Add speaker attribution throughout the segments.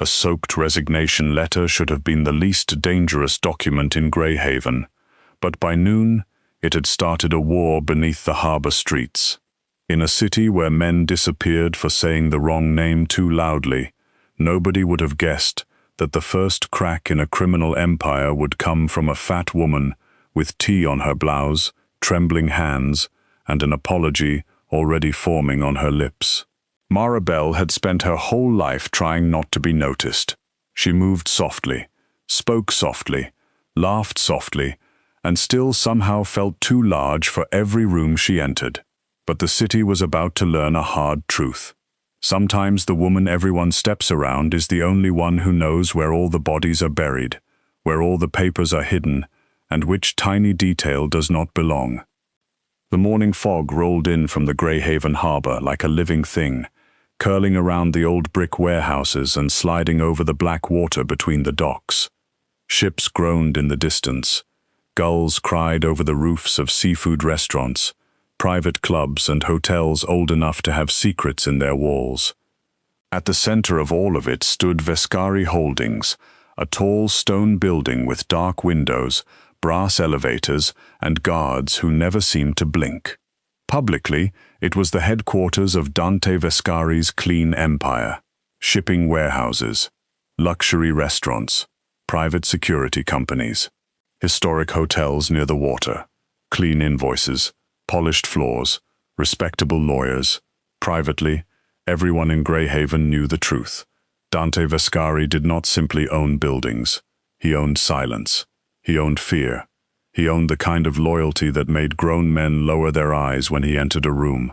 Speaker 1: A soaked resignation letter should have been the least dangerous document in Greyhaven, but by noon it had started a war beneath the harbor streets. In a city where men disappeared for saying the wrong name too loudly, nobody would have guessed that the first crack in a criminal empire would come from a fat woman with tea on her blouse, trembling hands, and an apology already forming on her lips. Marabel had spent her whole life trying not to be noticed. She moved softly, spoke softly, laughed softly, and still somehow felt too large for every room she entered. But the city was about to learn a hard truth. Sometimes the woman everyone steps around is the only one who knows where all the bodies are buried, where all the papers are hidden, and which tiny detail does not belong. The morning fog rolled in from the Greyhaven harbor like a living thing, curling around the old brick warehouses and sliding over the black water between the docks. Ships groaned in the distance. Gulls cried over the roofs of seafood restaurants, private clubs and hotels old enough to have secrets in their walls. At the center of all of it stood Vascari Holdings, a tall stone building with dark windows, brass elevators, and guards who never seemed to blink. Publicly, it was the headquarters of Dante Vascari's clean empire. Shipping warehouses, luxury restaurants, private security companies, historic hotels near the water, clean invoices, polished floors, respectable lawyers. Privately, everyone in Greyhaven knew the truth. Dante Vascari did not simply own buildings. He owned silence. He owned fear. He owned the kind of loyalty that made grown men lower their eyes when he entered a room.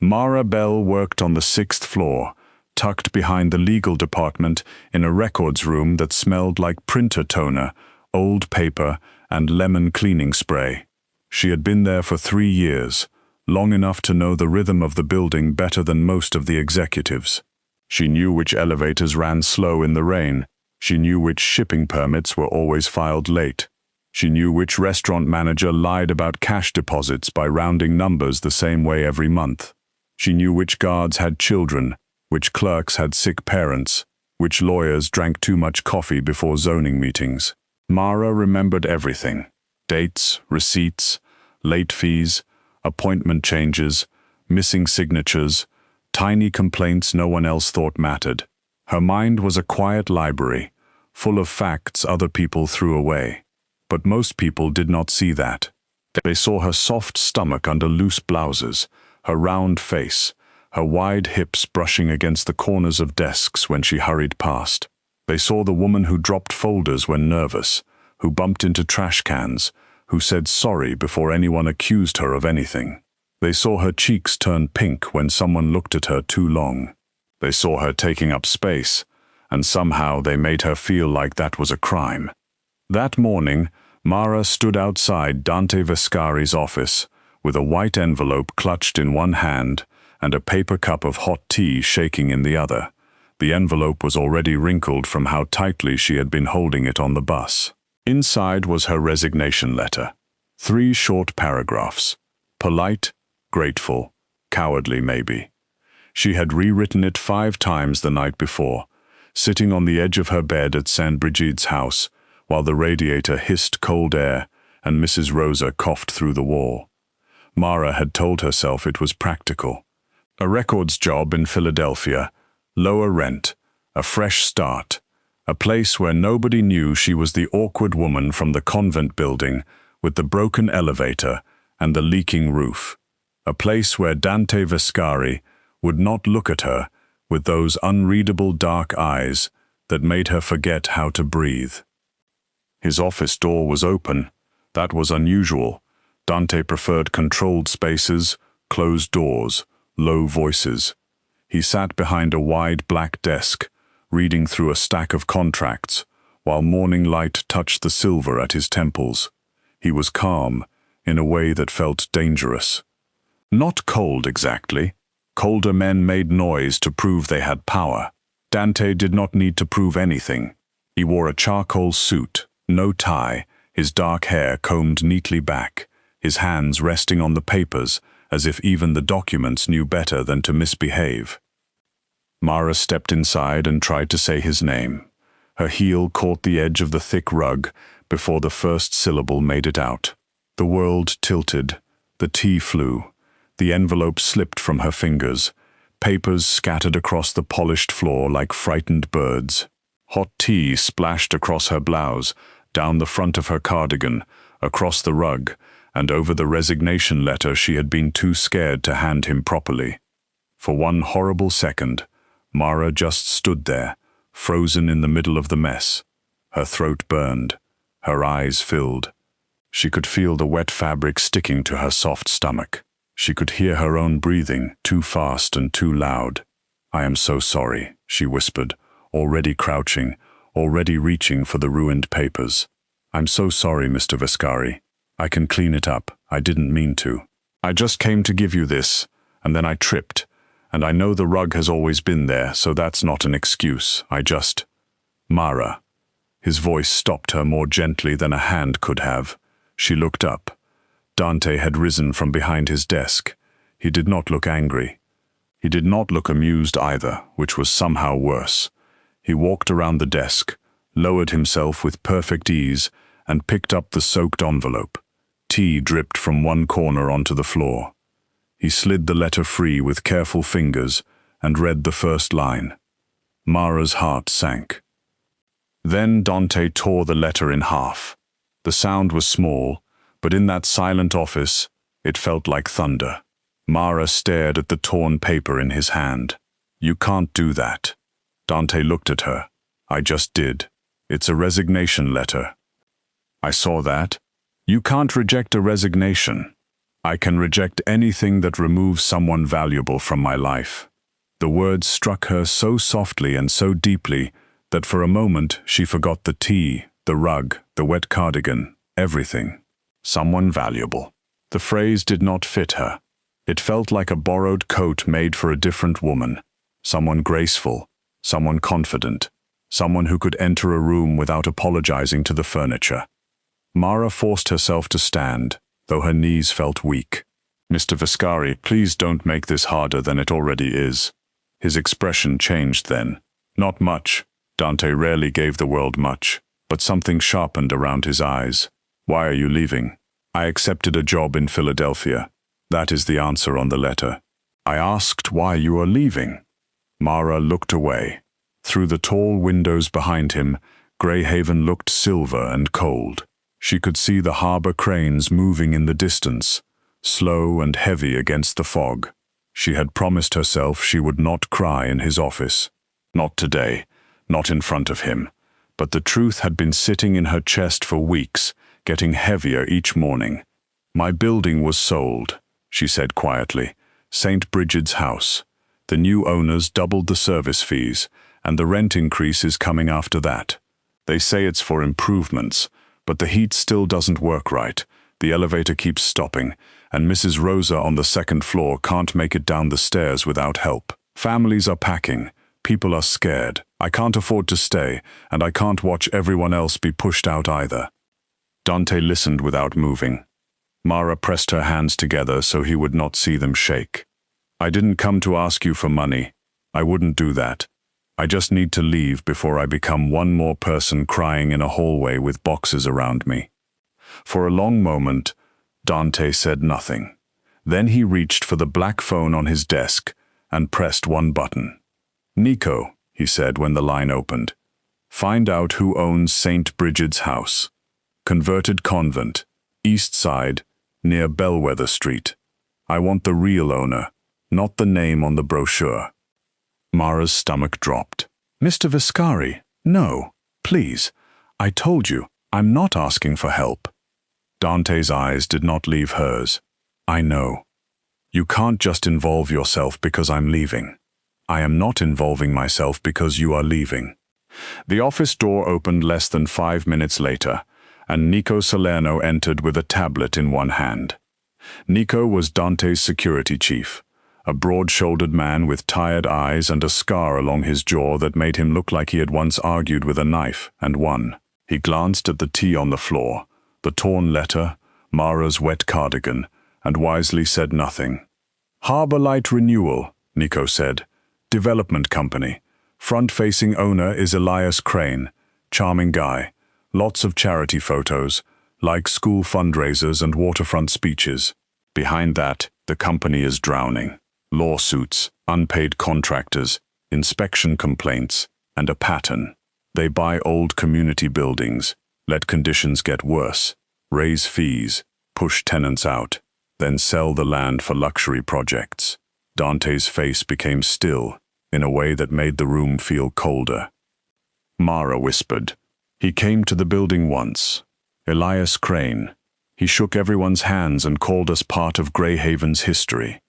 Speaker 1: Marabel worked on the 6th floor, tucked behind the legal department in a records room that smelled like printer toner, old paper, and lemon cleaning spray. She had been there for 3 years, long enough to know the rhythm of the building better than most of the executives. She knew which elevators ran slow in the rain. She knew which shipping permits were always filed late. She knew which restaurant manager lied about cash deposits by rounding numbers the same way every month. She knew which guards had children, which clerks had sick parents, which lawyers drank too much coffee before zoning meetings. Mara remembered everything: dates, receipts, late fees, appointment changes, missing signatures, tiny complaints no one else thought mattered. Her mind was a quiet library, full of facts other people threw away. But most people did not see that. They saw her soft stomach under loose blouses, her round face, her wide hips brushing against the corners of desks when she hurried past. They saw the woman who dropped folders when nervous, who bumped into trash cans, who said sorry before anyone accused her of anything. They saw her cheeks turn pink when someone looked at her too long. They saw her taking up space, and somehow they made her feel like that was a crime. That morning, Mara stood outside Dante Vascari's office, with a white envelope clutched in one hand and a paper cup of hot tea shaking in the other. The envelope was already wrinkled from how tightly she had been holding it on the bus. Inside was her resignation letter. 3 short paragraphs. Polite, grateful, cowardly maybe. She had rewritten it 5 times the night before, sitting on the edge of her bed at St. Brigid's house, while the radiator hissed cold air and Mrs. Rosa coughed through the wall. Mara had told herself it was practical. A records job in Philadelphia, lower rent, a fresh start, a place where nobody knew she was the awkward woman from the convent building with the broken elevator and the leaking roof, a place where Dante Vascari would not look at her with those unreadable dark eyes that made her forget how to breathe. His office door was open. That was unusual. Dante preferred controlled spaces, closed doors, low voices. He sat behind a wide black desk, reading through a stack of contracts, while morning light touched the silver at his temples. He was calm, in a way that felt dangerous. Not cold exactly. Colder men made noise to prove they had power. Dante did not need to prove anything. He wore a charcoal suit, no tie, his dark hair combed neatly back, his hands resting on the papers as if even the documents knew better than to misbehave. Mara stepped inside and tried to say his name. Her heel caught the edge of the thick rug before the first syllable made it out. The world tilted. The tea flew. The envelope slipped from her fingers. Papers scattered across the polished floor like frightened birds. Hot tea splashed across her blouse, down the front of her cardigan, across the rug, and over the resignation letter she had been too scared to hand him properly. For one horrible second, Mara just stood there, frozen in the middle of the mess. Her throat burned. Her eyes filled. She could feel the wet fabric sticking to her soft stomach. She could hear her own breathing, too fast and too loud. "I am so sorry," she whispered, already crouching, already reaching for the ruined papers. "I'm so sorry, Mr. Vascari. I can clean it up. I didn't mean to. I just came to give you this, and then I tripped. And I know the rug has always been there, so that's not an excuse. I just—" "Mara." His voice stopped her more gently than a hand could have. She looked up. Dante had risen from behind his desk. He did not look angry. He did not look amused either, which was somehow worse. He walked around the desk, lowered himself with perfect ease, and picked up the soaked envelope. Tea dripped from one corner onto the floor. He slid the letter free with careful fingers and read the first line. Mara's heart sank. Then Dante tore the letter in half. The sound was small, but in that silent office, it felt like thunder. Mara stared at the torn paper in his hand. "You can't do that." Dante looked at her. "I just did. It's a resignation letter." "I saw that. You can't reject a resignation. I can reject anything that removes someone valuable from my life." The words struck her so softly and so deeply that for a moment she forgot the tea, the rug, the wet cardigan, everything. Someone valuable. The phrase did not fit her. It felt like a borrowed coat made for a different woman. Someone graceful, someone confident, someone who could enter a room without apologizing to the furniture. Mara forced herself to stand, though her knees felt weak. "Mr. Vascari, please don't make this harder than it already is." His expression changed then. Not much. Dante rarely gave the world much, but something sharpened around his eyes. "Why are you leaving?" "I accepted a job in Philadelphia." That is the answer on the letter. "I asked why you are leaving." Mara looked away. Through the tall windows behind him, Greyhaven looked silver and cold. She could see the harbor cranes moving in the distance, slow and heavy against the fog. She had promised herself she would not cry in his office. Not today, not in front of him. But the truth had been sitting in her chest for weeks, getting heavier each morning. "My building was sold," she said quietly. "St. Bridget's house. The new owners doubled the service fees, and the rent increase is coming after that. They say it's for improvements, but the heat still doesn't work right. The elevator keeps stopping, and Mrs. Rosa on the second floor can't make it down the stairs without help. Families are packing. People are scared. I can't afford to stay, and I can't watch everyone else be pushed out either." Dante listened without moving. Mara pressed her hands together so he would not see them shake. "I didn't come to ask you for money. I wouldn't do that. I just need to leave before I become one more person crying in a hallway with boxes around me." For a long moment, Dante said nothing. Then he reached for the black phone on his desk and pressed one button. "Nico," he said when the line opened. "Find out who owns St. Bridget's house. Converted convent, East Side, near Bellwether Street. I want the real owner, not the name on the brochure." Mara's stomach dropped. "Mr. Vascari, no, please. I told you, I'm not asking for help." Dante's eyes did not leave hers. "I know. You can't just involve yourself because I'm leaving. I am not involving myself because you are leaving." The office door opened less than 5 minutes later, and Nico Salerno entered with a tablet in one hand. Nico was Dante's security chief, a broad-shouldered man with tired eyes and a scar along his jaw that made him look like he had once argued with a knife and won. He glanced at the tea on the floor, the torn letter, Mara's wet cardigan, and wisely said nothing. "Harbor Light renewal," Nico said. Development company. Front-facing owner is Elias Crane. Charming guy. Lots of charity photos, like school fundraisers and waterfront speeches. Behind that, the company is drowning. Lawsuits, unpaid contractors, inspection complaints, and a pattern. They buy old community buildings, let conditions get worse, raise fees, push tenants out, then sell the land for luxury projects. Dante's face became still, in a way that made the room feel colder. Mara whispered. He came to the building once. Elias Crane. He shook everyone's hands and called us part of Greyhaven's history.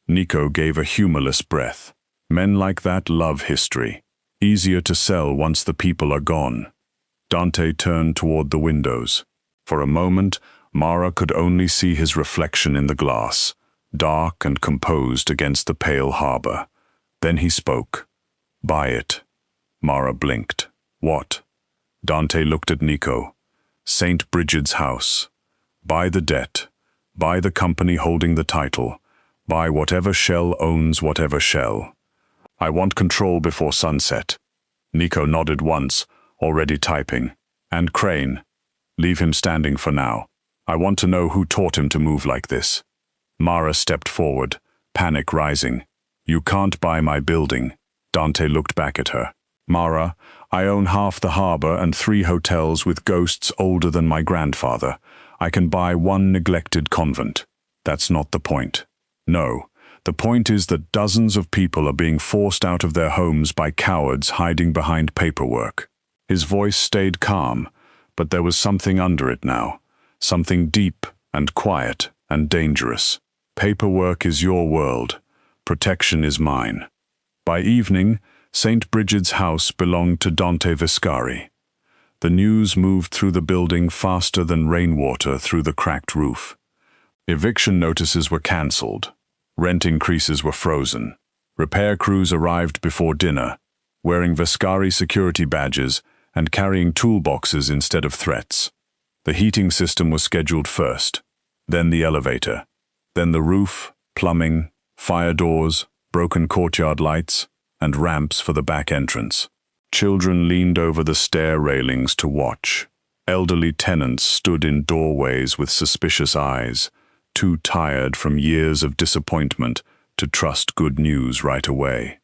Speaker 1: Nico gave a humorless breath. Men like that love history. Easier to sell once the people are gone. Dante turned toward the windows. For a moment, Mara could only see his reflection in the glass, dark and composed against the pale harbor. Then he spoke. Buy it. Mara blinked. What? Dante looked at Nico. St. Bridget's house. Buy the debt. Buy the company holding the title. Buy whatever shell owns whatever shell. I want control before sunset. Nico nodded once, already typing. And Crane. Leave him standing for now. I want to know who taught him to move like this. Mara stepped forward, panic rising. You can't buy my building. Dante looked back at her. Mara, I own half the harbor and 3 hotels with ghosts older than my grandfather. I can buy 1 neglected convent. That's not the point. No, the point is that dozens of people are being forced out of their homes by cowards hiding behind paperwork. His voice stayed calm, but there was something under it now. Something deep and quiet and dangerous. Paperwork is your world. Protection is mine. By evening, St. Bridget's house belonged to Dante Vascari. The news moved through the building faster than rainwater through the cracked roof. Eviction notices were cancelled. Rent increases were frozen. Repair crews arrived before dinner, wearing Vascari security badges and carrying toolboxes instead of threats. The heating system was scheduled first, then the elevator, then the roof, plumbing, fire doors, broken courtyard lights, and ramps for the back entrance. Children leaned over the stair railings to watch. Elderly tenants stood in doorways with suspicious eyes, too tired from years of disappointment to trust good news right away.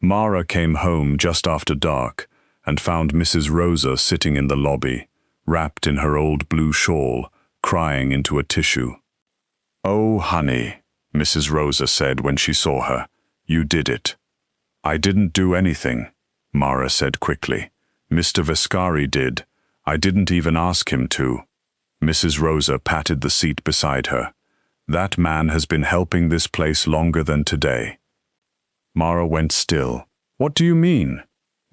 Speaker 1: Mara came home just after dark and found Mrs. Rosa sitting in the lobby, wrapped in her old blue shawl, crying into a tissue. "Oh, honey," Mrs. Rosa said when she saw her, "you did it." "I didn't do anything," Mara said quickly. "Mr. Vascari did. I didn't even ask him to." Mrs. Rosa patted the seat beside her. "That man has been helping this place longer than today." Mara went still. "What do you mean?"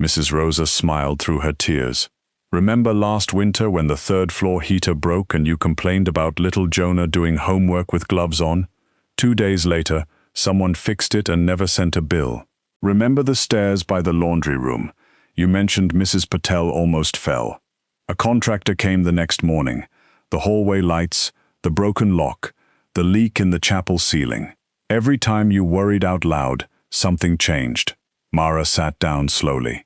Speaker 1: Mrs. Rosa smiled through her tears. "Remember last winter when the 3rd-floor heater broke and you complained about little Jonah doing homework with gloves on? 2 days later, someone fixed it and never sent a bill. Remember the stairs by the laundry room? You mentioned Mrs. Patel almost fell. A contractor came the next morning. The hallway lights, the broken lock, the leak in the chapel ceiling. Every time you worried out loud, something changed." Mara sat down slowly.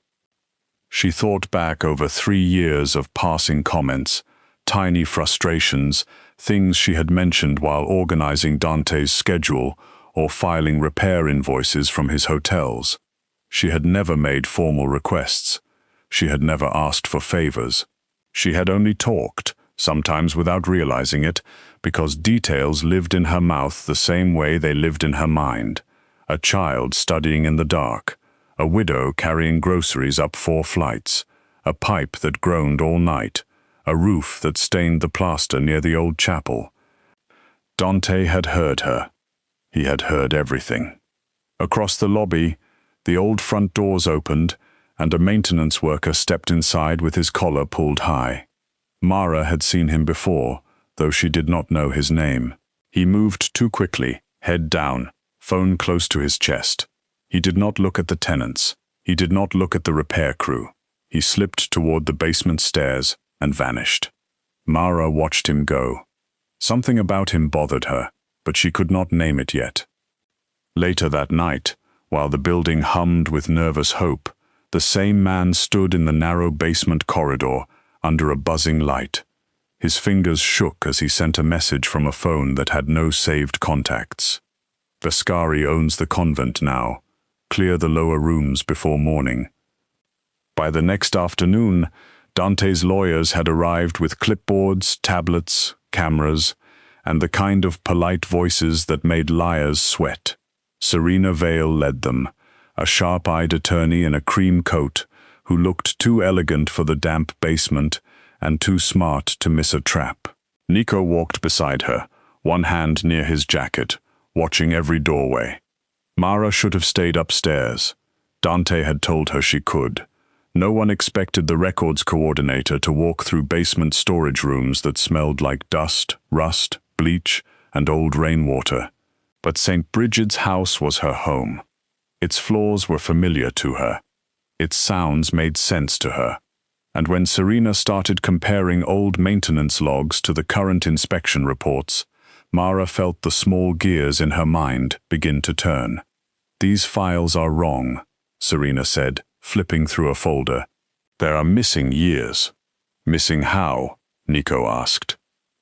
Speaker 1: She thought back over 3 years of passing comments, tiny frustrations, things she had mentioned while organizing Dante's schedule or filing repair invoices from his hotels. She had never made formal requests. She had never asked for favors. She had only talked, sometimes without realizing it, because details lived in her mouth the same way they lived in her mind. A child studying in the dark, a widow carrying groceries up 4 flights, a pipe that groaned all night, a roof that stained the plaster near the old chapel. Dante had heard her. He had heard everything. Across the lobby, the old front doors opened, and a maintenance worker stepped inside with his collar pulled high. Mara had seen him before, though she did not know his name. He moved too quickly, head down, phone close to his chest. He did not look at the tenants. He did not look at the repair crew. He slipped toward the basement stairs and vanished. Mara watched him go. Something about him bothered her, but she could not name it yet. Later that night, While the building hummed with nervous hope, the same man stood in the narrow basement corridor under a buzzing light. His fingers shook as he sent a message from a phone that had no saved contacts. Vascari owns the convent now. Clear the lower rooms before morning. By the next afternoon, Dante's lawyers had arrived with clipboards, tablets, cameras, and the kind of polite voices that made liars sweat. Serena Vale led them, a sharp-eyed attorney in a cream coat who looked too elegant for the damp basement and too smart to miss a trap. Nico walked beside her, one hand near his jacket, watching every doorway. Mara should have stayed upstairs. Dante had told her she could. No one expected the records coordinator to walk through basement storage rooms that smelled like dust, rust, bleach, and old rainwater. But St. Bridget's house was her home. Its floors were familiar to her. Its sounds made sense to her. And when Serena started comparing old maintenance logs to the current inspection reports, Mara felt the small gears in her mind begin to turn. "These files are wrong," Serena said, flipping through a folder. "There are missing years." "Missing how?" Nico asked.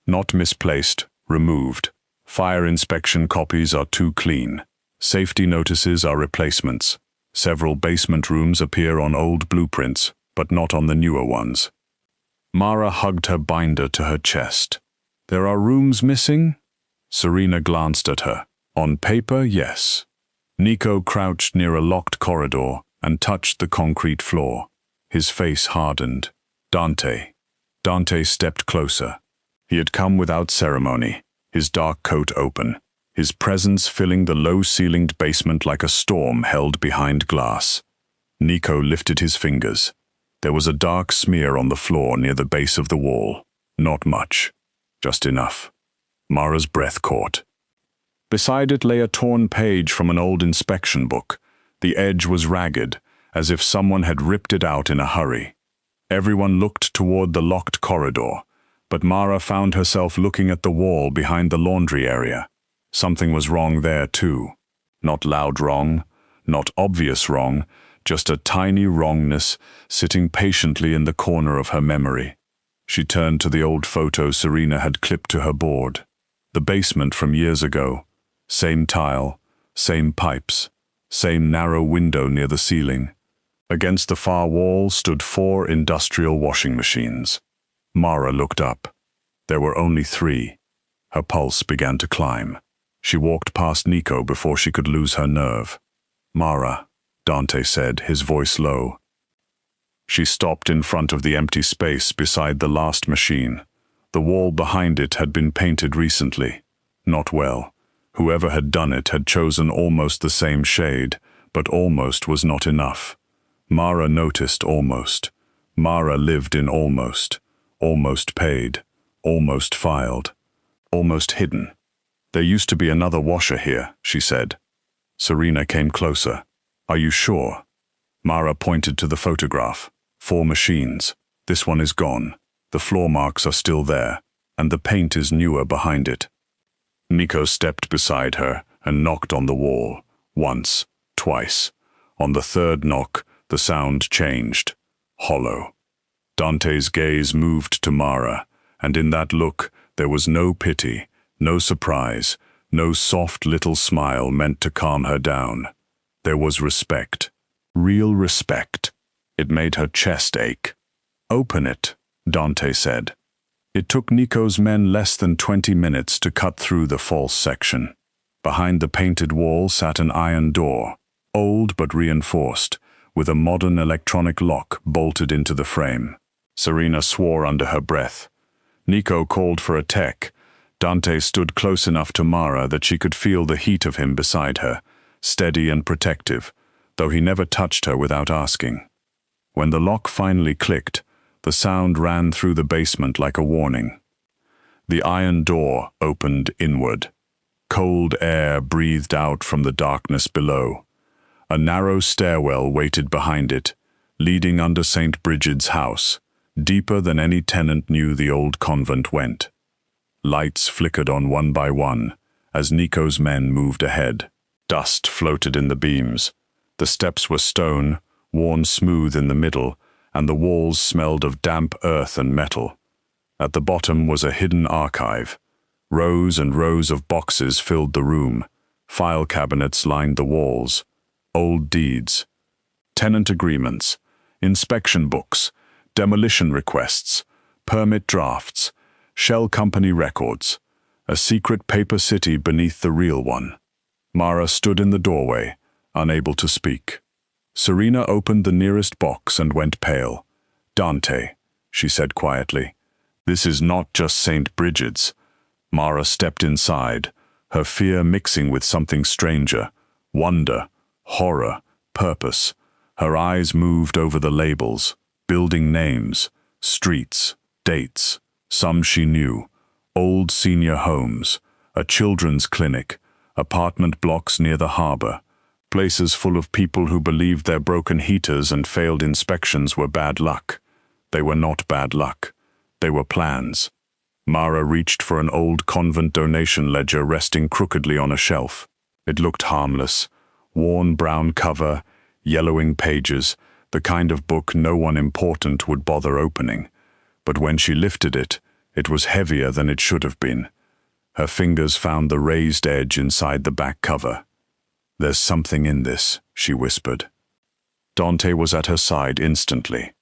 Speaker 1: "Not misplaced, removed. Fire inspection copies are too clean. Safety notices are replacements. Several basement rooms appear on old blueprints, but not on the newer ones." Mara hugged her binder to her chest. "There are rooms missing?" Serena glanced at her. "On paper, yes." Nico crouched near a locked corridor and touched the concrete floor. His face hardened. "Dante." Dante stepped closer. He had come without ceremony, his dark coat open, his presence filling the low-ceilinged basement like a storm held behind glass. Nico lifted his fingers. There was a dark smear on the floor near the base of the wall. Not much. Just enough. Mara's breath caught. Beside it lay a torn page from an old inspection book. The edge was ragged, as if someone had ripped it out in a hurry. Everyone looked toward the locked corridor, but Mara found herself looking at the wall behind the laundry area. Something was wrong there too. Not loud wrong, not obvious wrong, just a tiny wrongness sitting patiently in the corner of her memory. She turned to the old photo Serena had clipped to her board. The basement from years ago. Same tile, same pipes, same narrow window near the ceiling. Against the far wall stood 4 industrial washing machines. Mara looked up. There were only 3. Her pulse began to climb. She walked past Nico before she could lose her nerve. "Mara," Dante said, his voice low. She stopped in front of the empty space beside the last machine. The wall behind it had been painted recently. Not well. Whoever had done it had chosen almost the same shade, but almost was not enough. Mara noticed almost. Mara lived in almost. Almost paid. Almost filed. Almost hidden. "There used to be another washer here," she said. Serena came closer. "Are you sure?" Mara pointed to the photograph. 4 machines. This one is gone. The floor marks are still there, and the paint is newer behind it. Nico stepped beside her and knocked on the wall. Once, twice. On the 3rd knock, the sound changed. Hollow. Dante's gaze moved to Mara, and in that look there was no pity, no surprise, no soft little smile meant to calm her down. There was respect. Real respect. It made her chest ache. "Open it," Dante said. It took Nico's men less than 20 minutes to cut through the false section. Behind the painted wall sat an iron door, old but reinforced, with a modern electronic lock bolted into the frame. Serena swore under her breath. Nico called for a tech. Dante stood close enough to Mara that she could feel the heat of him beside her, steady and protective, though he never touched her without asking. When the lock finally clicked, the sound ran through the basement like a warning. The iron door opened inward. Cold air breathed out from the darkness below. A narrow stairwell waited behind it, leading under St. Bridget's house, deeper than any tenant knew the old convent went. Lights flickered on one by one as Nico's men moved ahead. Dust floated in the beams, The steps were stone, worn smooth in the middle, and the walls smelled of damp earth and metal. At the bottom was a hidden archive. Rows and rows of boxes filled the room. File cabinets lined the walls. Old deeds, tenant agreements, inspection books, demolition requests, permit drafts, shell company records, a secret paper city beneath the real one. Mara stood in the doorway, unable to speak. Serena opened the nearest box and went pale. "Dante," she said quietly, "this is not just St. Bridget's." Mara stepped inside, her fear mixing with something stranger, wonder, horror, purpose. Her eyes moved over the labels, building names, streets, dates. Some she knew: old senior homes, a children's clinic, apartment blocks near the harbor, places full of people who believed their broken heaters and failed inspections were bad luck. They were not bad luck. They were plans. Mara reached for an old convent donation ledger resting crookedly on a shelf. It looked harmless. Worn brown cover, yellowing pages, the kind of book no one important would bother opening. But when she lifted it, it was heavier than it should have been. Her fingers found the raised edge inside the back cover. "There's something in this," she whispered. Dante was at her side instantly.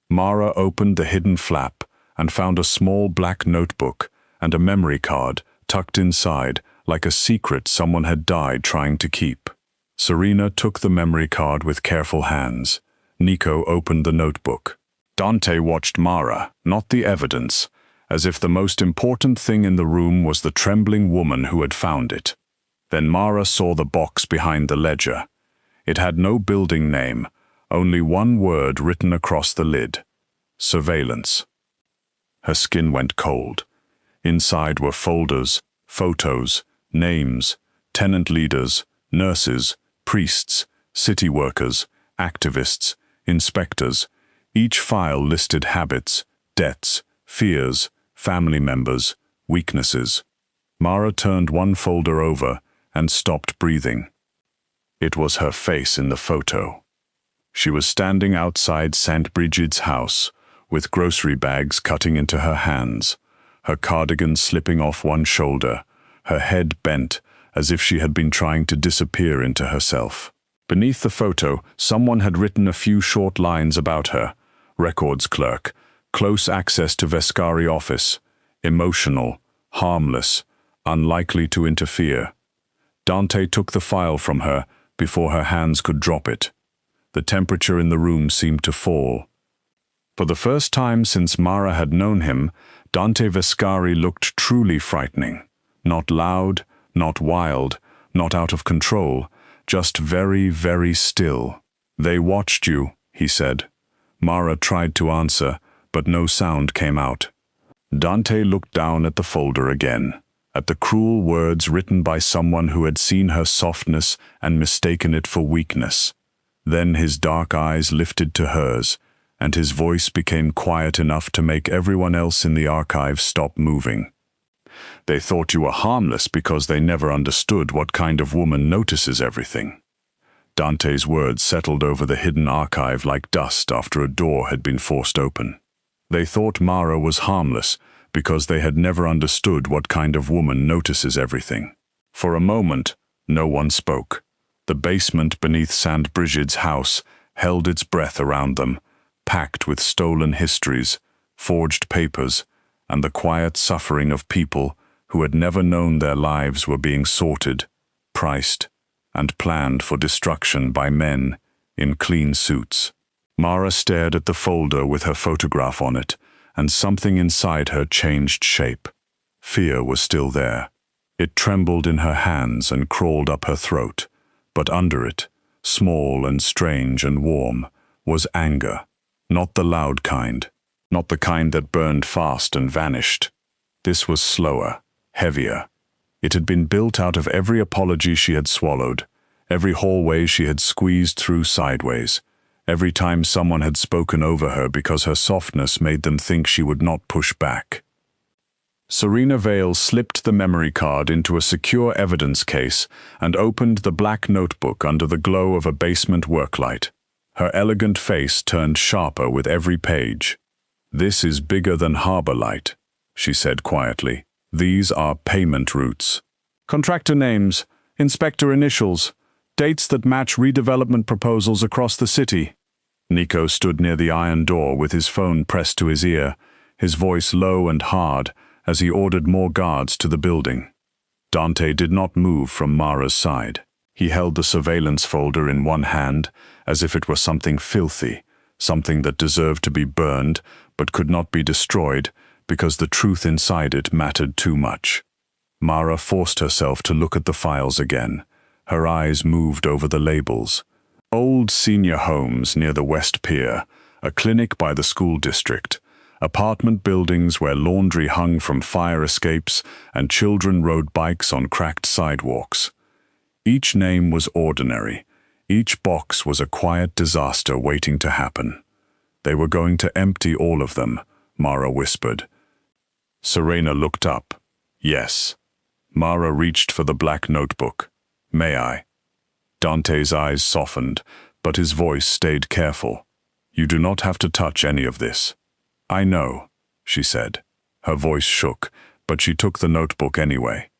Speaker 1: Mara opened the hidden flap and found a small black notebook and a memory card tucked inside like a secret someone had died trying to keep. Serena took the memory card with careful hands. Nico opened the notebook. Dante watched Mara, not the evidence, as if the most important thing in the room was the trembling woman who had found it. Then Mara saw the box behind the ledger. It had no building name, only one word written across the lid: surveillance. Her skin went cold. Inside were folders, photos, names, tenant leaders, nurses, priests, city workers, activists, inspectors. Each file listed habits, debts, fears, family members, weaknesses. Mara turned one folder over and stopped breathing. It was her face in the photo. She was standing outside St. Bridget's house, with grocery bags cutting into her hands, her cardigan slipping off one shoulder, her head bent as if she had been trying to disappear into herself. Beneath the photo, someone had written a few short lines about her: records clerk, close access to Vascari office, emotional, harmless, unlikely to interfere. Dante took the file from her before her hands could drop it. The temperature in the room seemed to fall. For the first time since Mara had known him, Dante Vascari looked truly frightening. Not loud, not wild, not out of control, just very, very still. "They watched you," he said. Mara tried to answer, but no sound came out. Dante looked down at the folder again, at the cruel words written by someone who had seen her softness and mistaken it for weakness. Then his dark eyes lifted to hers, and his voice became quiet enough to make everyone else in the archive stop moving. "They thought you were harmless because they never understood what kind of woman notices everything." Dante's words settled over the hidden archive like dust after a door had been forced open. They thought Mara was harmless because they had never understood what kind of woman notices everything. For a moment, no one spoke. The basement beneath St. Bridget's house held its breath around them, packed with stolen histories, forged papers, and the quiet suffering of people who had never known their lives were being sorted, priced, and planned for destruction by men in clean suits. Mara stared at the folder with her photograph on it, and something inside her changed shape. Fear was still there. It trembled in her hands and crawled up her throat, but under it, small and strange and warm, was anger. Not the loud kind, not the kind that burned fast and vanished. This was slower, heavier. It had been built out of every apology she had swallowed, every hallway she had squeezed through sideways, every time someone had spoken over her because her softness made them think she would not push back. Serena Vale slipped the memory card into a secure evidence case and opened the black notebook under the glow of a basement worklight. Her elegant face turned sharper with every page. "This is bigger than harbor light," she said quietly. "These are payment routes. Contractor names, inspector initials, dates that match redevelopment proposals across the city." Nico stood near the iron door with his phone pressed to his ear, his voice low and hard as he ordered more guards to the building. Dante did not move from Mara's side. He held the surveillance folder in one hand as if it were something filthy, something that deserved to be burned but could not be destroyed because the truth inside it mattered too much. Mara forced herself to look at the files again. Her eyes moved over the labels. Old senior homes near the West Pier, a clinic by the school district, apartment buildings where laundry hung from fire escapes and children rode bikes on cracked sidewalks. Each name was ordinary. Each box was a quiet disaster waiting to happen. They were going to empty all of them, Mara whispered. Serena looked up. Yes. Mara reached for the black notebook. "May I?" Dante's eyes softened, but his voice stayed careful. "You do not have to touch any of this." "I know," she said. Her voice shook, but she took the notebook anyway.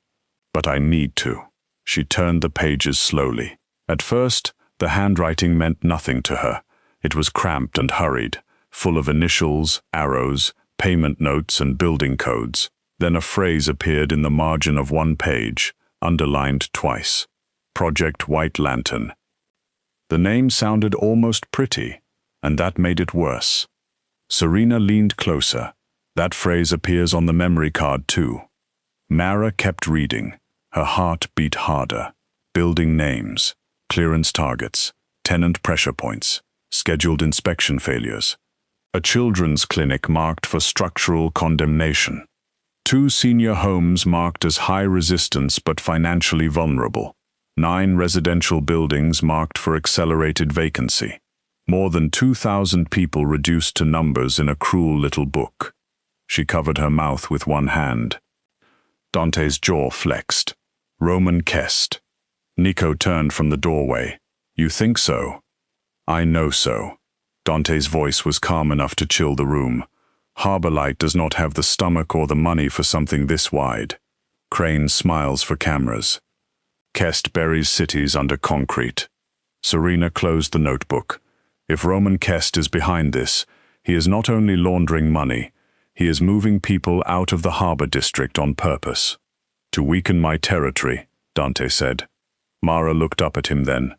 Speaker 1: "But I need to." She turned the pages slowly. At first, the handwriting meant nothing to her. It was cramped and hurried, full of initials, arrows, payment notes, and building codes. Then a phrase appeared in the margin of one page, underlined twice. Project White Lantern. The name sounded almost pretty, and that made it worse. Serena leaned closer. That phrase appears on the memory card too. Mara kept reading. Her heart beat harder. Building names, clearance targets, tenant pressure points, scheduled inspection failures. A children's clinic marked for structural condemnation. 2 senior homes marked as high resistance but financially vulnerable. 9 residential buildings marked for accelerated vacancy. More than 2,000 people reduced to numbers in a cruel little book. She covered her mouth with one hand. Dante's jaw flexed. Roman Kest. Nico turned from the doorway. "You think so?" "I know so." Dante's voice was calm enough to chill the room. Harbor Light does not have the stomach or the money for something this wide. Crane smiles for cameras. Kest buries cities under concrete. Serena closed the notebook. If Roman Kest is behind this, he is not only laundering money, he is moving people out of the harbor district on purpose. "To weaken my territory," Dante said. Mara looked up at him then.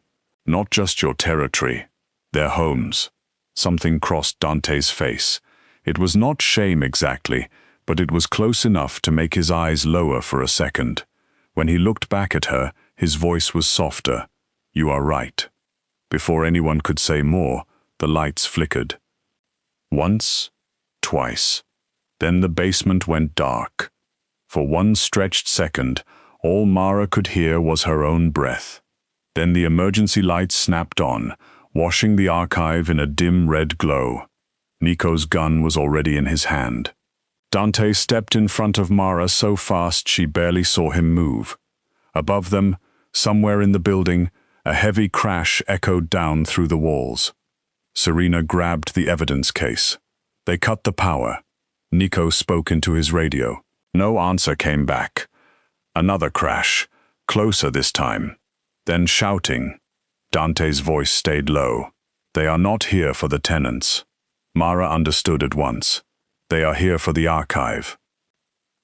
Speaker 1: "Not just your territory, their homes." Something crossed Dante's face. It was not shame exactly, but it was close enough to make his eyes lower for a second. When he looked back at her, his voice was softer. "You are right." Before anyone could say more, the lights flickered. Once, twice. Then the basement went dark. For one stretched second, all Mara could hear was her own breath. Then the emergency lights snapped on, washing the archive in a dim red glow. Nico's gun was already in his hand. Dante stepped in front of Mara so fast she barely saw him move. Above them, somewhere in the building, a heavy crash echoed down through the walls. Serena grabbed the evidence case. They cut the power. Nico spoke into his radio. No answer came back. Another crash, closer this time. Then shouting. Dante's voice stayed low. "They are not here for the tenants." Mara understood at once. "They are here for the archive."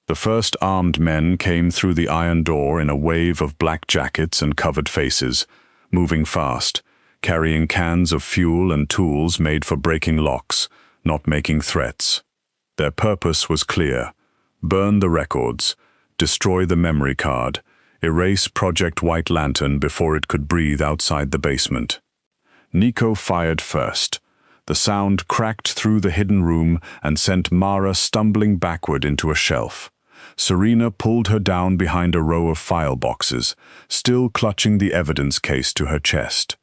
Speaker 1: The first armed men came through the iron door in a wave of black jackets and covered faces, moving fast, carrying cans of fuel and tools made for breaking locks, not making threats. Their purpose was clear. Burn the records, destroy the memory card, erase Project White Lantern before it could breathe outside the basement. Nico fired first. The sound cracked through the hidden room and sent Mara stumbling backward into a shelf. Serena pulled her down behind a row of file boxes, still clutching the evidence case to her chest.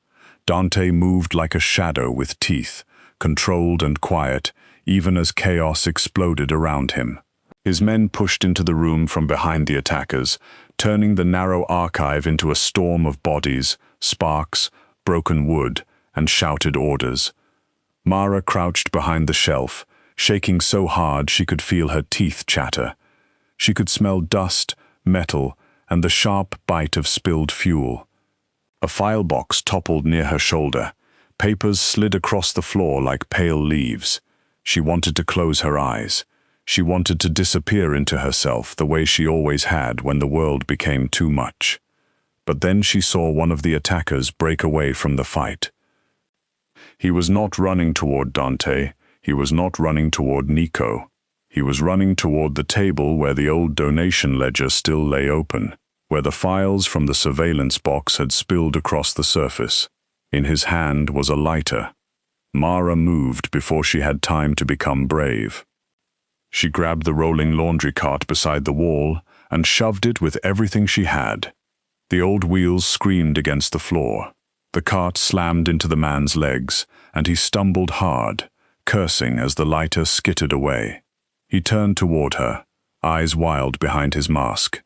Speaker 1: Dante moved like a shadow with teeth, controlled and quiet, even as chaos exploded around him. His men pushed into the room from behind the attackers, turning the narrow archive into a storm of bodies, sparks, broken wood, and shouted orders. Mara crouched behind the shelf, shaking so hard she could feel her teeth chatter. She could smell dust, metal, and the sharp bite of spilled fuel. A file box toppled near her shoulder. Papers slid across the floor like pale leaves. She wanted to close her eyes. She wanted to disappear into herself the way she always had when the world became too much. But then she saw one of the attackers break away from the fight. He was not running toward Dante. He was not running toward Nico. He was running toward the table where the old donation ledger still lay open, where the files from the surveillance box had spilled across the surface. In his hand was a lighter. Mara moved before she had time to become brave. She grabbed the rolling laundry cart beside the wall and shoved it with everything she had. The old wheels screamed against the floor. The cart slammed into the man's legs, and he stumbled hard, cursing as the lighter skittered away. He turned toward her, eyes wild behind his mask.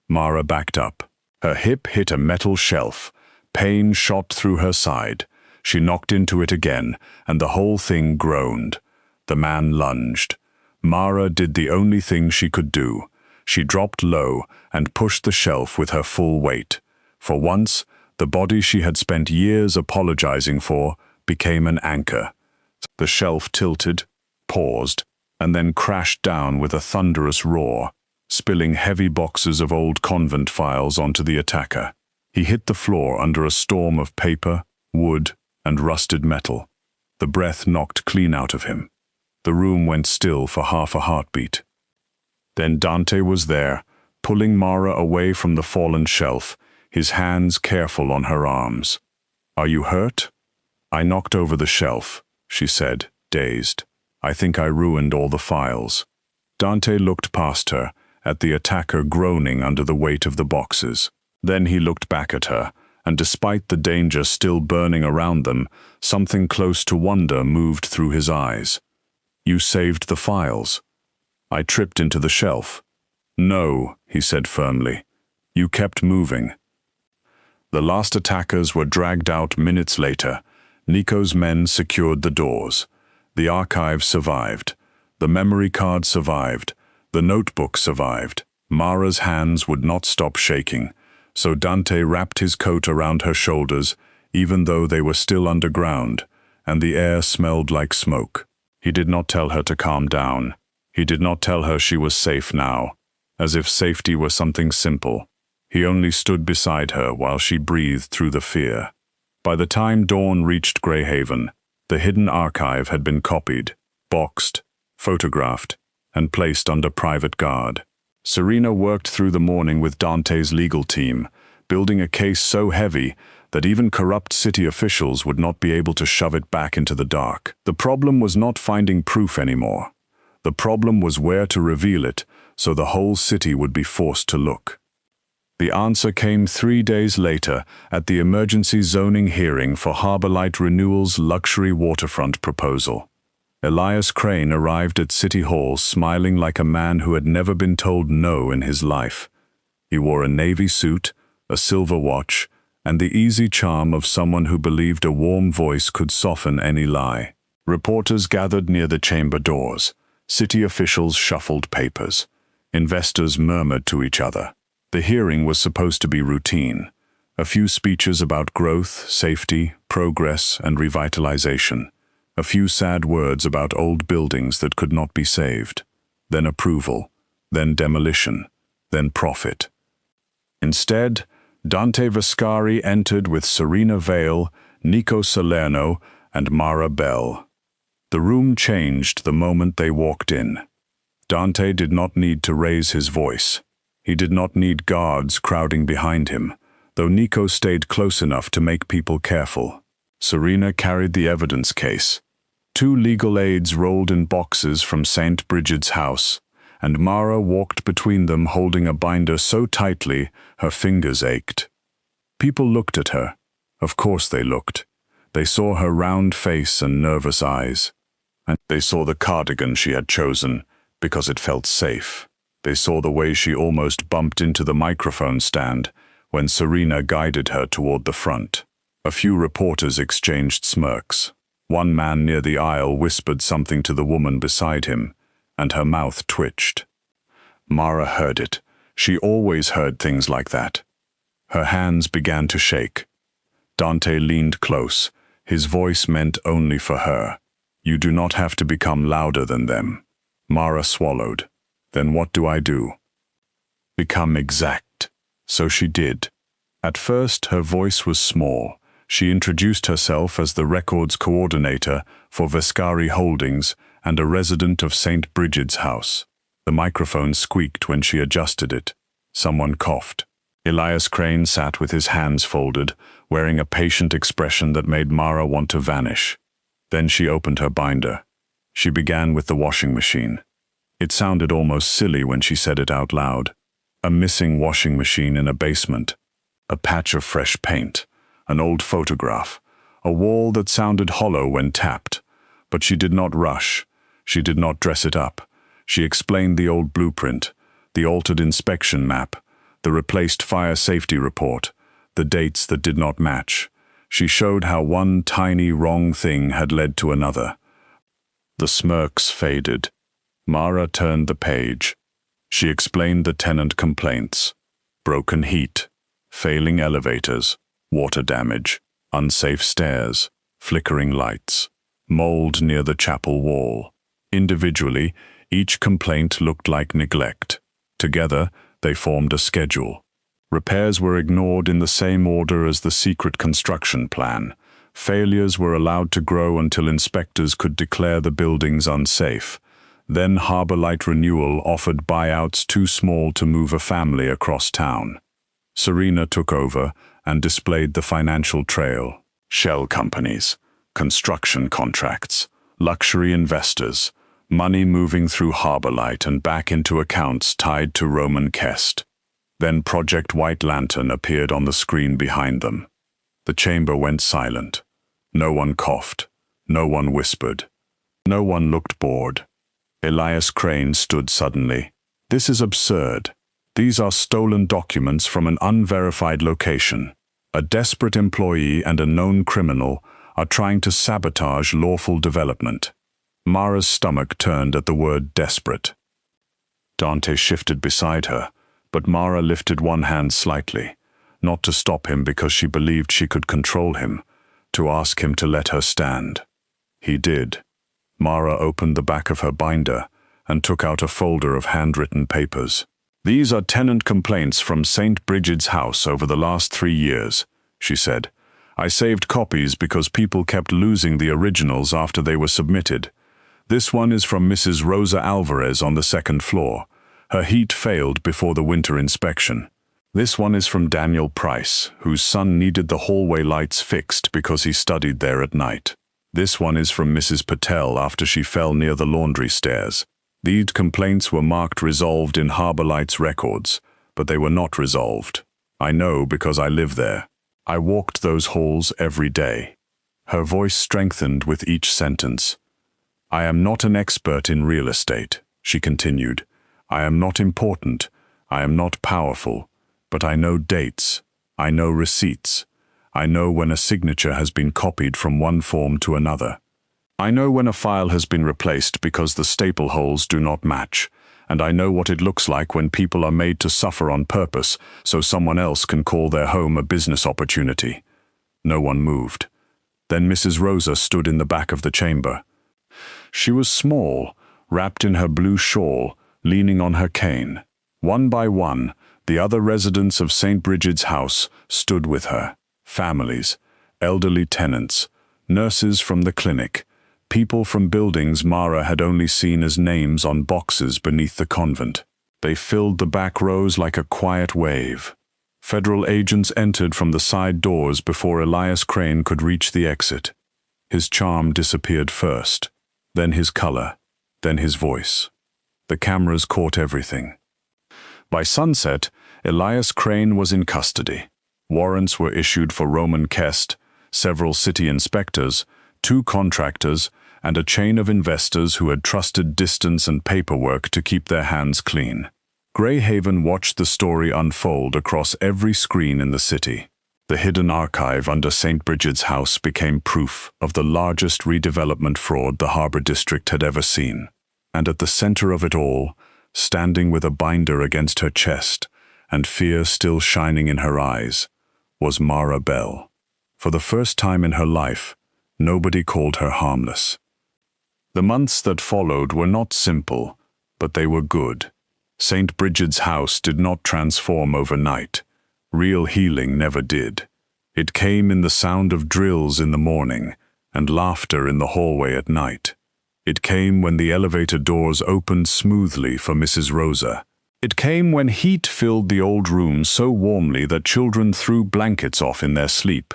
Speaker 1: Mara backed up. Her hip hit a metal shelf. Pain shot through her side. She knocked into it again, and the whole thing groaned. The man lunged. Mara did the only thing she could do. She dropped low and pushed the shelf with her full weight. For once, the body she had spent years apologizing for became an anchor. The shelf tilted, paused, and then crashed down with a thunderous roar, spilling heavy boxes of old convent files onto the attacker. He hit the floor under a storm of paper, wood, and rusted metal. The breath knocked clean out of him. The room went still for half a heartbeat. Then Dante was there, pulling Mara away from the fallen shelf, his hands careful on her arms. "Are you hurt?" "I knocked over the shelf," she said, dazed. "I think I ruined all the files." Dante looked past her, at the attacker groaning under the weight of the boxes. Then he looked back at her, and despite the danger still burning around them, something close to wonder moved through his eyes. "You saved the files." "I tripped into the shelf." "No," he said firmly. "You kept moving." The last attackers were dragged out minutes later. Nico's men secured the doors. The archive survived. The memory card survived. The notebook survived. Mara's hands would not stop shaking, so Dante wrapped his coat around her shoulders, even though they were still underground, and the air smelled like smoke. He did not tell her to calm down. He did not tell her she was safe now, as if safety were something simple. He only stood beside her while she breathed through the fear. By the time dawn reached Greyhaven, the hidden archive had been copied, boxed, photographed, and placed under private guard. Serena worked through the morning with Dante's legal team, building a case so heavy that even corrupt city officials would not be able to shove it back into the dark. The problem was not finding proof anymore. The problem was where to reveal it, so the whole city would be forced to look. The answer came 3 days later at the emergency zoning hearing for Harbourlight Renewal's luxury waterfront proposal. Elias Crane arrived at City Hall smiling like a man who had never been told no in his life. He wore a navy suit, a silver watch, and the easy charm of someone who believed a warm voice could soften any lie. Reporters gathered near the chamber doors. City officials shuffled papers. Investors murmured to each other. The hearing was supposed to be routine. A few speeches about growth, safety, progress, and revitalization. A few sad words about old buildings that could not be saved. Then approval. Then demolition. Then profit. Instead, Dante Vascari entered with Serena Vale, Nico Salerno, and Marabel. The room changed the moment they walked in. Dante did not need to raise his voice. He did not need guards crowding behind him, though Nico stayed close enough to make people careful. Serena carried the evidence case. 2 legal aids rolled in boxes from St. Bridget's house, and Mara walked between them holding a binder so tightly her fingers ached. People looked at her. Of course they looked. They saw her round face and nervous eyes. And they saw the cardigan she had chosen, because it felt safe. They saw the way she almost bumped into the microphone stand when Serena guided her toward the front. A few reporters exchanged smirks. One man near the aisle whispered something to the woman beside him, and her mouth twitched. Mara heard it. She always heard things like that. Her hands began to shake. Dante leaned close. His voice meant only for her. You do not have to become louder than them. Mara swallowed. Then what do I do? Become exact. So she did. At first, her voice was small. She introduced herself as the records coordinator for Vascari Holdings and a resident of St. Bridget's house. The microphone squeaked when she adjusted it. Someone coughed. Elias Crane sat with his hands folded, wearing a patient expression that made Mara want to vanish. Then she opened her binder. She began with the washing machine. It sounded almost silly when she said it out loud. A missing washing machine in a basement. A patch of fresh paint. An old photograph. A wall that sounded hollow when tapped. But she did not rush. She did not dress it up. She explained the old blueprint, the altered inspection map, the replaced fire safety report, the dates that did not match. She showed how one tiny wrong thing had led to another. The smirks faded. Mara turned the page. She explained the tenant complaints. Broken heat, failing elevators, water damage, unsafe stairs, flickering lights, mold near the chapel wall. Individually, each complaint looked like neglect. Together, they formed a schedule. Repairs were ignored in the same order as the secret construction plan. Failures were allowed to grow until inspectors could declare the buildings unsafe. Then Harbor Light Renewal offered buyouts too small to move a family across town. Serena took over and displayed the financial trail. Shell companies, construction contracts, luxury investors, money moving through Harbor Light and back into accounts tied to Roman Kest. Then Project White Lantern appeared on the screen behind them. The chamber went silent. No one coughed. No one whispered. No one looked bored. Elias Crane stood suddenly. This is absurd. These are stolen documents from an unverified location. A desperate employee and a known criminal are trying to sabotage lawful development. Mara's stomach turned at the word desperate. Dante shifted beside her, but Mara lifted one hand slightly, not to stop him because she believed she could control him, to ask him to let her stand. He did. Mara opened the back of her binder and took out a folder of handwritten papers. These are tenant complaints from St. Bridget's house over the last 3 years, she said. I saved copies because people kept losing the originals after they were submitted. This one is from Mrs. Rosa Alvarez on the 2nd floor. Her heat failed before the winter inspection. This one is from Daniel Price, whose son needed the hallway lights fixed because he studied there at night. This one is from Mrs. Patel after she fell near the laundry stairs. These complaints were marked resolved in Harbor Light's records, but they were not resolved. I know because I live there. I walked those halls every day. Her voice strengthened with each sentence. I am not an expert in real estate, she continued. I am not important. I am not powerful. But I know dates. I know receipts. I know when a signature has been copied from one form to another. I know when a file has been replaced because the staple holes do not match, and I know what it looks like when people are made to suffer on purpose so someone else can call their home a business opportunity. No one moved. Then Mrs. Rosa stood in the back of the chamber. She was small, wrapped in her blue shawl, leaning on her cane. One by one, the other residents of St. Bridget's house stood with her. Families, elderly tenants, nurses from the clinic, people from buildings Mara had only seen as names on boxes beneath the convent. They filled the back rows like a quiet wave. Federal agents entered from the side doors before Elias Crane could reach the exit. His charm disappeared first, then his color, then his voice. The cameras caught everything. By sunset, Elias Crane was in custody. Warrants were issued for Roman Kest, several city inspectors, 2 contractors, and a chain of investors who had trusted distance and paperwork to keep their hands clean. Greyhaven watched the story unfold across every screen in the city. The hidden archive under St. Bridget's house became proof of the largest redevelopment fraud the Harbour District had ever seen. And at the center of it all, standing with a binder against her chest and fear still shining in her eyes, was Marabel. For the first time in her life, nobody called her harmless. The months that followed were not simple, but they were good. St. Bridget's house did not transform overnight. Real healing never did. It came in the sound of drills in the morning and laughter in the hallway at night. It came when the elevator doors opened smoothly for Mrs. Rosa. It came when heat filled the old room so warmly that children threw blankets off in their sleep.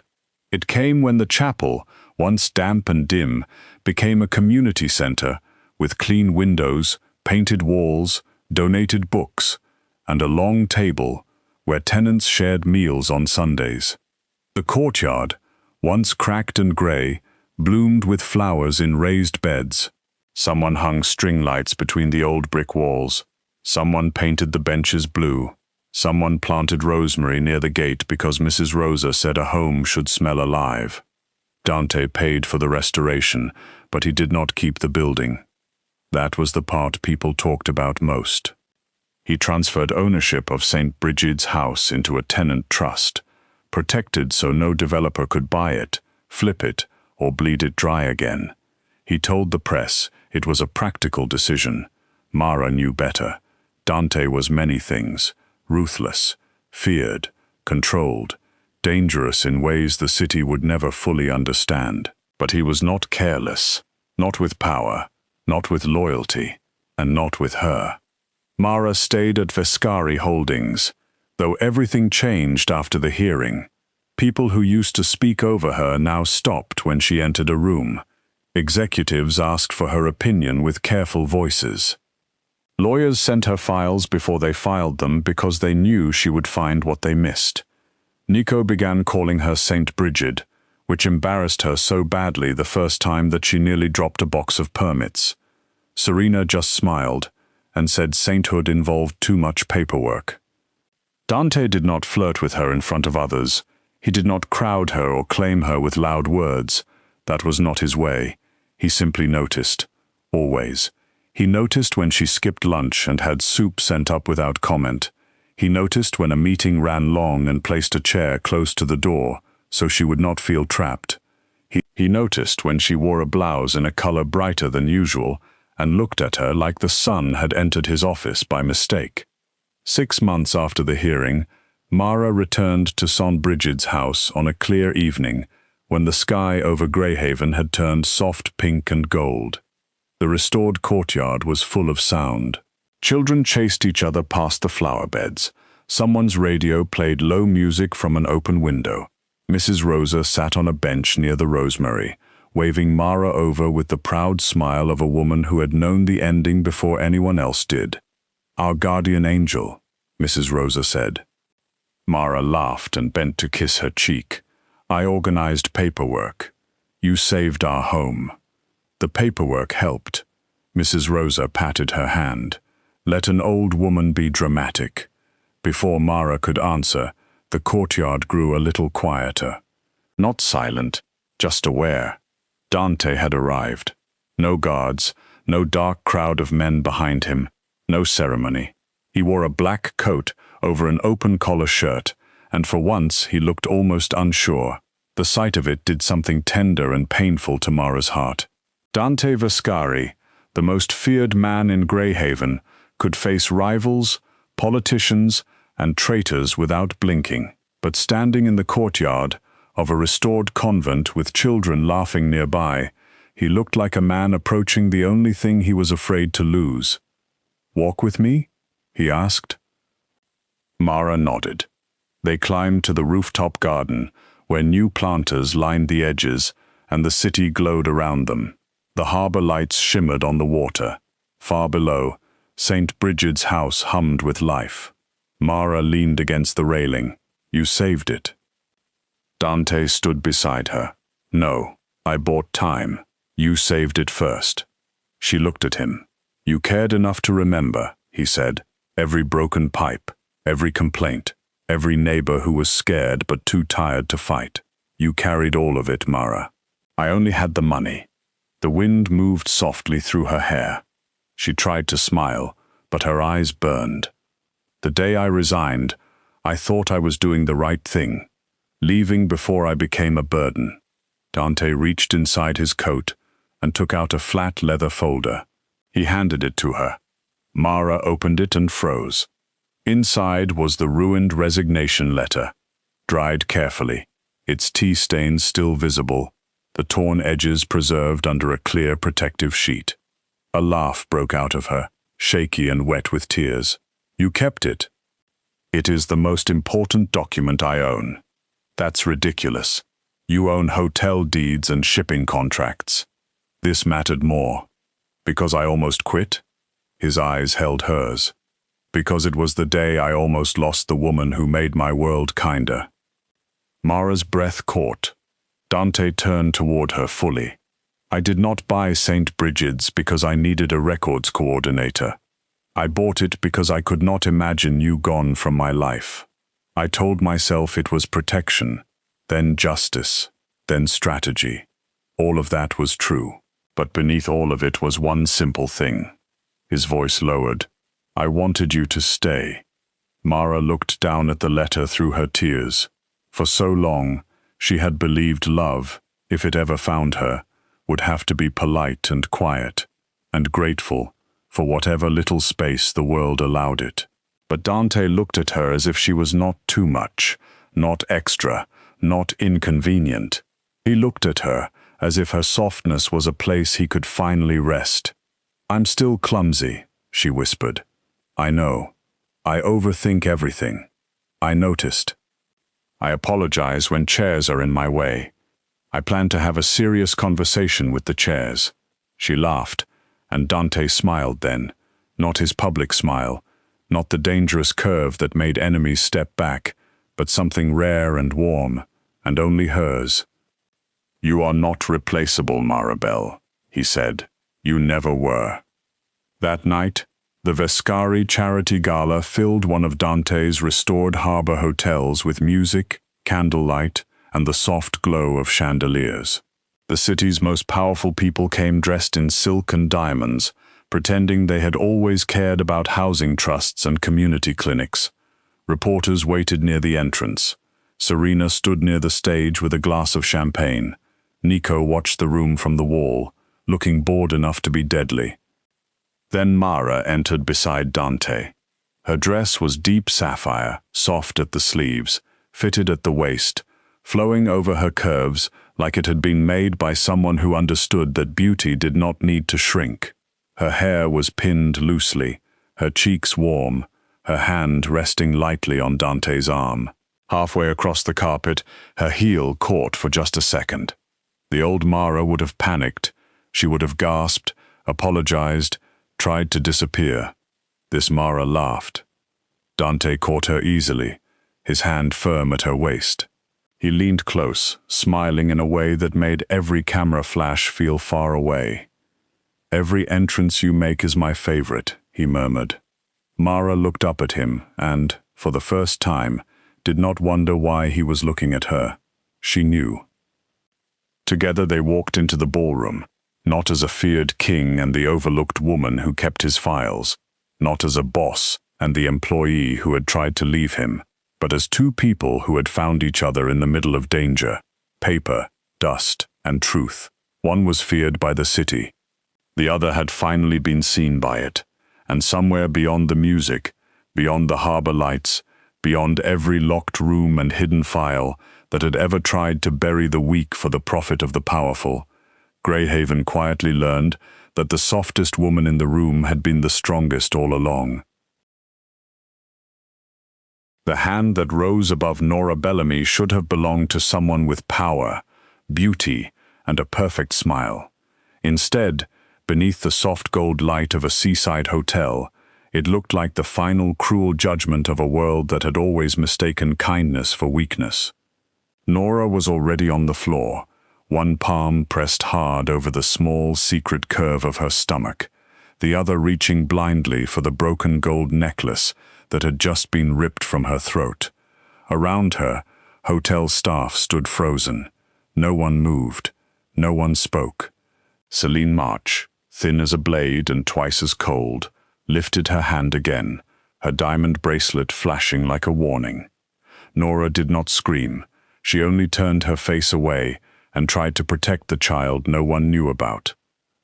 Speaker 1: It came when the chapel, once damp and dim, became a community center with clean windows, painted walls, donated books, and a long table where tenants shared meals on Sundays. The courtyard, once cracked and grey, bloomed with flowers in raised beds. Someone hung string lights between the old brick walls. Someone painted the benches blue. Someone planted rosemary near the gate because Mrs. Rosa said a home should smell alive. Dante paid for the restoration, but he did not keep the building. That was the part people talked about most. He transferred ownership of St. Bridget's house into a tenant trust, protected so no developer could buy it, flip it, or bleed it dry again. He told the press it was a practical decision. Mara knew better. Dante was many things: ruthless, feared, controlled, dangerous in ways the city would never fully understand. But he was not careless, not with power, not with loyalty, and not with her. Mara stayed at Vascari Holdings, though everything changed after the hearing. People who used to speak over her now stopped when she entered a room. Executives asked for her opinion with careful voices. Lawyers sent her files before they filed them because they knew she would find what they missed. Nico began calling her St. Bridget, which embarrassed her so badly the first time that she nearly dropped a box of permits. Serena just smiled and said sainthood involved too much paperwork. Dante did not flirt with her in front of others. He did not crowd her or claim her with loud words. That was not his way. He simply noticed. Always. He noticed when she skipped lunch and had soup sent up without comment. He noticed when a meeting ran long and placed a chair close to the door so she would not feel trapped. He noticed when she wore a blouse in a color brighter than usual and looked at her like the sun had entered his office by mistake. 6 months after the hearing, Mara returned to St. Bridget's house on a clear evening when the sky over Greyhaven had turned soft pink and gold. The restored courtyard was full of sound. Children chased each other past the flower beds. Someone's radio played low music from an open window. Mrs. Rosa sat on a bench near the rosemary, waving Mara over with the proud smile of a woman who had known the ending before anyone else did. "Our guardian angel," Mrs. Rosa said. Mara laughed and bent to kiss her cheek. "I organized paperwork. You saved our home." The paperwork helped. Mrs. Rosa patted her hand. Let an old woman be dramatic. Before Mara could answer, the courtyard grew a little quieter. Not silent, just aware. Dante had arrived. No guards, no dark crowd of men behind him, no ceremony. He wore a black coat over an open-collar shirt, and for once he looked almost unsure. The sight of it did something tender and painful to Mara's heart. Dante Vascari, the most feared man in Greyhaven, could face rivals, politicians, and traitors without blinking. But standing in the courtyard of a restored convent with children laughing nearby, he looked like a man approaching the only thing he was afraid to lose. "Walk with me?" he asked. Mara nodded. They climbed to the rooftop garden, where new planters lined the edges, and the city glowed around them. The harbor lights shimmered on the water. Far below, St. Bridget's house hummed with life. Mara leaned against the railing. "You saved it." Dante stood beside her. "No, I bought time. You saved it first. She looked at him. You cared enough to remember, he said, every broken pipe, every complaint, every neighbor who was scared but too tired to fight. You carried all of it, Mara. I only had the money. The wind moved softly through her hair. She tried to smile, but her eyes burned. The day I resigned, I thought I was doing the right thing, leaving before I became a burden. Dante reached inside his coat and took out a flat leather folder. He handed it to her. Mara opened it and froze. Inside was the ruined resignation letter, dried carefully, its tea stains still visible, the torn edges preserved under a clear protective sheet. A laugh broke out of her, shaky and wet with tears. You kept it. It is the most important document I own. That's ridiculous. You own hotel deeds and shipping contracts. This mattered more. Because I almost quit? His eyes held hers. Because it was the day I almost lost the woman who made my world kinder. Mara's breath caught. Dante turned toward her fully. I did not buy St. Brigid's because I needed a records coordinator. I bought it because I could not imagine you gone from my life. I told myself it was protection, then justice, then strategy. All of that was true, but beneath all of it was one simple thing. His voice lowered. I wanted you to stay. Mara looked down at the letter through her tears. For so long, she had believed love, if it ever found her, would have to be polite and quiet, and grateful for whatever little space the world allowed it. But Dante looked at her as if she was not too much, not extra, not inconvenient. He looked at her as if her softness was a place he could finally rest. I'm still clumsy, she whispered. I know. I overthink everything. I noticed. I apologize when chairs are in my way. I plan to have a serious conversation with the chairs. She laughed, and Dante smiled then, not his public smile, not the dangerous curve that made enemies step back, but something rare and warm, and only hers. You are not replaceable, Marabel, he said. You never were. That night, the Vascari charity gala filled one of Dante's restored harbor hotels with music, candlelight, and the soft glow of chandeliers. The city's most powerful people came dressed in silk and diamonds, pretending they had always cared about housing trusts and community clinics. Reporters waited near the entrance. Serena stood near the stage with a glass of champagne. Nico watched the room from the wall, looking bored enough to be deadly. Then Mara entered beside Dante. Her dress was deep sapphire, soft at the sleeves, fitted at the waist, flowing over her curves like it had been made by someone who understood that beauty did not need to shrink. Her hair was pinned loosely, her cheeks warm, her hand resting lightly on Dante's arm. Halfway across the carpet, her heel caught for just a second. The old Mara would have panicked. She would have gasped, apologized, tried to disappear. This Mara laughed. Dante caught her easily, his hand firm at her waist. He leaned close, smiling in a way that made every camera flash feel far away. Every entrance you make is my favorite, he murmured. Mara looked up at him and, for the first time, did not wonder why he was looking at her. She knew. Together they walked into the ballroom, not as a feared king and the overlooked woman who kept his files, not as a boss and the employee who had tried to leave him, but as two people who had found each other in the middle of danger, paper, dust, and truth. One was feared by the city. The other had finally been seen by it, and somewhere beyond the music, beyond the harbor lights, beyond every locked room and hidden file that had ever tried to bury the weak for the profit of the powerful, Greyhaven quietly learned that the softest woman in the room had been the strongest all along. The hand that rose above Nora Bellamy should have belonged to someone with power, beauty, and a perfect smile. Instead, beneath the soft gold light of a seaside hotel, it looked like the final cruel judgment of a world that had always mistaken kindness for weakness. Nora was already on the floor, one palm pressed hard over the small, secret curve of her stomach, the other reaching blindly for the broken gold necklace that had just been ripped from her throat. Around her, hotel staff stood frozen. No one moved. No one spoke. Celine March, thin as a blade and twice as cold, lifted her hand again, her diamond bracelet flashing like a warning. Nora did not scream. She only turned her face away and tried to protect the child no one knew about.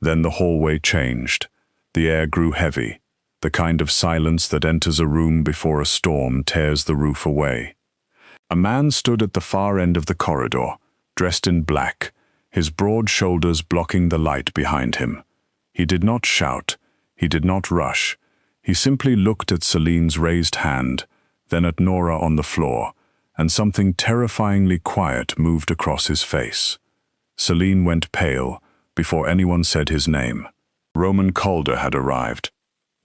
Speaker 1: Then the hallway changed. The air grew heavy, the kind of silence that enters a room before a storm tears the roof away. A man stood at the far end of the corridor, dressed in black, his broad shoulders blocking the light behind him. He did not shout. He did not rush. He simply looked at Celine's raised hand, then at Nora on the floor, and something terrifyingly quiet moved across his face. Celine went pale before anyone said his name. Roman Calder had arrived.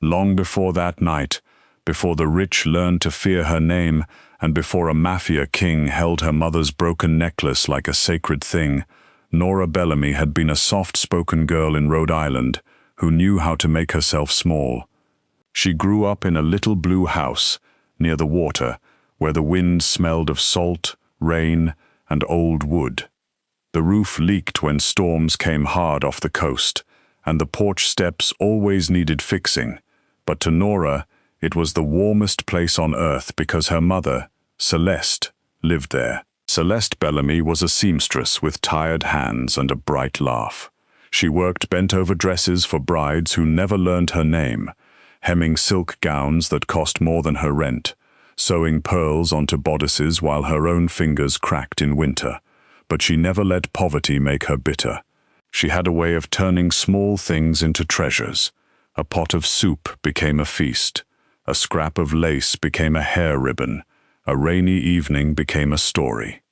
Speaker 1: Long before that night, before the rich learned to fear her name, and before a mafia king held her mother's broken necklace like a sacred thing, Nora Bellamy had been a soft-spoken girl in Rhode Island who knew how to make herself small. She grew up in a little blue house near the water where the wind smelled of salt, rain, and old wood. The roof leaked when storms came hard off the coast, and the porch steps always needed fixing, but to Nora, it was the warmest place on earth because her mother, Celeste, lived there. Celeste Bellamy was a seamstress with tired hands and a bright laugh. She worked bent-over dresses for brides who never learned her name, hemming silk gowns that cost more than her rent, sewing pearls onto bodices while her own fingers cracked in winter. But she never let poverty make her bitter. She had a way of turning small things into treasures. A pot of soup became a feast. A scrap of lace became a hair ribbon. A rainy evening became a story.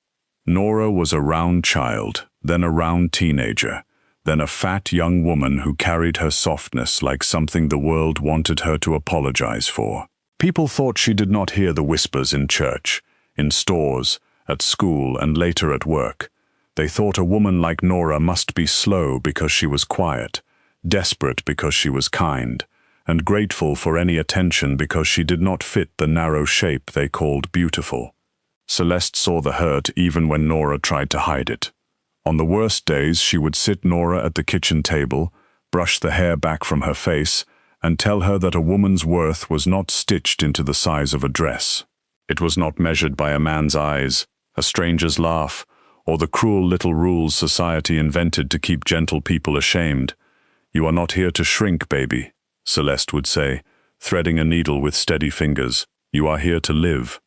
Speaker 1: Nora was a round child, then a round teenager, then a fat young woman who carried her softness like something the world wanted her to apologize for. People thought she did not hear the whispers in church, in stores, at school, and later at work. They thought a woman like Nora must be slow because she was quiet, desperate because she was kind, and grateful for any attention because she did not fit the narrow shape they called beautiful. Celeste saw the hurt even when Nora tried to hide it. On the worst days, she would sit Nora at the kitchen table, brush the hair back from her face, and tell her that a woman's worth was not stitched into the size of a dress. It was not measured by a man's eyes, a stranger's laugh, or the cruel little rules society invented to keep gentle people ashamed. "You are not here to shrink, baby," Celeste would say, threading a needle with steady fingers. "You are here to live."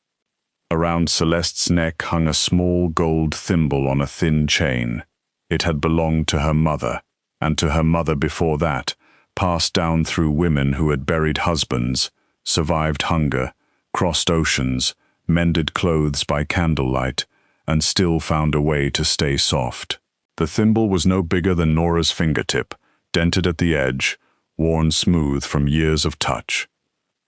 Speaker 1: Around Celeste's neck hung a small gold thimble on a thin chain. It had belonged to her mother, and to her mother before that, passed down through women who had buried husbands, survived hunger, crossed oceans, mended clothes by candlelight, and still found a way to stay soft. The thimble was no bigger than Nora's fingertip, dented at the edge, worn smooth from years of touch.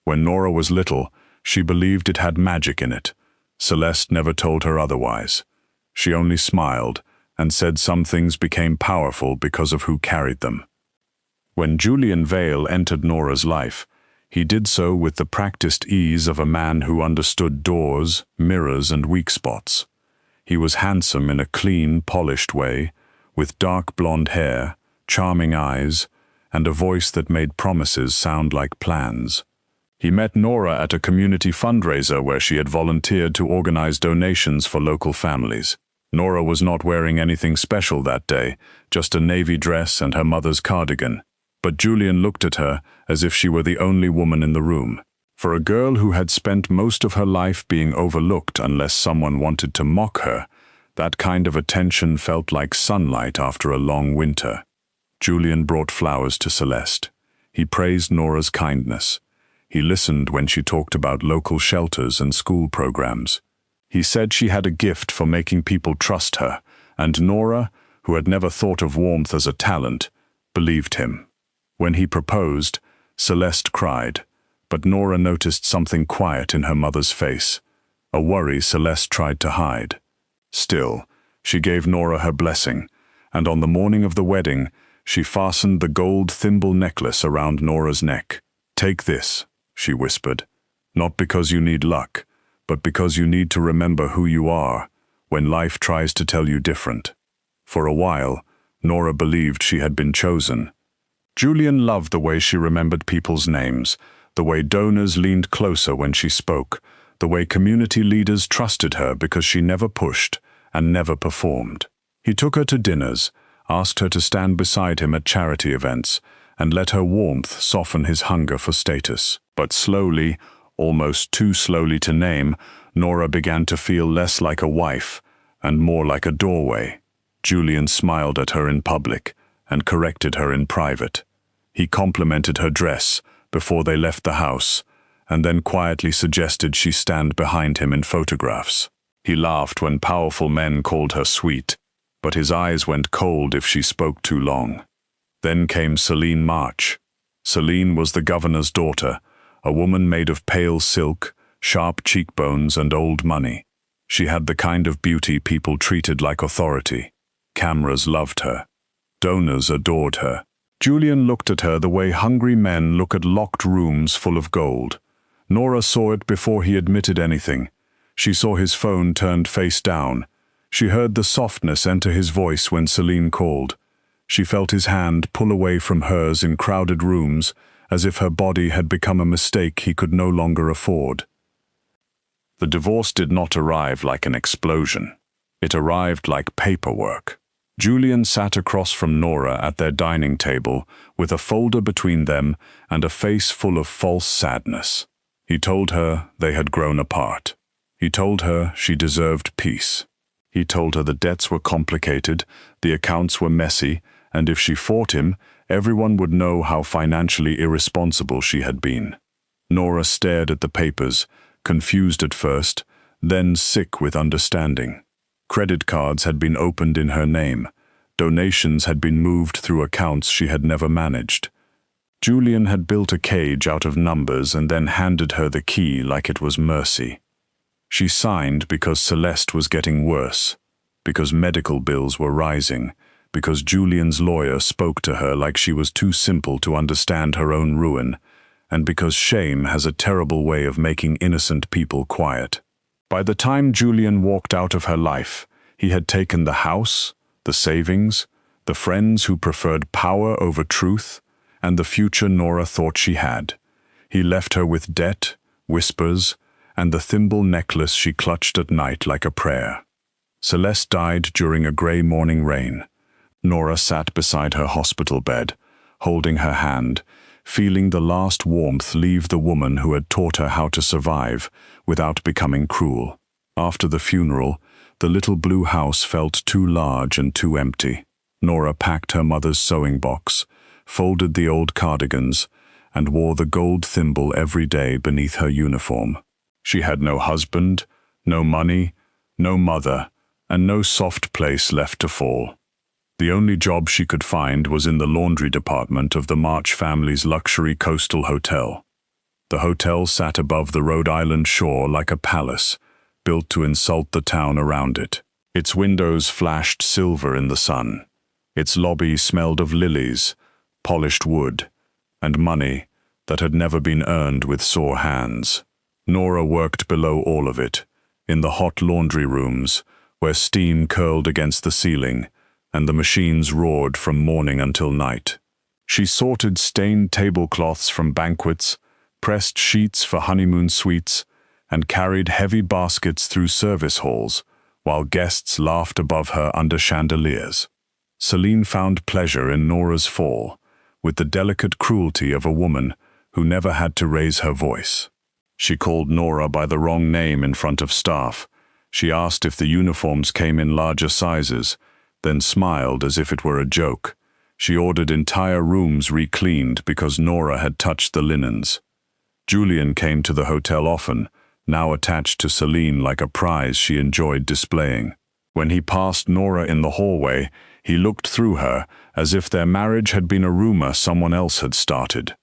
Speaker 1: When Nora was little, she believed it had magic in it. Celeste never told her otherwise. She only smiled and said some things became powerful because of who carried them. When Julian Vale entered Nora's life, he did so with the practiced ease of a man who understood doors, mirrors, and weak spots. He was handsome in a clean, polished way, with dark blonde hair, charming eyes, and a voice that made promises sound like plans. He met Nora at a community fundraiser where she had volunteered to organize donations for local families. Nora was not wearing anything special that day, just a navy dress and her mother's cardigan. But Julian looked at her as if she were the only woman in the room. For a girl who had spent most of her life being overlooked unless someone wanted to mock her, that kind of attention felt like sunlight after a long winter. Julian brought flowers to Celeste. He praised Nora's kindness. He listened when she talked about local shelters and school programs. He said she had a gift for making people trust her, and Nora, who had never thought of warmth as a talent, believed him. When he proposed, Celeste cried. But Nora noticed something quiet in her mother's face, a worry Celeste tried to hide. Still, she gave Nora her blessing, and on the morning of the wedding, she fastened the gold thimble necklace around Nora's neck. "Take this," she whispered, "not because you need luck, but because you need to remember who you are when life tries to tell you different." For a while, Nora believed she had been chosen. Julian loved the way she remembered people's names, the way donors leaned closer when she spoke, the way community leaders trusted her because she never pushed and never performed. He took her to dinners, asked her to stand beside him at charity events, and let her warmth soften his hunger for status. But slowly, almost too slowly to name, Nora began to feel less like a wife and more like a doorway. Julian smiled at her in public and corrected her in private. He complimented her dress before they left the house, and then quietly suggested she stand behind him in photographs. He laughed when powerful men called her sweet, but his eyes went cold if she spoke too long. Then came Celine March. Celine was the governor's daughter, a woman made of pale silk, sharp cheekbones, and old money. She had the kind of beauty people treated like authority. Cameras loved her. Donors adored her. Julian looked at her the way hungry men look at locked rooms full of gold. Nora saw it before he admitted anything. She saw his phone turned face down. She heard the softness enter his voice when Celine called. She felt his hand pull away from hers in crowded rooms, as if her body had become a mistake he could no longer afford. The divorce did not arrive like an explosion. It arrived like paperwork. Julian sat across from Nora at their dining table with a folder between them and a face full of false sadness. He told her they had grown apart. He told her she deserved peace. He told her the debts were complicated, the accounts were messy, and if she fought him, everyone would know how financially irresponsible she had been. Nora stared at the papers, confused at first, then sick with understanding. Credit cards had been opened in her name. Donations had been moved through accounts she had never managed. Julian had built a cage out of numbers and then handed her the key like it was mercy. She signed because Celeste was getting worse, because medical bills were rising, because Julian's lawyer spoke to her like she was too simple to understand her own ruin, and because shame has a terrible way of making innocent people quiet. By the time Julian walked out of her life, he had taken the house, the savings, the friends who preferred power over truth, and the future Nora thought she had. He left her with debt, whispers, and the thimble necklace she clutched at night like a prayer. Celeste died during a grey morning rain. Nora sat beside her hospital bed, holding her hand, feeling the last warmth leave the woman who had taught her how to survive without becoming cruel. After the funeral, the little blue house felt too large and too empty. Nora packed her mother's sewing box, folded the old cardigans, and wore the gold thimble every day beneath her uniform. She had no husband, no money, no mother, and no soft place left to fall. The only job she could find was in the laundry department of the March family's luxury coastal hotel. The hotel sat above the Rhode Island shore like a palace, built to insult the town around it. Its windows flashed silver in the sun. Its lobby smelled of lilies, polished wood, and money that had never been earned with sore hands. Nora worked below all of it, in the hot laundry rooms, where steam curled against the ceiling, and the machines roared from morning until night. She sorted stained tablecloths from banquets, pressed sheets for honeymoon suites, and carried heavy baskets through service halls, while guests laughed above her under chandeliers. Celine found pleasure in Nora's fall, with the delicate cruelty of a woman who never had to raise her voice. She called Nora by the wrong name in front of staff. She asked if the uniforms came in larger sizes, then smiled as if it were a joke. She ordered entire rooms re-cleaned because Nora had touched the linens. Julian came to the hotel often, now attached to Celine like a prize she enjoyed displaying. When he passed Nora in the hallway, he looked through her as if their marriage had been a rumor someone else had started.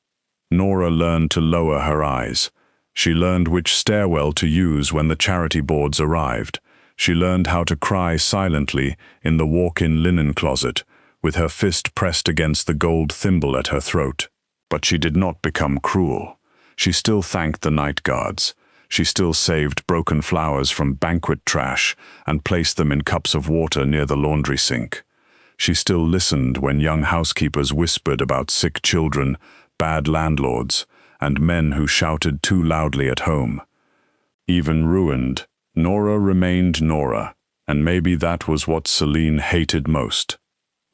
Speaker 1: Nora learned to lower her eyes. She learned which stairwell to use when the charity boards arrived. She learned how to cry silently in the walk-in linen closet, with her fist pressed against the gold thimble at her throat. But she did not become cruel. She still thanked the night guards. She still saved broken flowers from banquet trash and placed them in cups of water near the laundry sink. She still listened when young housekeepers whispered about sick children, bad landlords, and men who shouted too loudly at home. Even ruined, Nora remained Nora, and maybe that was what Celine hated most.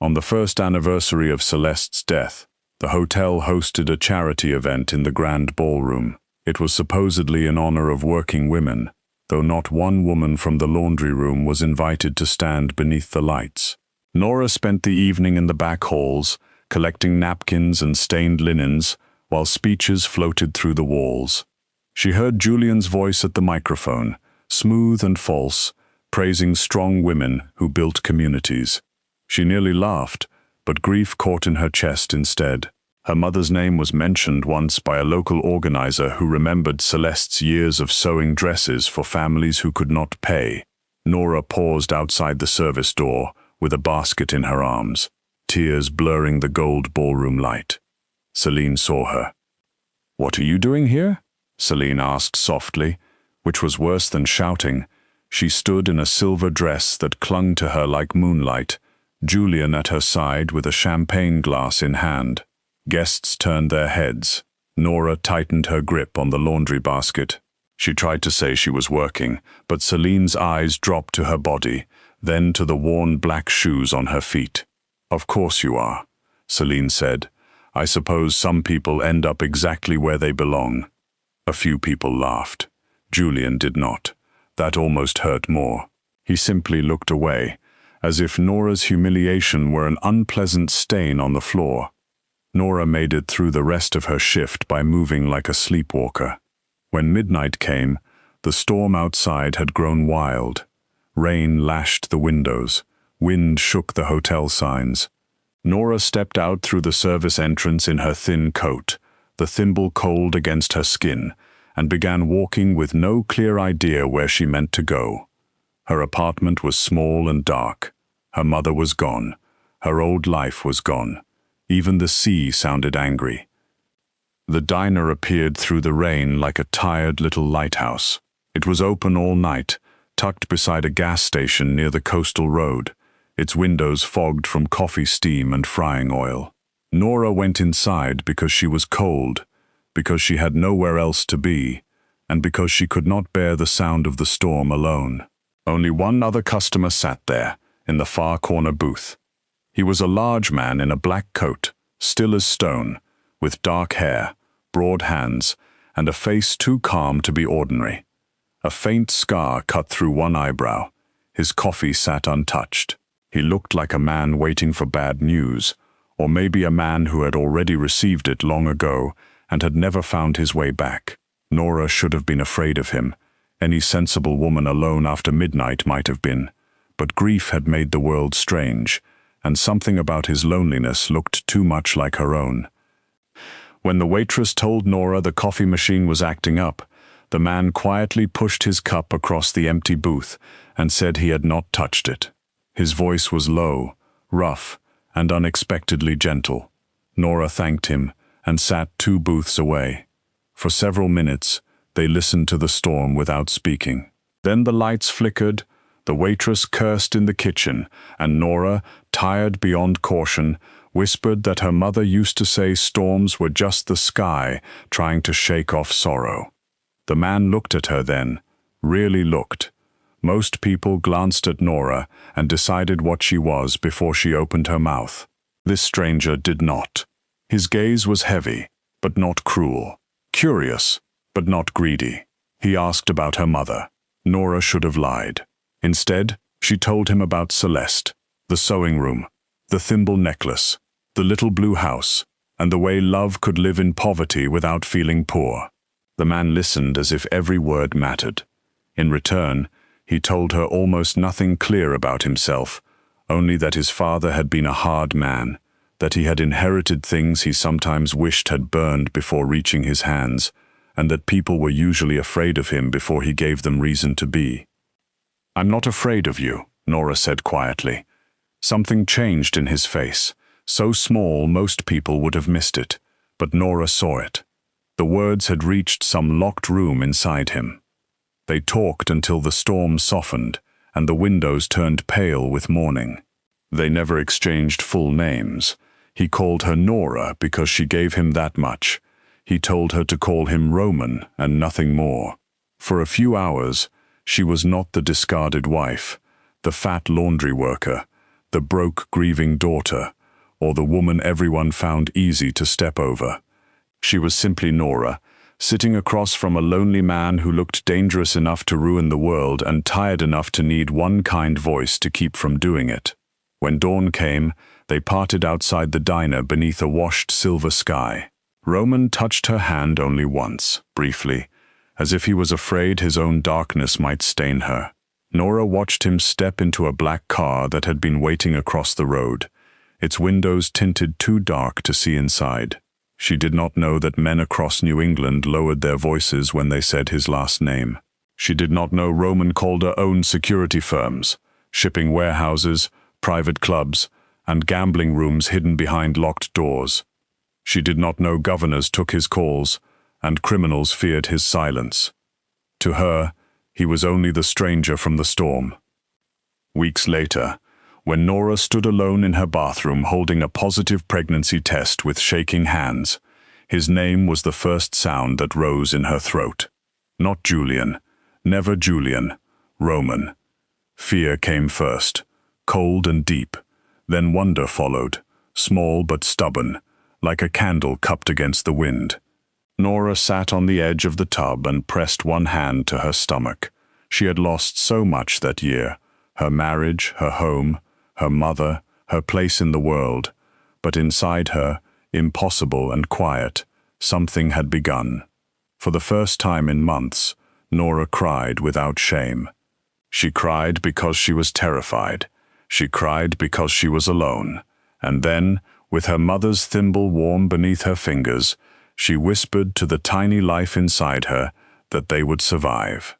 Speaker 1: On the first anniversary of Celeste's death, the hotel hosted a charity event in the grand ballroom. It was supposedly in honor of working women, though not one woman from the laundry room was invited to stand beneath the lights. Nora spent the evening in the back halls, collecting napkins and stained linens, while speeches floated through the walls. She heard Julian's voice at the microphone, smooth and false, praising strong women who built communities. She nearly laughed, but grief caught in her chest instead. Her mother's name was mentioned once by a local organizer who remembered Celeste's years of sewing dresses for families who could not pay. Nora paused outside the service door, with a basket in her arms, tears blurring the gold ballroom light. Celine saw her. "What are you doing here?" Celine asked softly, which was worse than shouting. She stood in a silver dress that clung to her like moonlight, Julian at her side with a champagne glass in hand. Guests turned their heads. Nora tightened her grip on the laundry basket. She tried to say she was working, but Celine's eyes dropped to her body, then to the worn black shoes on her feet. "Of course you are," Celine said. "I suppose some people end up exactly where they belong." A few people laughed. Julian did not. That almost hurt more. He simply looked away, as if Nora's humiliation were an unpleasant stain on the floor. Nora made it through the rest of her shift by moving like a sleepwalker. When midnight came, the storm outside had grown wild. Rain lashed the windows. Wind shook the hotel signs. Nora stepped out through the service entrance in her thin coat, the thimble cold against her skin, and began walking with no clear idea where she meant to go. Her apartment was small and dark. Her mother was gone. Her old life was gone. Even the sea sounded angry. The diner appeared through the rain like a tired little lighthouse. It was open all night, tucked beside a gas station near the coastal road, its windows fogged from coffee steam and frying oil. Nora went inside because she was cold, because she had nowhere else to be, and because she could not bear the sound of the storm alone. Only one other customer sat there, in the far corner booth. He was a large man in a black coat, still as stone, with dark hair, broad hands, and a face too calm to be ordinary. A faint scar cut through one eyebrow. His coffee sat untouched. He looked like a man waiting for bad news, or maybe a man who had already received it long ago and had never found his way back. Nora should have been afraid of him. Any sensible woman alone after midnight might have been. But grief had made the world strange, and something about his loneliness looked too much like her own. When the waitress told Nora the coffee machine was acting up, the man quietly pushed his cup across the empty booth and said he had not touched it. His voice was low, rough, and unexpectedly gentle. Nora thanked him and sat 2 booths away. For several minutes, they listened to the storm without speaking. Then the lights flickered, the waitress cursed in the kitchen, and Nora, tired beyond caution, whispered that her mother used to say storms were just the sky trying to shake off sorrow. The man looked at her then, really looked. Most people glanced at Nora and decided what she was before she opened her mouth. This stranger did not. His gaze was heavy, but not cruel. Curious, but not greedy. He asked about her mother. Nora should have lied. Instead, she told him about Celeste, the sewing room, the thimble necklace, the little blue house, and the way love could live in poverty without feeling poor. The man listened as if every word mattered. In return, he told her almost nothing clear about himself, only that his father had been a hard man, that he had inherited things he sometimes wished had burned before reaching his hands, and that people were usually afraid of him before he gave them reason to be. "I'm not afraid of you," Nora said quietly. Something changed in his face, so small most people would have missed it, but Nora saw it. The words had reached some locked room inside him. They talked until the storm softened and the windows turned pale with morning. They never exchanged full names. He called her Nora because she gave him that much. He told her to call him Roman and nothing more. For a few hours, she was not the discarded wife, the fat laundry worker, the broke, grieving daughter, or the woman everyone found easy to step over. She was simply Nora, sitting across from a lonely man who looked dangerous enough to ruin the world and tired enough to need one kind voice to keep from doing it. When dawn came, they parted outside the diner beneath a washed silver sky. Roman touched her hand only once, briefly, as if he was afraid his own darkness might stain her. Nora watched him step into a black car that had been waiting across the road, its windows tinted too dark to see inside. She did not know that men across New England lowered their voices when they said his last name. She did not know Roman Calder owned security firms, shipping warehouses, private clubs, and gambling rooms hidden behind locked doors. She did not know governors took his calls, and criminals feared his silence. To her, he was only the stranger from the storm. Weeks later, when Nora stood alone in her bathroom holding a positive pregnancy test with shaking hands, his name was the first sound that rose in her throat. Not Julian, never Julian, Roman. Fear came first, cold and deep, then wonder followed, small but stubborn, like a candle cupped against the wind. Nora sat on the edge of the tub and pressed one hand to her stomach. She had lost so much that year, her marriage, her home, her mother, her place in the world, but inside her, impossible and quiet, something had begun. For the first time in months, Nora cried without shame. She cried because she was terrified. She cried because she was alone. And then, with her mother's thimble warm beneath her fingers, she whispered to the tiny life inside her that they would survive.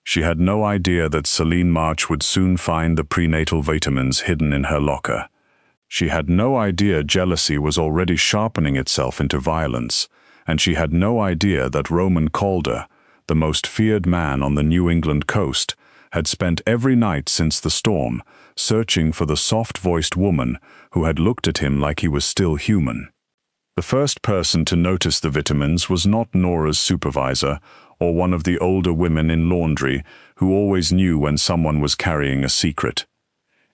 Speaker 1: She had no idea that Celine March would soon find the prenatal vitamins hidden in her locker. She had no idea jealousy was already sharpening itself into violence, and she had no idea that Roman Calder, the most feared man on the New England coast, had spent every night since the storm searching for the soft-voiced woman who had looked at him like he was still human. The first person to notice the vitamins was not Nora's supervisor or one of the older women in laundry who always knew when someone was carrying a secret.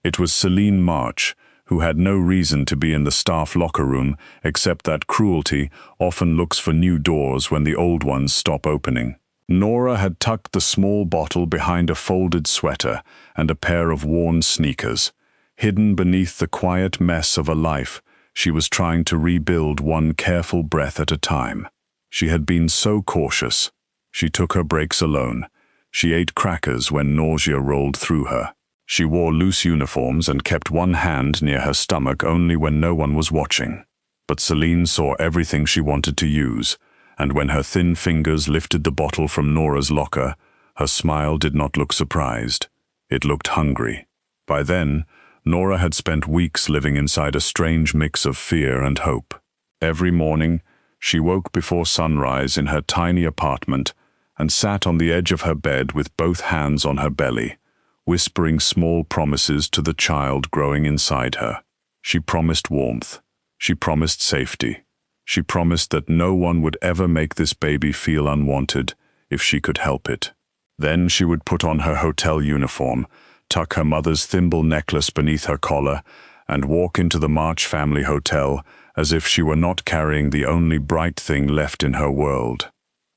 Speaker 1: It was Celine March, who had no reason to be in the staff locker room except that cruelty often looks for new doors when the old ones stop opening. Nora had tucked the small bottle behind a folded sweater and a pair of worn sneakers. Hidden beneath the quiet mess of a life, she was trying to rebuild one careful breath at a time. She had been so cautious. She took her breaks alone. She ate crackers when nausea rolled through her. She wore loose uniforms and kept one hand near her stomach only when no one was watching. But Celine saw everything she wanted to use, and when her thin fingers lifted the bottle from Nora's locker, her smile did not look surprised. It looked hungry. By then, Nora had spent weeks living inside a strange mix of fear and hope. Every morning, she woke before sunrise in her tiny apartment and sat on the edge of her bed with both hands on her belly, whispering small promises to the child growing inside her. She promised warmth. She promised safety. She promised that no one would ever make this baby feel unwanted if she could help it. Then she would put on her hotel uniform, tuck her mother's thimble necklace beneath her collar, and walk into the March family hotel as if she were not carrying the only bright thing left in her world.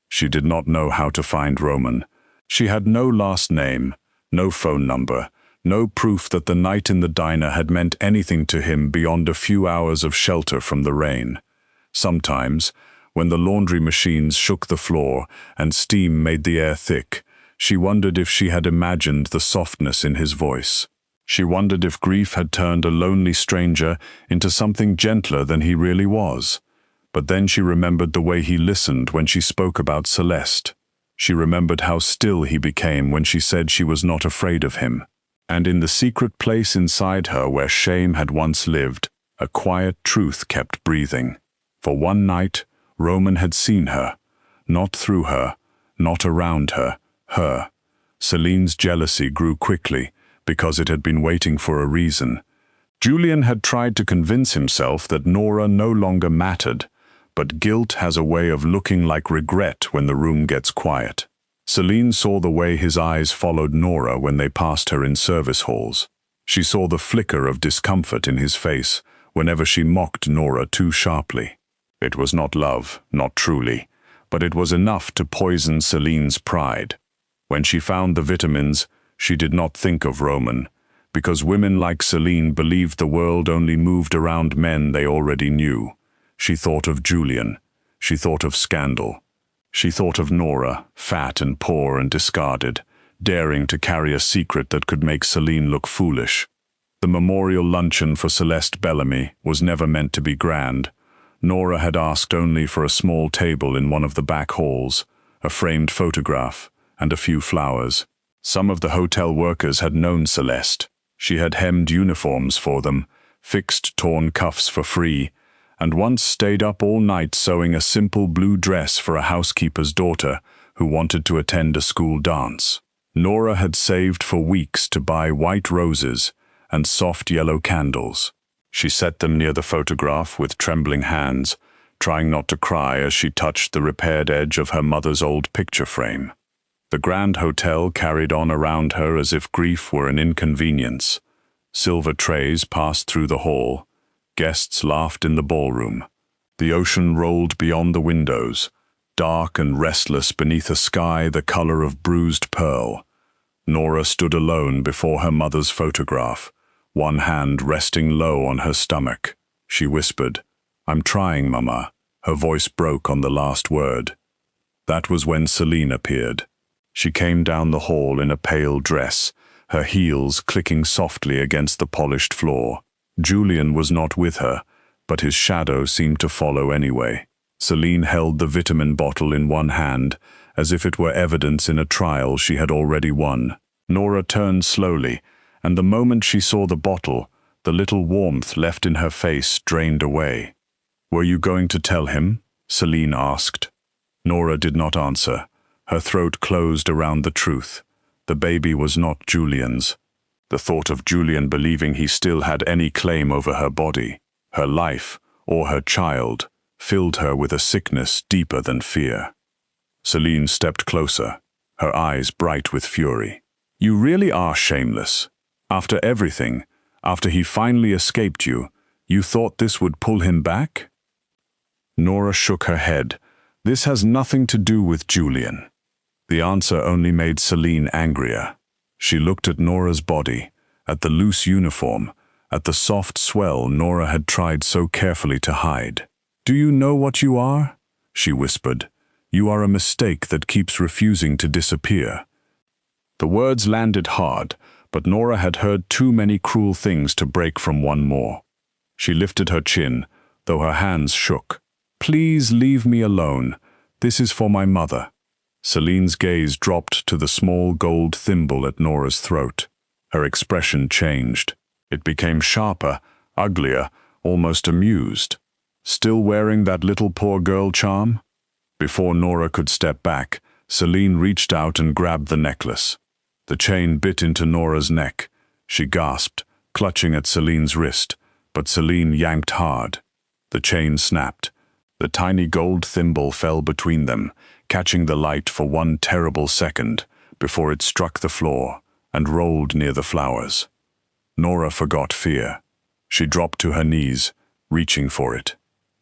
Speaker 1: She did not know how to find Roman. She had no last name, no phone number, no proof that the night in the diner had meant anything to him beyond a few hours of shelter from the rain. Sometimes, when the laundry machines shook the floor and steam made the air thick, she wondered if she had imagined the softness in his voice. She wondered if grief had turned a lonely stranger into something gentler than he really was. But then she remembered the way he listened when she spoke about Celeste. She remembered how still he became when she said she was not afraid of him. And in the secret place inside her where shame had once lived, a quiet truth kept breathing. For one night, Roman had seen her. Not through her, not around her, her. Celine's jealousy grew quickly, because it had been waiting for a reason. Julian had tried to convince himself that Nora no longer mattered, but guilt has a way of looking like regret when the room gets quiet. Celine saw the way his eyes followed Nora when they passed her in service halls. She saw the flicker of discomfort in his face whenever she mocked Nora too sharply. It was not love, not truly, but it was enough to poison Celine's pride. When she found the vitamins, she did not think of Roman, because women like Celine believed the world only moved around men they already knew. She thought of Julian. She thought of scandal. She thought of Nora, fat and poor and discarded, daring to carry a secret that could make Celine look foolish. The memorial luncheon for Celeste Bellamy was never meant to be grand. Nora had asked only for a small table in one of the back halls, a framed photograph, and a few flowers. Some of the hotel workers had known Celeste. She had hemmed uniforms for them, fixed torn cuffs for free, and once stayed up all night sewing a simple blue dress for a housekeeper's daughter who wanted to attend a school dance. Nora had saved for weeks to buy white roses and soft yellow candles. She set them near the photograph with trembling hands, trying not to cry as she touched the repaired edge of her mother's old picture frame. The grand hotel carried on around her as if grief were an inconvenience. Silver trays passed through the hall. Guests laughed in the ballroom. The ocean rolled beyond the windows, dark and restless beneath a sky the color of bruised pearl. Nora stood alone before her mother's photograph, one hand resting low on her stomach. She whispered, "I'm trying, Mama." Her voice broke on the last word. That was when Celine appeared. She came down the hall in a pale dress, her heels clicking softly against the polished floor. Julian was not with her, but his shadow seemed to follow anyway. Celine held the vitamin bottle in one hand, as if it were evidence in a trial she had already won. Nora turned slowly, and the moment she saw the bottle, the little warmth left in her face drained away. "Were you going to tell him?" Celine asked. Nora did not answer. Her throat closed around the truth. The baby was not Julian's. The thought of Julian believing he still had any claim over her body, her life, or her child, filled her with a sickness deeper than fear. Celine stepped closer, her eyes bright with fury. "You really are shameless. After everything, after he finally escaped you, you thought this would pull him back?" Nora shook her head. "This has nothing to do with Julian." The answer only made Celine angrier. She looked at Nora's body, at the loose uniform, at the soft swell Nora had tried so carefully to hide. "Do you know what you are?" she whispered. "You are a mistake that keeps refusing to disappear." The words landed hard, but Nora had heard too many cruel things to break from one more. She lifted her chin, though her hands shook. "Please leave me alone. This is for my mother." Celine's gaze dropped to the small gold thimble at Nora's throat. Her expression changed. It became sharper, uglier, almost amused. "Still wearing that little poor girl charm?" Before Nora could step back, Celine reached out and grabbed the necklace. The chain bit into Nora's neck. She gasped, clutching at Celine's wrist, but Celine yanked hard. The chain snapped. The tiny gold thimble fell between them, catching the light for one terrible second before it struck the floor and rolled near the flowers. Nora forgot fear. She dropped to her knees, reaching for it.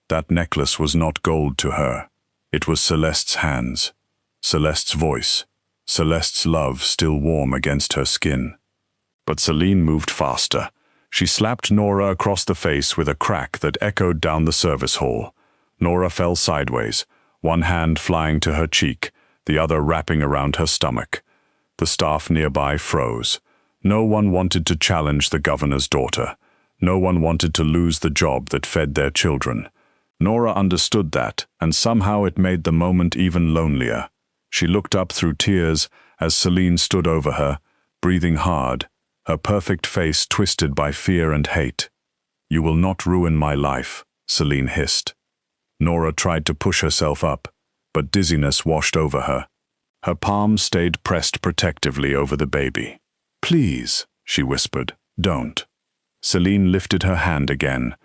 Speaker 1: That necklace was not gold to her. It was Celeste's hands, Celeste's voice, Celeste's love still warm against her skin. But Celine moved faster. She slapped Nora across the face with a crack that echoed down the service hall. Nora fell sideways, one hand flying to her cheek, the other wrapping around her stomach. The staff nearby froze. No one wanted to challenge the governor's daughter. No one wanted to lose the job that fed their children. Nora understood that, and somehow it made the moment even lonelier. She looked up through tears as Celine stood over her, breathing hard, her perfect face twisted by fear and hate. "You will not ruin my life," Celine hissed. Nora tried to push herself up, but dizziness washed over her. Her palms stayed pressed protectively over the baby. "Please," she whispered, "don't." Celine lifted her hand again.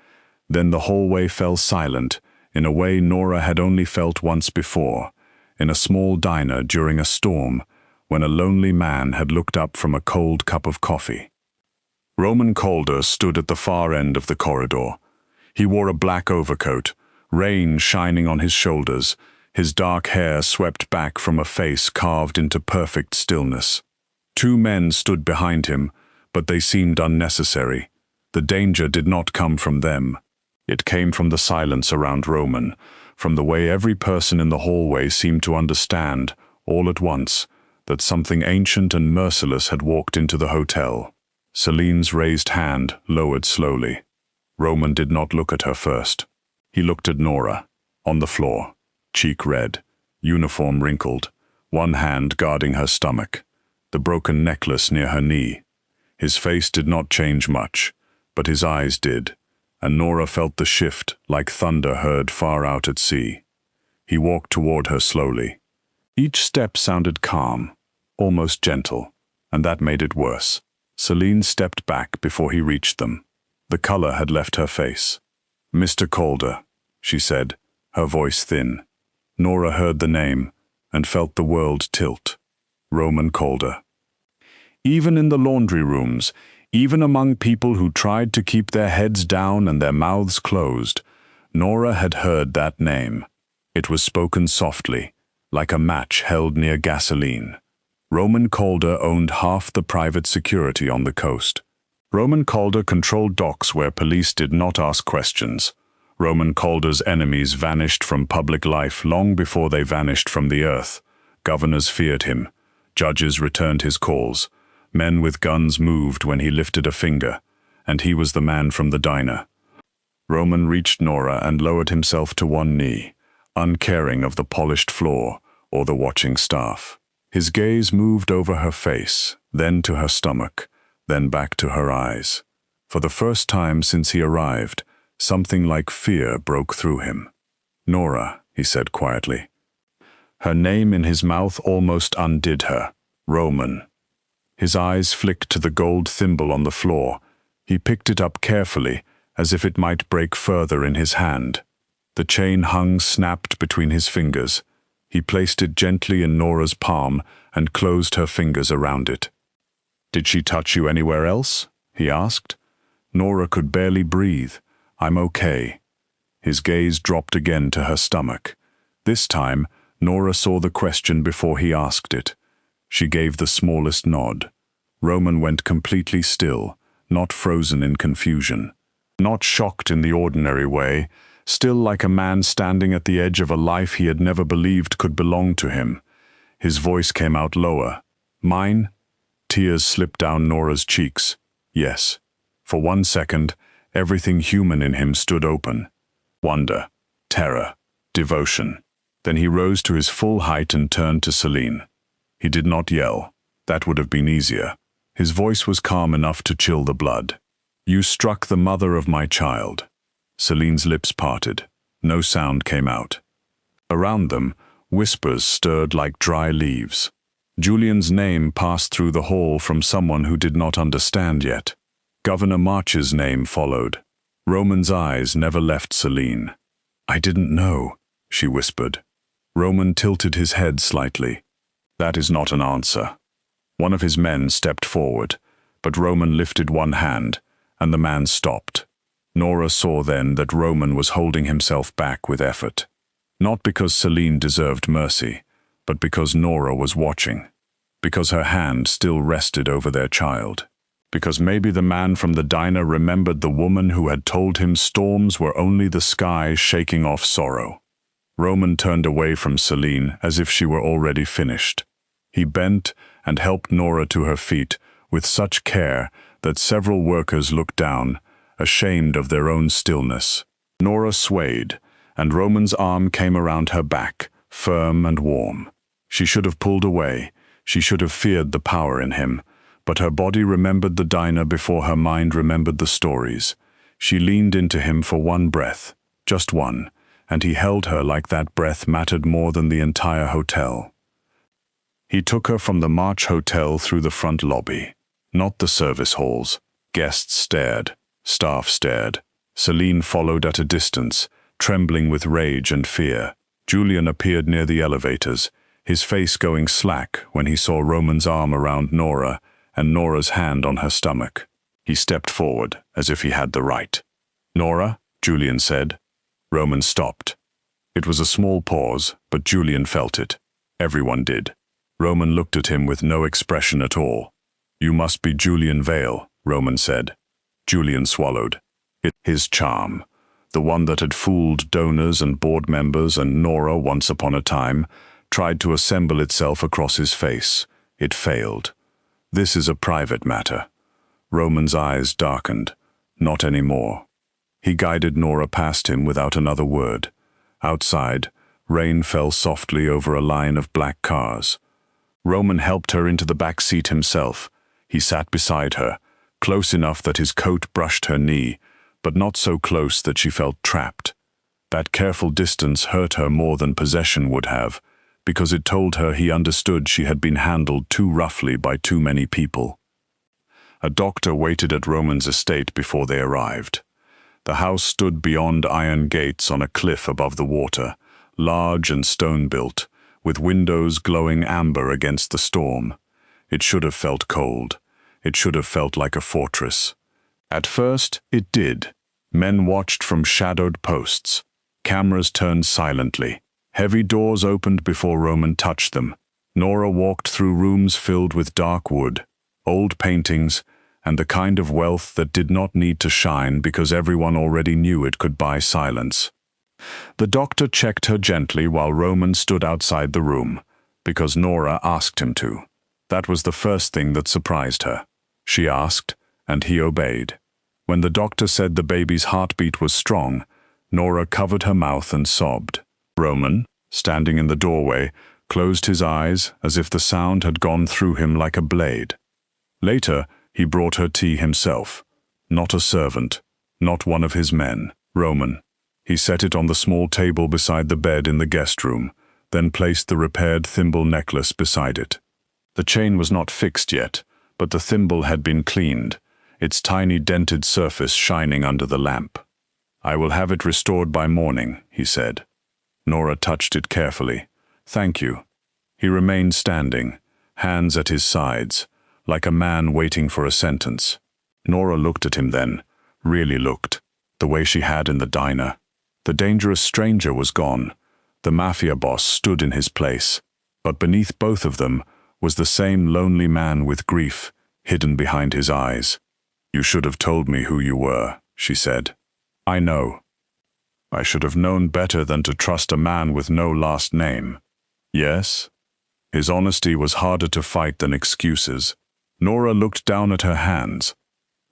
Speaker 1: Then the hallway fell silent, in a way Nora had only felt once before, in a small diner during a storm, when a lonely man had looked up from a cold cup of coffee. Roman Calder stood at the far end of the corridor. He wore a black overcoat, rain shining on his shoulders, his dark hair swept back from a face carved into perfect stillness. Two men stood behind him, but they seemed unnecessary. The danger did not come from them. It came from the silence around Roman, from the way every person in the hallway seemed to understand, all at once, that something ancient and merciless had walked into the hotel. Celine's raised hand lowered slowly. Roman did not look at her first. He looked at Nora, on the floor, cheek red, uniform wrinkled, one hand guarding her stomach, the broken necklace near her knee. His face did not change much, but his eyes did, and Nora felt the shift like thunder heard far out at sea. He walked toward her slowly. Each step sounded calm, almost gentle, and that made it worse. Celine stepped back before he reached them. The color had left her face. "Mr. Calder," she said, her voice thin. Nora heard the name and felt the world tilt. Roman Calder. Even in the laundry rooms, even among people who tried to keep their heads down and their mouths closed, Nora had heard that name. It was spoken softly, like a match held near gasoline. Roman Calder owned half the private security on the coast. Roman Calder controlled docks where police did not ask questions. Roman Calder's enemies vanished from public life long before they vanished from the earth. Governors feared him. Judges returned his calls. Men with guns moved when he lifted a finger, and he was the man from the diner. Roman reached Nora and lowered himself to one knee, uncaring of the polished floor or the watching staff. His gaze moved over her face, then to her stomach, then back to her eyes. For the first time since he arrived, something like fear broke through him. "Nora," he said quietly. Her name in his mouth almost undid her. Roman. His eyes flicked to the gold thimble on the floor. He picked it up carefully, as if it might break further in his hand. The chain hung snapped between his fingers. He placed it gently in Nora's palm and closed her fingers around it. "Did she touch you anywhere else?" he asked. Nora could barely breathe. "I'm okay." His gaze dropped again to her stomach. This time, Nora saw the question before he asked it. She gave the smallest nod. Roman went completely still, not frozen in confusion, not shocked in the ordinary way, still like a man standing at the edge of a life he had never believed could belong to him. His voice came out lower. "Mine?" Tears slipped down Nora's cheeks. "Yes." For 1 second, everything human in him stood open. Wonder, terror, devotion. Then he rose to his full height and turned to Celine. He did not yell. That would have been easier. His voice was calm enough to chill the blood. "You struck the mother of my child." Celine's lips parted. No sound came out. Around them, whispers stirred like dry leaves. Julian's name passed through the hall from someone who did not understand yet. Governor March's name followed. Roman's eyes never left Celine. "I didn't know," she whispered. Roman tilted his head slightly. "That is not an answer." One of his men stepped forward, but Roman lifted one hand, and the man stopped. Nora saw then that Roman was holding himself back with effort. Not because Celine deserved mercy, but because Nora was watching. Because her hand still rested over their child. Because maybe the man from the diner remembered the woman who had told him storms were only the sky shaking off sorrow. Roman turned away from Celine as if she were already finished. He bent and helped Nora to her feet with such care that several workers looked down, ashamed of their own stillness. Nora swayed, and Roman's arm came around her back, firm and warm. She should have pulled away. She should have feared the power in him. But her body remembered the diner before her mind remembered the stories. She leaned into him for one breath, just one, and he held her like that breath mattered more than the entire hotel. He took her from the March Hotel through the front lobby, not the service halls. Guests stared, staff stared. Celine followed at a distance, trembling with rage and fear. Julian appeared near the elevators, his face going slack when he saw Roman's arm around Nora and Nora's hand on her stomach. He stepped forward, as if he had the right. "Nora," Julian said. Roman stopped. It was a small pause, but Julian felt it. Everyone did. Roman looked at him with no expression at all. "You must be Julian Vale," Roman said. Julian swallowed. His charm, the one that had fooled donors and board members and Nora once upon a time, tried to assemble itself across his face. It failed. "This is a private matter." Roman's eyes darkened. Not anymore. He guided Nora past him without another word. Outside, rain fell softly over a line of black cars. Roman helped her into the back seat himself. He sat beside her, close enough that his coat brushed her knee, but not so close that she felt trapped. That careful distance hurt her more than possession would have, because it told her he understood she had been handled too roughly by too many people. A doctor waited at Roman's estate before they arrived. The house stood beyond iron gates on a cliff above the water, large and stone-built, with windows glowing amber against the storm. It should have felt cold. It should have felt like a fortress. At first, it did. Men watched from shadowed posts. Cameras turned silently. Heavy doors opened before Roman touched them. Nora walked through rooms filled with dark wood, old paintings, and the kind of wealth that did not need to shine because everyone already knew it could buy silence. The doctor checked her gently while Roman stood outside the room, because Nora asked him to. That was the first thing that surprised her. She asked, and he obeyed. When the doctor said the baby's heartbeat was strong, Nora covered her mouth and sobbed. Roman, standing in the doorway, closed his eyes as if the sound had gone through him like a blade. Later, he brought her tea himself. Not a servant, not one of his men. Roman. He set it on the small table beside the bed in the guest room, then placed the repaired thimble necklace beside it. The chain was not fixed yet, but the thimble had been cleaned, its tiny dented surface shining under the lamp. "I will have it restored by morning," he said. Nora touched it carefully. "Thank you." He remained standing, hands at his sides, like a man waiting for a sentence. Nora looked at him then, really looked, the way she had in the diner. The dangerous stranger was gone. The Mafia Boss stood in his place. But beneath both of them was the same lonely man with grief hidden behind his eyes. "You should have told me who you were," she said. "I know. I should have known better than to trust a man with no last name." "Yes?" His honesty was harder to fight than excuses. Nora looked down at her hands.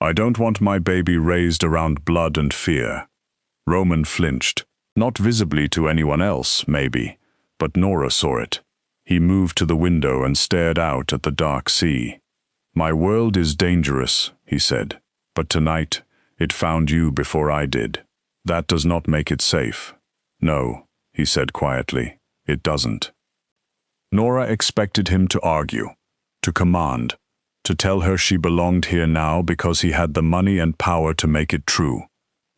Speaker 1: "I don't want my baby raised around blood and fear." Roman flinched, not visibly to anyone else, maybe, but Nora saw it. He moved to the window and stared out at the dark sea. "My world is dangerous," he said, "but tonight it found you before I did. That does not make it safe." "No," he said quietly, "it doesn't." Nora expected him to argue, to command, to tell her she belonged here now because he had the money and power to make it true.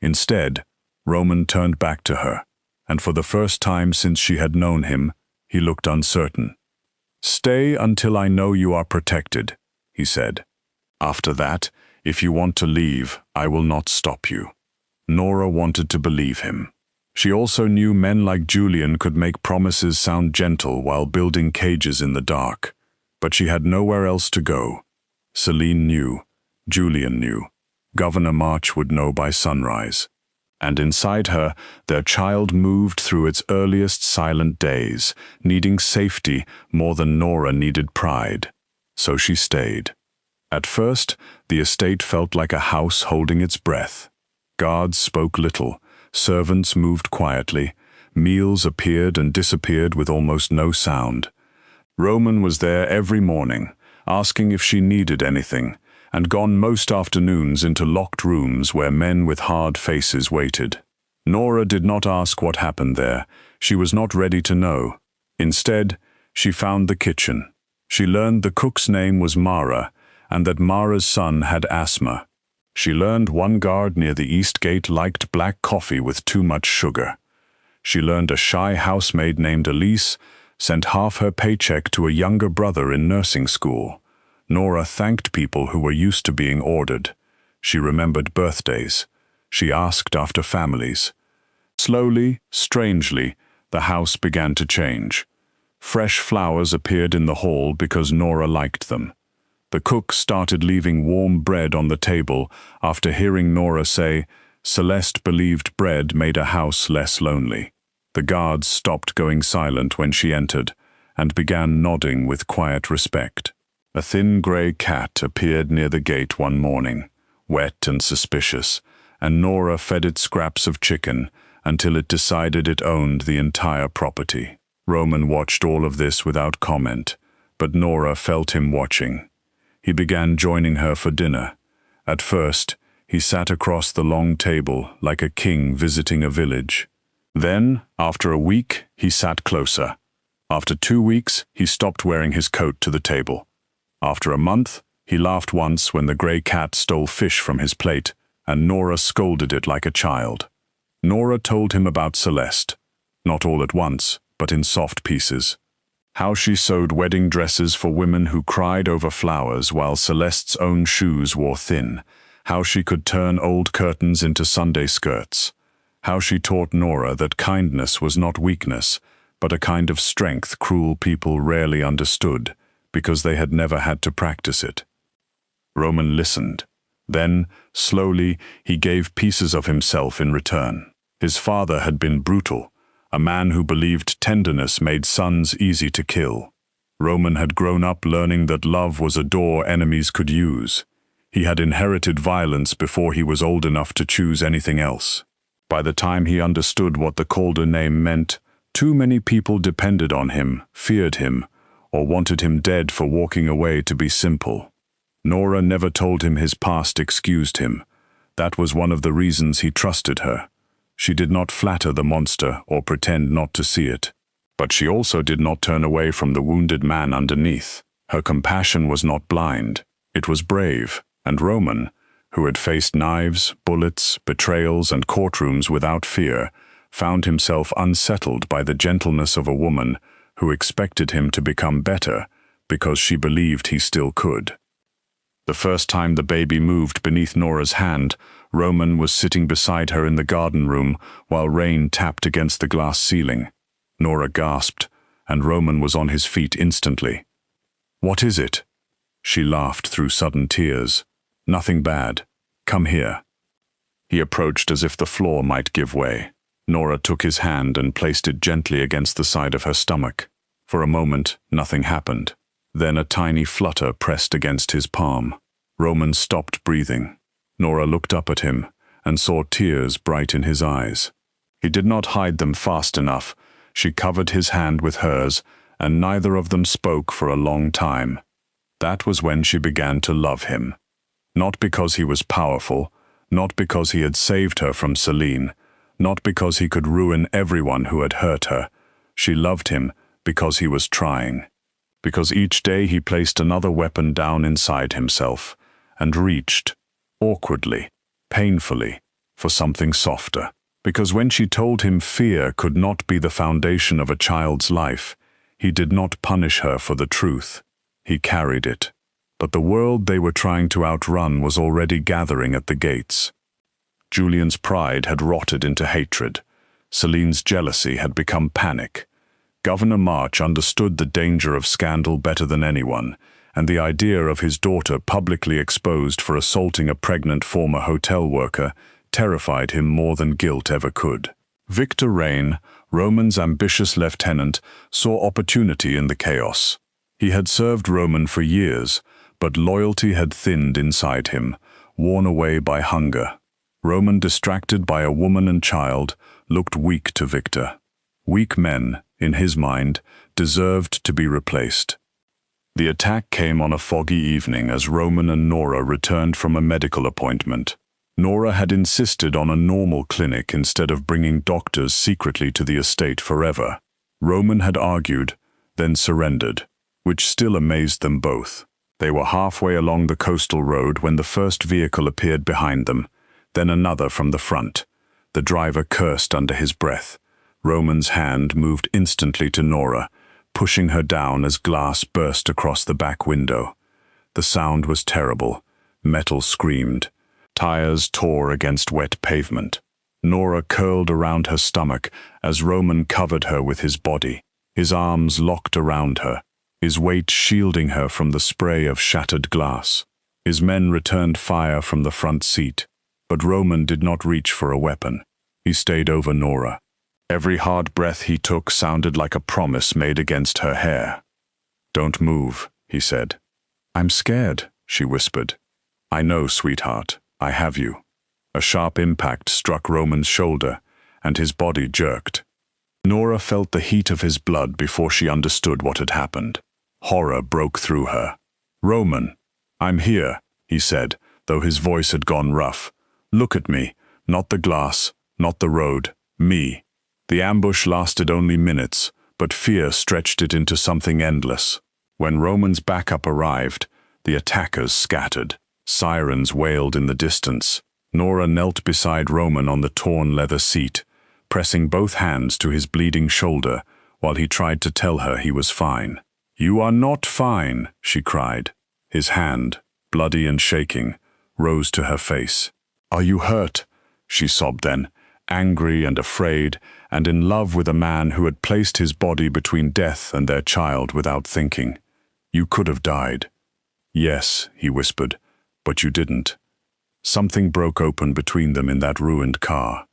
Speaker 1: Instead, Roman turned back to her, and for the first time since she had known him, he looked uncertain. "Stay until I know you are protected," he said. "After that, if you want to leave, I will not stop you." Nora wanted to believe him. She also knew men like Julian could make promises sound gentle while building cages in the dark, but she had nowhere else to go. Celine knew, Julian knew, Governor March would know by sunrise. And inside her, their child moved through its earliest silent days, needing safety more than Nora needed pride. So she stayed. At first, the estate felt like a house holding its breath. Guards spoke little, servants moved quietly, meals appeared and disappeared with almost no sound. Roman was there every morning, asking if she needed anything, and gone most afternoons into locked rooms where men with hard faces waited. Nora did not ask what happened there. She was not ready to know. Instead, she found the kitchen. She learned the cook's name was Mara, and that Mara's son had asthma. She learned one guard near the East Gate liked black coffee with too much sugar. She learned a shy housemaid named Elise sent half her paycheck to a younger brother in nursing school. Nora thanked people who were used to being ordered. She remembered birthdays. She asked after families. Slowly, strangely, the house began to change. Fresh flowers appeared in the hall because Nora liked them. The cook started leaving warm bread on the table after hearing Nora say, Celeste believed bread made a house less lonely. The guards stopped going silent when she entered and began nodding with quiet respect. A thin grey cat appeared near the gate one morning, wet and suspicious, and Nora fed it scraps of chicken until it decided it owned the entire property. Roman watched all of this without comment, but Nora felt him watching. He began joining her for dinner. At first, he sat across the long table like a king visiting a village. Then, after a week, he sat closer. After 2 weeks, he stopped wearing his coat to the table. After a month, he laughed once when the grey cat stole fish from his plate, and Nora scolded it like a child. Nora told him about Celeste, not all at once, but in soft pieces. How she sewed wedding dresses for women who cried over flowers while Celeste's own shoes wore thin. How she could turn old curtains into Sunday skirts. How she taught Nora that kindness was not weakness, but a kind of strength cruel people rarely understood, because they had never had to practice it. Roman listened. Then, slowly, he gave pieces of himself in return. His father had been brutal, a man who believed tenderness made sons easy to kill. Roman had grown up learning that love was a door enemies could use. He had inherited violence before he was old enough to choose anything else. By the time he understood what the Calder name meant, too many people depended on him, feared him, or wanted him dead for walking away to be simple. Nora never told him his past excused him. That was one of the reasons he trusted her. She did not flatter the monster or pretend not to see it. But she also did not turn away from the wounded man underneath. Her compassion was not blind. It was brave, and Roman, who had faced knives, bullets, betrayals, and courtrooms without fear, found himself unsettled by the gentleness of a woman who expected him to become better because she believed he still could. The first time the baby moved beneath Nora's hand, Roman was sitting beside her in the garden room while rain tapped against the glass ceiling. Nora gasped, and Roman was on his feet instantly. "What is it?" She laughed through sudden tears. "Nothing bad. Come here." He approached as if the floor might give way. Nora took his hand and placed it gently against the side of her stomach. For a moment, nothing happened. Then a tiny flutter pressed against his palm. Roman stopped breathing. Nora looked up at him and saw tears bright in his eyes. He did not hide them fast enough. She covered his hand with hers, and neither of them spoke for a long time. That was when she began to love him. Not because he was powerful, not because he had saved her from Celine, not because he could ruin everyone who had hurt her. She loved him because he was trying. Because each day he placed another weapon down inside himself and reached, awkwardly, painfully, for something softer. Because when she told him fear could not be the foundation of a child's life, he did not punish her for the truth. He carried it. But the world they were trying to outrun was already gathering at the gates. Julian's pride had rotted into hatred. Celine's jealousy had become panic. Governor March understood the danger of scandal better than anyone, and the idea of his daughter publicly exposed for assaulting a pregnant former hotel worker terrified him more than guilt ever could. Victor Rain, Roman's ambitious lieutenant, saw opportunity in the chaos. He had served Roman for years, but loyalty had thinned inside him, worn away by hunger. Roman, distracted by a woman and child, looked weak to Victor. Weak men, in his mind, deserved to be replaced. The attack came on a foggy evening as Roman and Nora returned from a medical appointment. Nora had insisted on a normal clinic instead of bringing doctors secretly to the estate forever. Roman had argued, then surrendered, which still amazed them both. They were halfway along the coastal road when the first vehicle appeared behind them, then another from the front. The driver cursed under his breath. Roman's hand moved instantly to Nora, pushing her down as glass burst across the back window. The sound was terrible. Metal screamed. Tires tore against wet pavement. Nora curled around her stomach as Roman covered her with his body, his arms locked around her, his weight shielding her from the spray of shattered glass. His men returned fire from the front seat, but Roman did not reach for a weapon. He stayed over Nora. Every hard breath he took sounded like a promise made against her hair. "Don't move," he said. "I'm scared," she whispered. "I know, sweetheart. I have you." A sharp impact struck Roman's shoulder, and his body jerked. Nora felt the heat of his blood before she understood what had happened. Horror broke through her. "Roman, I'm here," he said, though his voice had gone rough. "Look at me. Not the glass, not the road. Me." The ambush lasted only minutes, but fear stretched it into something endless. When Roman's backup arrived, the attackers scattered. Sirens wailed in the distance. Nora knelt beside Roman on the torn leather seat, pressing both hands to his bleeding shoulder while he tried to tell her he was fine. "You are not fine," she cried. His hand, bloody and shaking, rose to her face. "Are you hurt?" she sobbed then, angry and afraid, and in love with a man who had placed his body between death and their child without thinking. "You could have died." "Yes," he whispered, "but you didn't." Something broke open between them in that ruined car.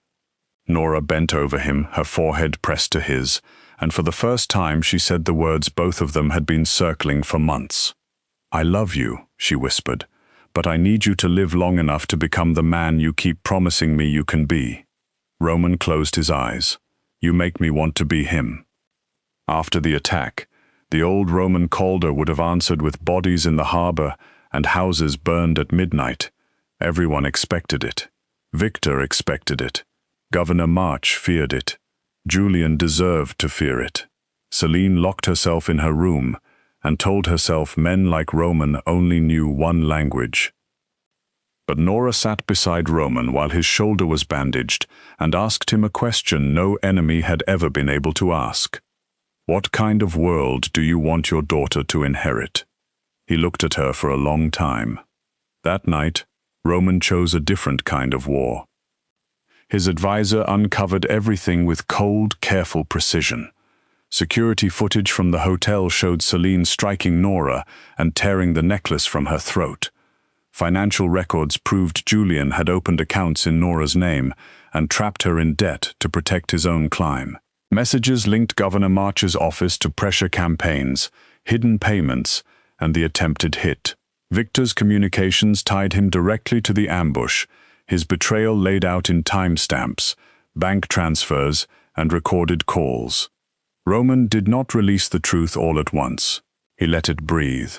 Speaker 1: Nora bent over him, her forehead pressed to his, and for the first time she said the words both of them had been circling for months. "I love you," she whispered, "but I need you to live long enough to become the man you keep promising me you can be." Roman closed his eyes. "You make me want to be him." After the attack, the old Roman Calder would have answered with bodies in the harbor and houses burned at midnight. Everyone expected it. Victor expected it. Governor March feared it. Julian deserved to fear it. Celine locked herself in her room and told herself men like Roman only knew one language. But Nora sat beside Roman while his shoulder was bandaged and asked him a question no enemy had ever been able to ask. "What kind of world do you want your daughter to inherit?" He looked at her for a long time. That night, Roman chose a different kind of war. His advisor uncovered everything with cold, careful precision. Security footage from the hotel showed Celine striking Nora and tearing the necklace from her throat. Financial records proved Julian had opened accounts in Nora's name and trapped her in debt to protect his own climb. Messages linked Governor March's office to pressure campaigns, hidden payments, and the attempted hit. Victor's communications tied him directly to the ambush, his betrayal laid out in timestamps, bank transfers, and recorded calls. Roman did not release the truth all at once. He let it breathe.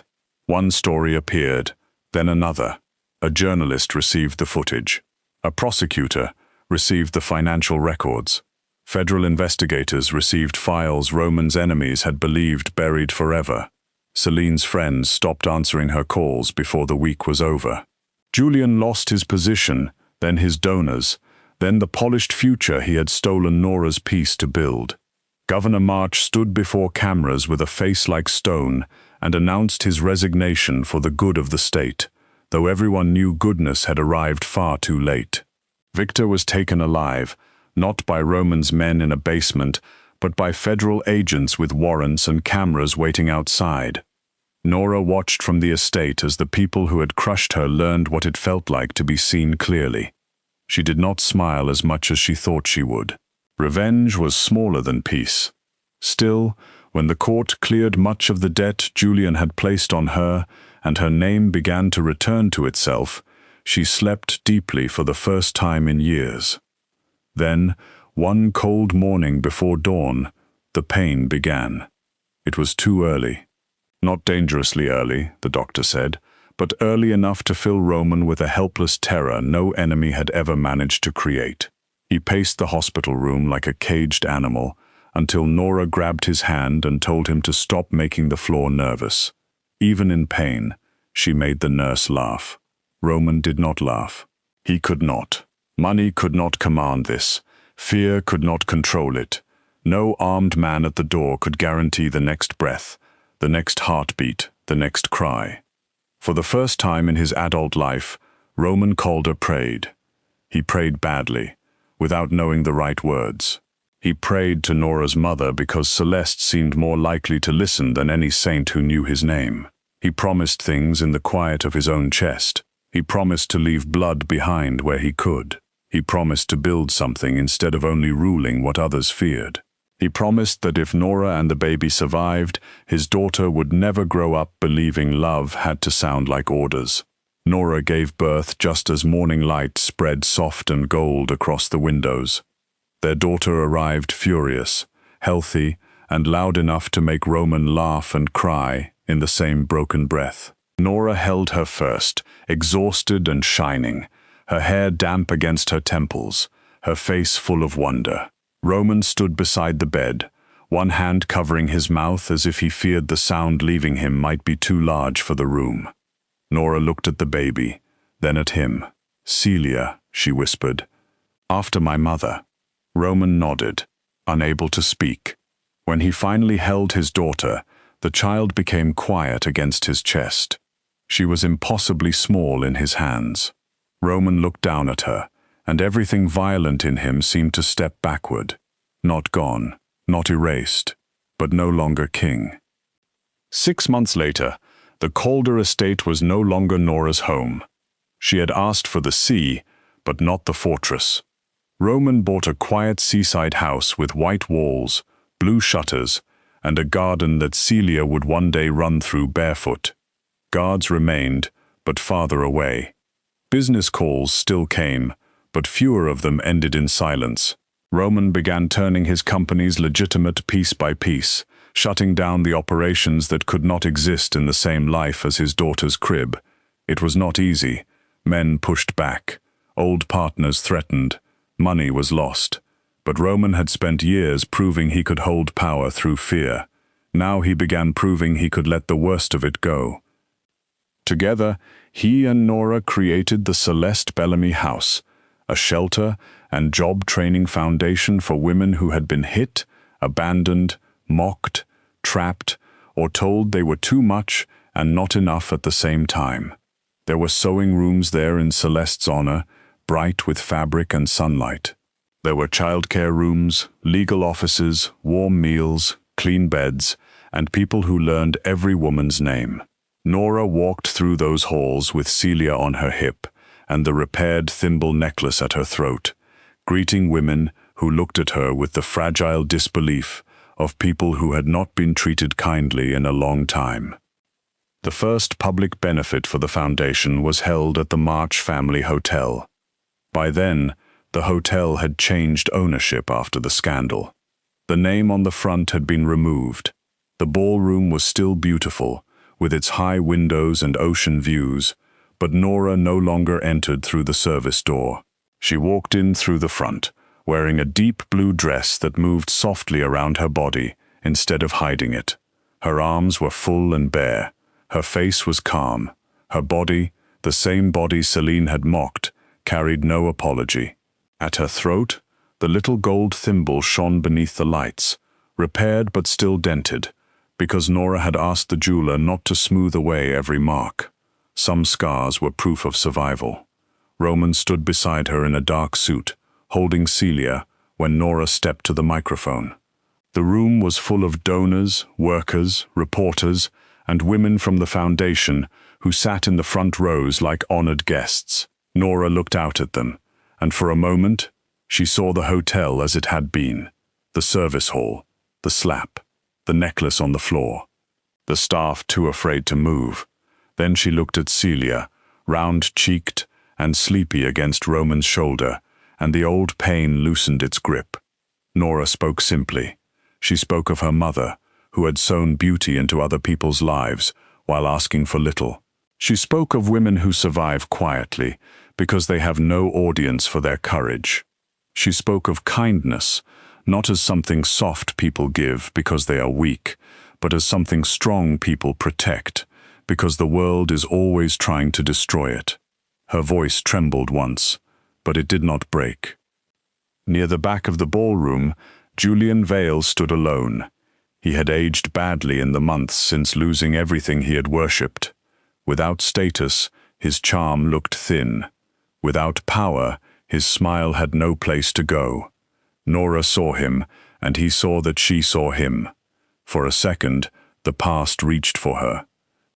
Speaker 1: One story appeared, then another. A journalist received the footage. A prosecutor received the financial records. Federal investigators received files Roman's enemies had believed buried forever. Celine's friends stopped answering her calls before the week was over. Julian lost his position, then his donors, then the polished future he had stolen Nora's peace to build. Governor March stood before cameras with a face like stone and announced his resignation for the good of the state, though everyone knew goodness had arrived far too late. Victor was taken alive, not by Roman's men in a basement, but by federal agents with warrants and cameras waiting outside. Nora watched from the estate as the people who had crushed her learned what it felt like to be seen clearly. She did not smile as much as she thought she would. Revenge was smaller than peace. Still, when the court cleared much of the debt Julian had placed on her and her name began to return to itself, she slept deeply for the first time in years. Then, one cold morning before dawn, the pain began. It was too early. Not dangerously early, the doctor said, but early enough to fill Roman with a helpless terror no enemy had ever managed to create. He paced the hospital room like a caged animal until Nora grabbed his hand and told him to stop making the floor nervous. Even in pain, she made the nurse laugh. Roman did not laugh. He could not. Money could not command this. Fear could not control it. No armed man at the door could guarantee the next breath, the next heartbeat, the next cry. For the first time in his adult life, Roman Calder prayed. He prayed badly, without knowing the right words. He prayed to Nora's mother because Celeste seemed more likely to listen than any saint who knew his name. He promised things in the quiet of his own chest. He promised to leave blood behind where he could. He promised to build something instead of only ruling what others feared. He promised that if Nora and the baby survived, his daughter would never grow up believing love had to sound like orders. Nora gave birth just as morning light spread soft and gold across the windows. Their daughter arrived furious, healthy, and loud enough to make Roman laugh and cry in the same broken breath. Nora held her first, exhausted and shining, her hair damp against her temples, her face full of wonder. Roman stood beside the bed, one hand covering his mouth as if he feared the sound leaving him might be too large for the room. Nora looked at the baby, then at him. "Celia," she whispered. "After my mother." Roman nodded, unable to speak. When he finally held his daughter, the child became quiet against his chest. She was impossibly small in his hands. Roman looked down at her, and everything violent in him seemed to step backward. Not gone, not erased, but no longer king. 6 months later, the Calder estate was no longer Nora's home. She had asked for the sea, but not the fortress. Roman bought a quiet seaside house with white walls, blue shutters, and a garden that Celia would one day run through barefoot. Guards remained, but farther away. Business calls still came, but fewer of them ended in silence. Roman began turning his companies legitimate piece by piece, shutting down the operations that could not exist in the same life as his daughter's crib. It was not easy. Men pushed back. Old partners threatened. Money was lost. But Roman had spent years proving he could hold power through fear. Now he began proving he could let the worst of it go. Together, he and Nora created the Celeste Bellamy House, a shelter and job-training foundation for women who had been hit, abandoned, mocked, trapped, or told they were too much and not enough at the same time. There were sewing rooms there in Celeste's honor, bright with fabric and sunlight. There were childcare rooms, legal offices, warm meals, clean beds, and people who learned every woman's name. Nora walked through those halls with Celia on her hip and the repaired thimble necklace at her throat, greeting women who looked at her with the fragile disbelief of people who had not been treated kindly in a long time. The first public benefit for the foundation was held at the March Family Hotel. By then, the hotel had changed ownership after the scandal. The name on the front had been removed. The ballroom was still beautiful, with its high windows and ocean views, but Nora no longer entered through the service door. She walked in through the front, wearing a deep blue dress that moved softly around her body instead of hiding it. Her arms were full and bare. Her face was calm. Her body, the same body Celine had mocked, carried no apology. At her throat, the little gold thimble shone beneath the lights, repaired but still dented, because Nora had asked the jeweler not to smooth away every mark. Some scars were proof of survival. Roman stood beside her in a dark suit, holding Celia, when Nora stepped to the microphone. The room was full of donors, workers, reporters, and women from the foundation who sat in the front rows like honored guests. Nora looked out at them, and for a moment, she saw the hotel as it had been, the service hall, the slap, the necklace on the floor, the staff too afraid to move. Then she looked at Celia, round-cheeked and sleepy against Roman's shoulder, and the old pain loosened its grip. Nora spoke simply. She spoke of her mother, who had sown beauty into other people's lives while asking for little. She spoke of women who survive quietly because they have no audience for their courage. She spoke of kindness, not as something soft people give because they are weak, but as something strong people protect, because the world is always trying to destroy it. Her voice trembled once, but it did not break. Near the back of the ballroom, Julian Vale stood alone. He had aged badly in the months since losing everything he had worshipped. Without status, his charm looked thin. Without power, his smile had no place to go. Nora saw him, and he saw that she saw him. For a second, the past reached for her.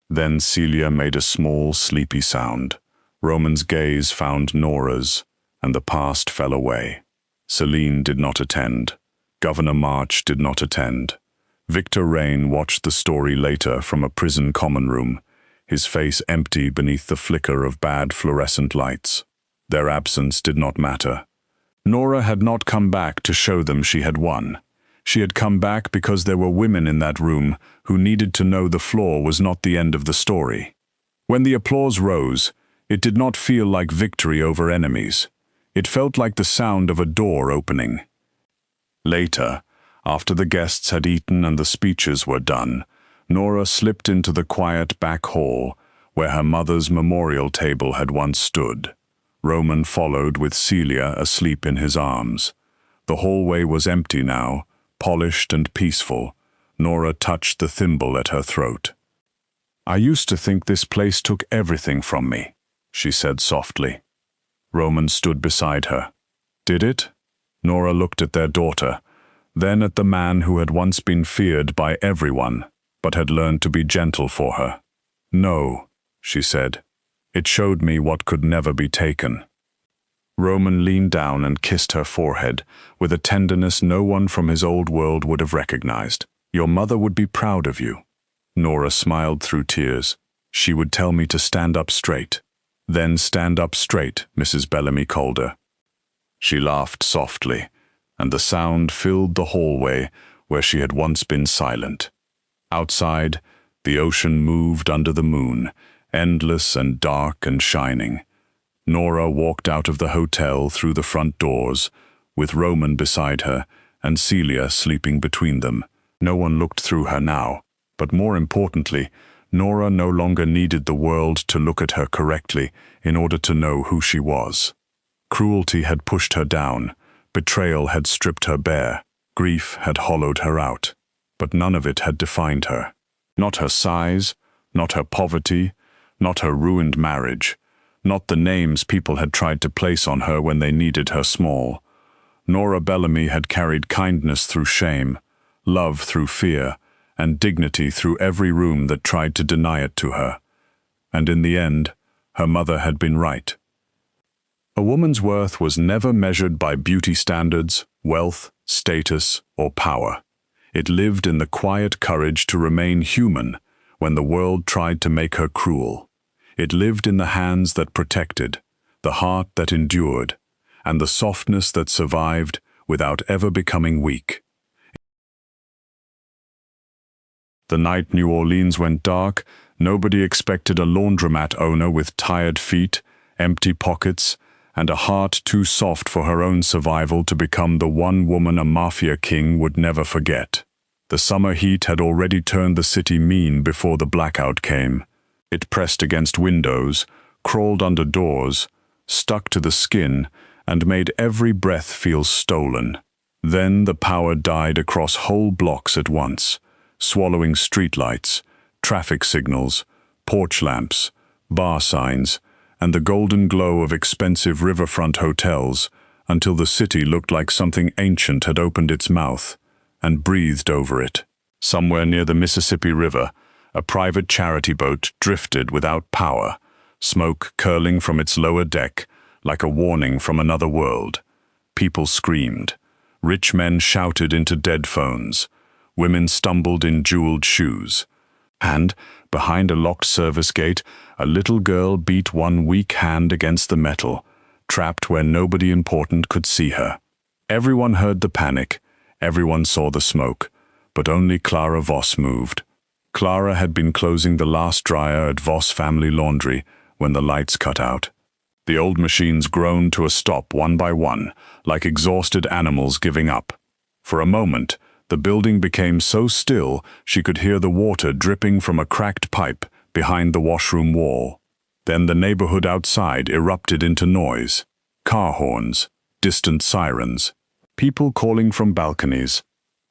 Speaker 1: Then Celia made a small, sleepy sound. Roman's gaze found Nora's, and the past fell away. Celine did not attend. Governor March did not attend. Victor Rain watched the story later from a prison common room, his face empty beneath the flicker of bad fluorescent lights. Their absence did not matter. Nora had not come back to show them she had won. She had come back because there were women in that room who needed to know the floor was not the end of the story. When the applause rose, it did not feel like victory over enemies. It felt like the sound of a door opening. Later, after the guests had eaten and the speeches were done, Nora slipped into the quiet back hall where her mother's memorial table had once stood. Roman followed with Celia asleep in his arms. The hallway was empty now, polished and peaceful. Nora touched the thimble at her throat. "I used to think this place took everything from me," she said softly. Roman stood beside her. "Did it?" Nora looked at their daughter, then at the man who had once been feared by everyone, but had learned to be gentle for her. "No," she said. "It showed me what could never be taken." Roman leaned down and kissed her forehead with a tenderness no one from his old world would have recognized. "Your mother would be proud of you." Nora smiled through tears. "She would tell me to stand up straight." "Then stand up straight," Mrs. Bellamy called her. She laughed softly, and the sound filled the hallway where she had once been silent. Outside, the ocean moved under the moon, endless and dark and shining. Nora walked out of the hotel through the front doors, with Roman beside her and Celia sleeping between them. No one looked through her now, but more importantly, Nora no longer needed the world to look at her correctly in order to know who she was. Cruelty had pushed her down, betrayal had stripped her bare, grief had hollowed her out, but none of it had defined her. Not her size, not her poverty, not her ruined marriage, not the names people had tried to place on her when they needed her small. Nora Bellamy had carried kindness through shame, love through fear, and dignity through every room that tried to deny it to her. And in the end, her mother had been right. A woman's worth was never measured by beauty standards, wealth, status, or power. It lived in the quiet courage to remain human when the world tried to make her cruel. It lived in the hands that protected, the heart that endured, and the softness that survived without ever becoming weak. The night New Orleans went dark, nobody expected a laundromat owner with tired feet, empty pockets, and a heart too soft for her own survival to become the one woman a mafia king would never forget. The summer heat had already turned the city mean before the blackout came. It pressed against windows, crawled under doors, stuck to the skin, and made every breath feel stolen. Then the power died across whole blocks at once, swallowing streetlights, traffic signals, porch lamps, bar signs, and the golden glow of expensive riverfront hotels, until the city looked like something ancient had opened its mouth and breathed over it. Somewhere near the Mississippi River, a private charity boat drifted without power, smoke curling from its lower deck like a warning from another world. People screamed. Rich men shouted into dead phones. Women stumbled in jeweled shoes. And, behind a locked service gate, a little girl beat one weak hand against the metal, trapped where nobody important could see her. Everyone heard the panic, everyone saw the smoke, but only Clara Voss moved. Clara had been closing the last dryer at Voss Family Laundry when the lights cut out. The old machines groaned to a stop one by one, like exhausted animals giving up. For a moment, the building became so still she could hear the water dripping from a cracked pipe behind the washroom wall. Then the neighborhood outside erupted into noise. Car horns, distant sirens, people calling from balconies.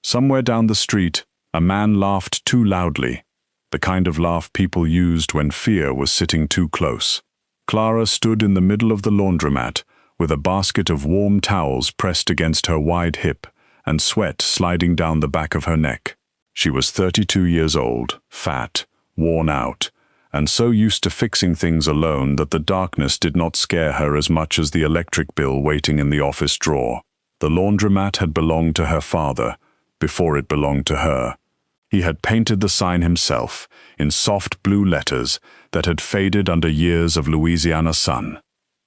Speaker 1: Somewhere down the street, a man laughed too loudly, the kind of laugh people used when fear was sitting too close. Clara stood in the middle of the laundromat with a basket of warm towels pressed against her wide hip and sweat sliding down the back of her neck. She was 32 years old, fat, worn out, and so used to fixing things alone that the darkness did not scare her as much as the electric bill waiting in the office drawer. The laundromat had belonged to her father before it belonged to her. He had painted the sign himself in soft blue letters that had faded under years of Louisiana sun.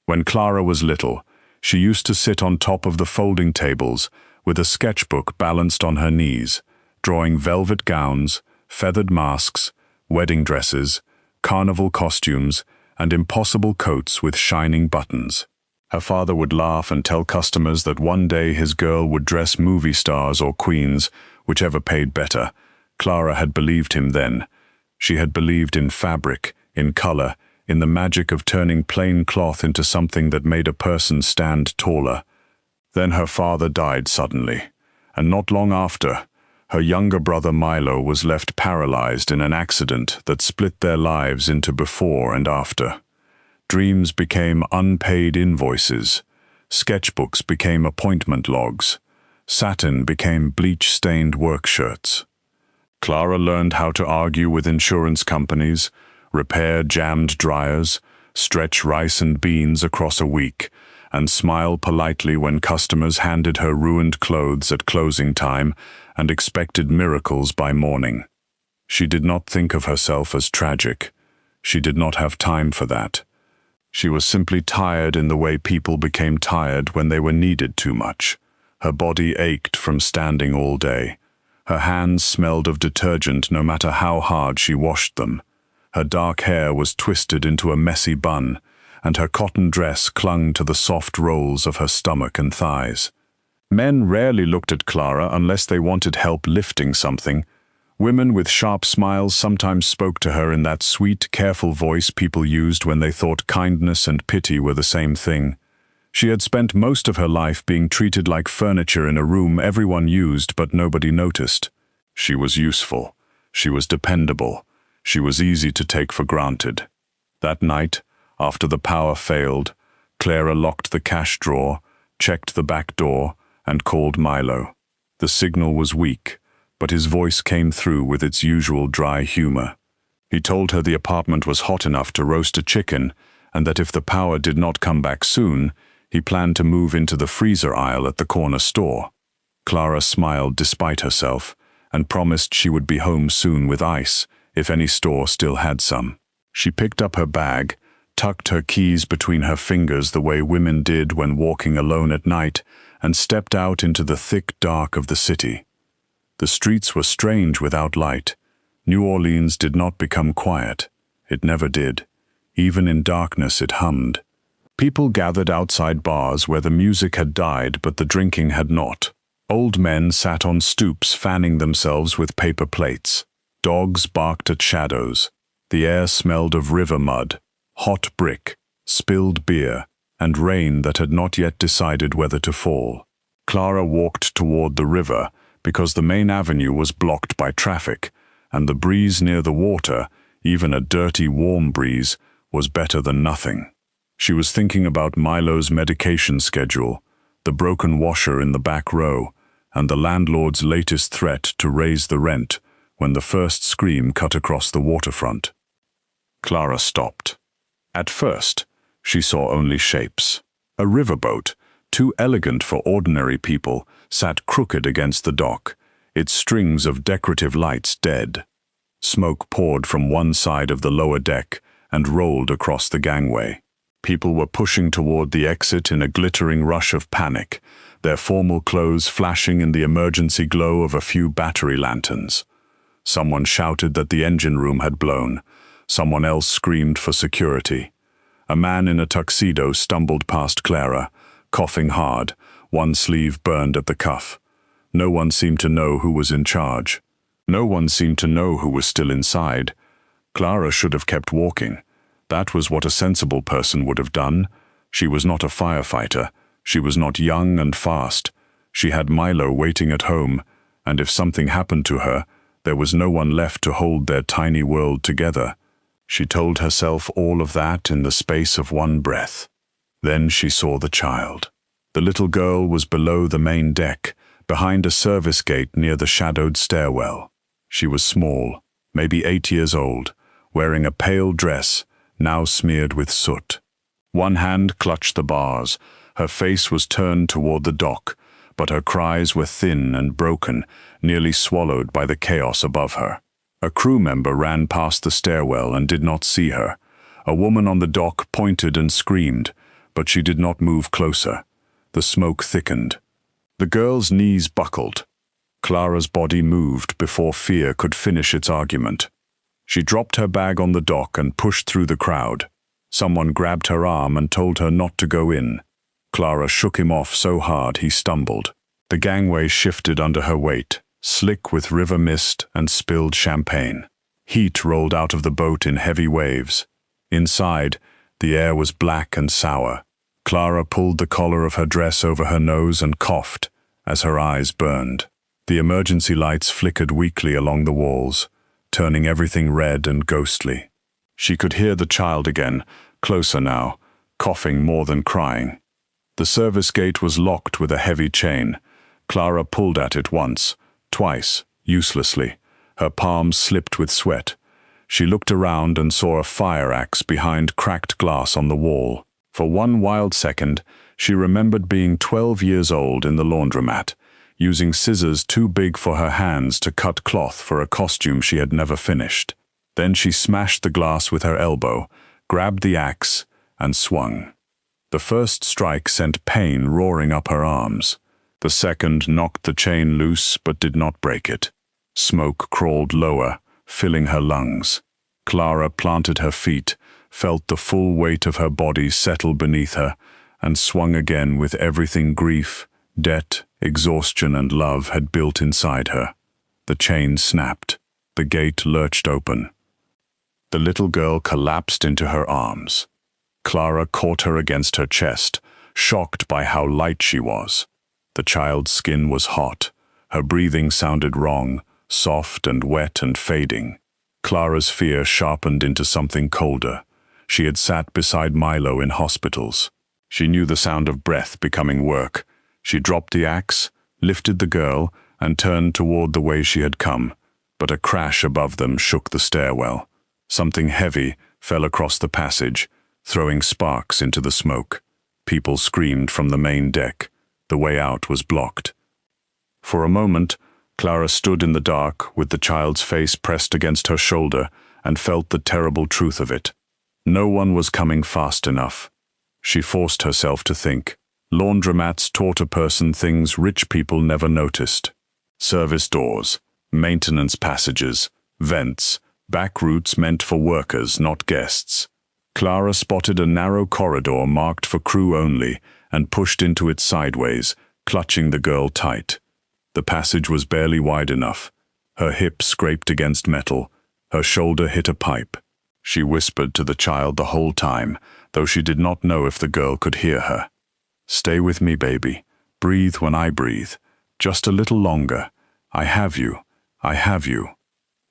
Speaker 1: When Clara was little, she used to sit on top of the folding tables with a sketchbook balanced on her knees, drawing velvet gowns, feathered masks, wedding dresses, carnival costumes, and impossible coats with shining buttons. Her father would laugh and tell customers that one day his girl would dress movie stars or queens, whichever paid better. Clara had believed him then. She had believed in fabric, in color, in the magic of turning plain cloth into something that made a person stand taller. Then her father died suddenly, and not long after, her younger brother Milo was left paralyzed in an accident that split their lives into before and after. Dreams became unpaid invoices. Sketchbooks became appointment logs. Satin became bleach-stained work shirts. Clara learned how to argue with insurance companies, repair jammed dryers, stretch rice and beans across a week, and smile politely when customers handed her ruined clothes at closing time and expected miracles by morning. She did not think of herself as tragic. She did not have time for that. She was simply tired in the way people became tired when they were needed too much. Her body ached from standing all day. Her hands smelled of detergent no matter how hard she washed them. Her dark hair was twisted into a messy bun, and her cotton dress clung to the soft rolls of her stomach and thighs. Men rarely looked at Clara unless they wanted help lifting something. Women with sharp smiles sometimes spoke to her in that sweet, careful voice people used when they thought kindness and pity were the same thing. She had spent most of her life being treated like furniture in a room everyone used but nobody noticed. She was useful. She was dependable. She was easy to take for granted. That night, after the power failed, Clara locked the cash drawer, checked the back door, and called Milo. The signal was weak, but his voice came through with its usual dry humor. He told her the apartment was hot enough to roast a chicken, and that if the power did not come back soon, he planned to move into the freezer aisle at the corner store. Clara smiled despite herself, and promised she would be home soon with ice, if any store still had some. She picked up her bag, tucked her keys between her fingers the way women did when walking alone at night, and stepped out into the thick dark of the city. The streets were strange without light. New Orleans did not become quiet. It never did. Even in darkness it hummed. People gathered outside bars where the music had died but the drinking had not. Old men sat on stoops fanning themselves with paper plates. Dogs barked at shadows. The air smelled of river mud, hot brick, spilled beer, and rain that had not yet decided whether to fall. Clara walked toward the river because the main avenue was blocked by traffic, and the breeze near the water, even a dirty, warm breeze, was better than nothing. She was thinking about Milo's medication schedule, the broken washer in the back row, and the landlord's latest threat to raise the rent when the first scream cut across the waterfront. Clara stopped. At first, she saw only shapes. A riverboat, too elegant for ordinary people, sat crooked against the dock, its strings of decorative lights dead. Smoke poured from one side of the lower deck and rolled across the gangway. People were pushing toward the exit in a glittering rush of panic, their formal clothes flashing in the emergency glow of a few battery lanterns. Someone shouted that the engine room had blown. Someone else screamed for security. A man in a tuxedo stumbled past Clara, coughing hard, one sleeve burned at the cuff. No one seemed to know who was in charge. No one seemed to know who was still inside. Clara should have kept walking. That was what a sensible person would have done. She was not a firefighter. She was not young and fast. She had Milo waiting at home, and if something happened to her, there was no one left to hold their tiny world together. She told herself all of that in the space of one breath. Then she saw the child. The little girl was below the main deck, behind a service gate near the shadowed stairwell. She was small, maybe 8 years old, wearing a pale dress, now smeared with soot. One hand clutched the bars. Her face was turned toward the dock, but her cries were thin and broken, nearly swallowed by the chaos above her. A crew member ran past the stairwell and did not see her. A woman on the dock pointed and screamed, but she did not move closer. The smoke thickened. The girl's knees buckled. Clara's body moved before fear could finish its argument. She dropped her bag on the dock and pushed through the crowd. Someone grabbed her arm and told her not to go in. Clara shook him off so hard he stumbled. The gangway shifted under her weight, slick with river mist and spilled champagne. Heat rolled out of the boat in heavy waves. Inside, the air was black and sour. Clara pulled the collar of her dress over her nose and coughed as her eyes burned. The emergency lights flickered weakly along the walls, turning everything red and ghostly. She could hear the child again, closer now, coughing more than crying. The service gate was locked with a heavy chain. Clara pulled at it once, twice, uselessly. Her palms slipped with sweat. She looked around and saw a fire axe behind cracked glass on the wall. For one wild second, she remembered being 12 years old in the laundromat, using scissors too big for her hands to cut cloth for a costume she had never finished. Then she smashed the glass with her elbow, grabbed the axe, and swung. The first strike sent pain roaring up her arms. The second knocked the chain loose but did not break it. Smoke crawled lower, filling her lungs. Clara planted her feet, felt the full weight of her body settle beneath her, and swung again with everything grief, debt, exhaustion, and love had built inside her. The chain snapped. The gate lurched open. The little girl collapsed into her arms. Clara caught her against her chest, shocked by how light she was. The child's skin was hot. Her breathing sounded wrong, soft and wet and fading. Clara's fear sharpened into something colder. She had sat beside Milo in hospitals. She knew the sound of breath becoming work. She dropped the axe, lifted the girl, and turned toward the way she had come. But a crash above them shook the stairwell. Something heavy fell across the passage, throwing sparks into the smoke. People screamed from the main deck. The way out was blocked. For a moment, Clara stood in the dark with the child's face pressed against her shoulder and felt the terrible truth of it. No one was coming fast enough. She forced herself to think. Laundromats taught a person things rich people never noticed. Service doors, maintenance passages, vents, back routes meant for workers, not guests. Clara spotted a narrow corridor marked for crew only and pushed into it sideways, clutching the girl tight. The passage was barely wide enough. Her hip scraped against metal. Her shoulder hit a pipe. She whispered to the child the whole time, though she did not know if the girl could hear her. "Stay with me, baby. Breathe when I breathe. Just a little longer. I have you. I have you."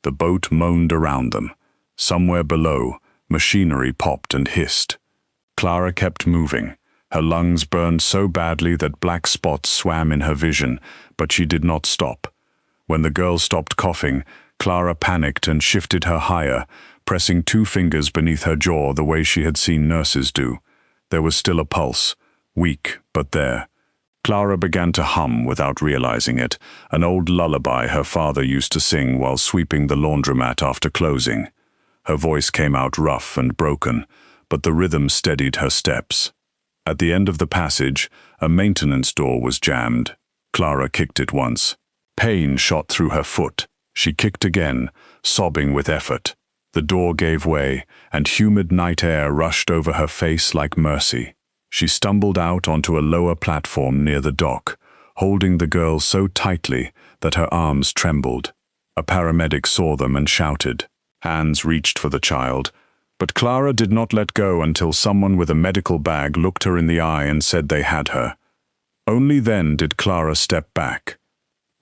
Speaker 1: The boat moaned around them. Somewhere below, machinery popped and hissed. Clara kept moving. Her lungs burned so badly that black spots swam in her vision, but she did not stop. When the girl stopped coughing, Clara panicked and shifted her higher, pressing 2 fingers beneath her jaw the way she had seen nurses do. There was still a pulse, weak but there. Clara began to hum without realizing it, an old lullaby her father used to sing while sweeping the laundromat after closing. Her voice came out rough and broken, but the rhythm steadied her steps. At the end of the passage, a maintenance door was jammed. Clara kicked it once. Pain shot through her foot. She kicked again, sobbing with effort. The door gave way, and humid night air rushed over her face like mercy. She stumbled out onto a lower platform near the dock, holding the girl so tightly that her arms trembled. A paramedic saw them and shouted. Hands reached for the child, but Clara did not let go until someone with a medical bag looked her in the eye and said they had her. Only then did Clara step back.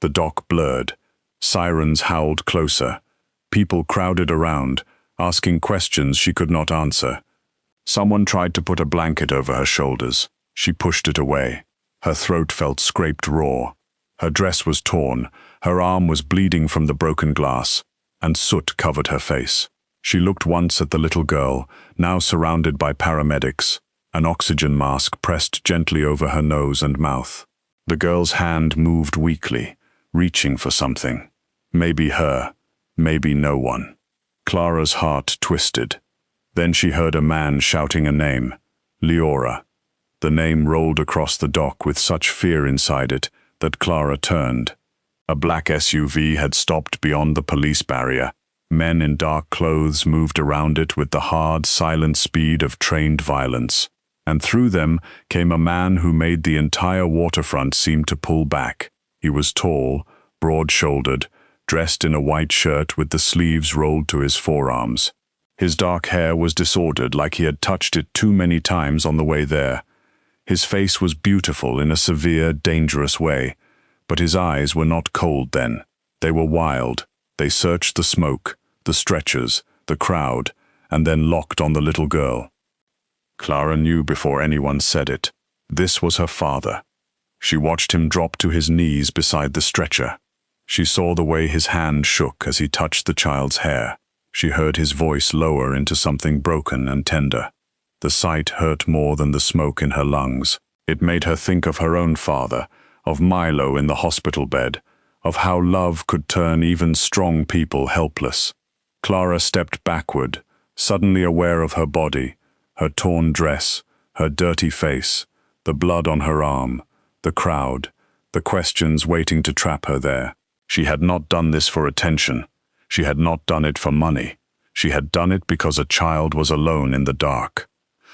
Speaker 1: The dock blurred. Sirens howled closer. People crowded around, asking questions she could not answer. Someone tried to put a blanket over her shoulders. She pushed it away. Her throat felt scraped raw. Her dress was torn, her arm was bleeding from the broken glass, and soot covered her face. She looked once at the little girl, now surrounded by paramedics, an oxygen mask pressed gently over her nose and mouth. The girl's hand moved weakly, reaching for something. Maybe her, maybe no one. Clara's heart twisted. Then she heard a man shouting a name, Leora. The name rolled across the dock with such fear inside it that Clara turned. A black SUV had stopped beyond the police barrier. Men in dark clothes moved around it with the hard, silent speed of trained violence. And through them came a man who made the entire waterfront seem to pull back. He was tall, broad-shouldered, dressed in a white shirt with the sleeves rolled to his forearms. His dark hair was disordered like he had touched it too many times on the way there. His face was beautiful in a severe, dangerous way, but his eyes were not cold then. They were wild. They searched the smoke, the stretchers, the crowd, and then locked on the little girl. Clara knew before anyone said it. This was her father. She watched him drop to his knees beside the stretcher. She saw the way his hand shook as he touched the child's hair. She heard his voice lower into something broken and tender. The sight hurt more than the smoke in her lungs. It made her think of her own father, of Milo in the hospital bed, of how love could turn even strong people helpless. Clara stepped backward, suddenly aware of her body, her torn dress, her dirty face, the blood on her arm, the crowd, the questions waiting to trap her there. She had not done this for attention. She had not done it for money. She had done it because a child was alone in the dark.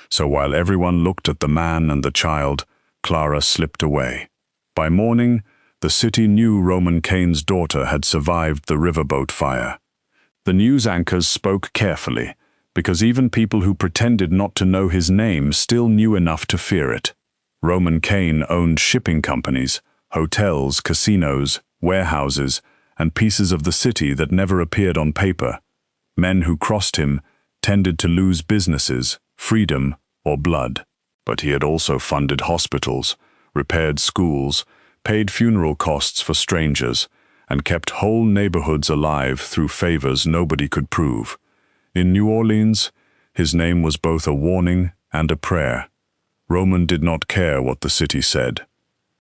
Speaker 1: So while everyone looked at the man and the child, Clara slipped away. By morning, the city knew Roman Kane's daughter had survived the riverboat fire. The news anchors spoke carefully, because even people who pretended not to know his name still knew enough to fear it. Roman Kane owned shipping companies, hotels, casinos, warehouses, and pieces of the city that never appeared on paper. Men who crossed him tended to lose businesses, freedom, or blood. But he had also funded hospitals, repaired schools, paid funeral costs for strangers, and kept whole neighborhoods alive through favors nobody could prove. In New Orleans, his name was both a warning and a prayer. Roman did not care what the city said.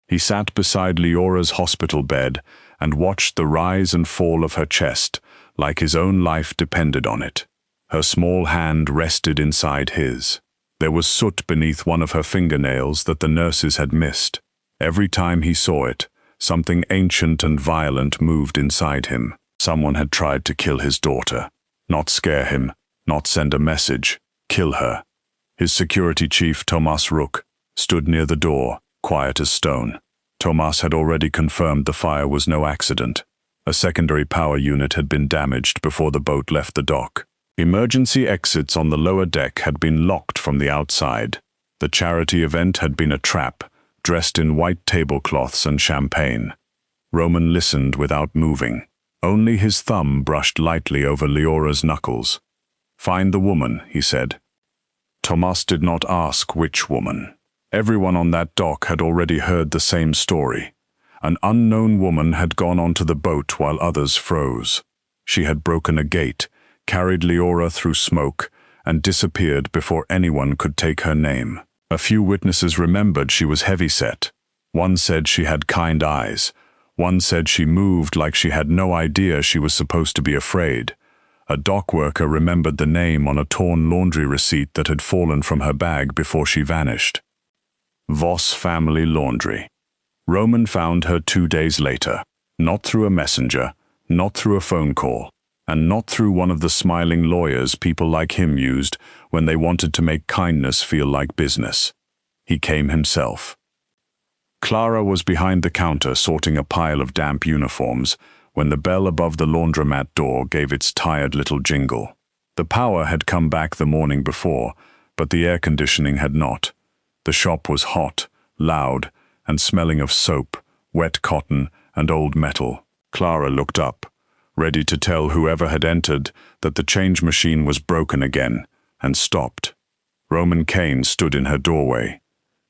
Speaker 1: He sat beside Leora's hospital bed and watched the rise and fall of her chest, like his own life depended on it. Her small hand rested inside his. There was soot beneath one of her fingernails that the nurses had missed. Every time he saw it, something ancient and violent moved inside him. Someone had tried to kill his daughter. Not scare him, not send a message, kill her. His security chief, Thomas Rook, stood near the door, quiet as stone. Thomas had already confirmed the fire was no accident. A secondary power unit had been damaged before the boat left the dock. Emergency exits on the lower deck had been locked from the outside. The charity event had been a trap, dressed in white tablecloths and champagne. Roman listened without moving. Only his thumb brushed lightly over Leora's knuckles. "Find the woman," he said. Thomas did not ask which woman. Everyone on that dock had already heard the same story. An unknown woman had gone onto the boat while others froze. She had broken a gate, carried Leora through smoke, and disappeared before anyone could take her name. A few witnesses remembered she was heavyset. One said she had kind eyes. One said she moved like she had no idea she was supposed to be afraid. A dock worker remembered the name on a torn laundry receipt that had fallen from her bag before she vanished. Voss Family Laundry. Roman found her 2 days later, not through a messenger, not through a phone call, and not through one of the smiling lawyers people like him used when they wanted to make kindness feel like business. He came himself. Clara was behind the counter sorting a pile of damp uniforms when the bell above the laundromat door gave its tired little jingle. The power had come back the morning before, but the air conditioning had not. The shop was hot, loud, and smelling of soap, wet cotton, and old metal. Clara looked up, ready to tell whoever had entered that the change machine was broken again, and stopped. Roman Kane stood in her doorway.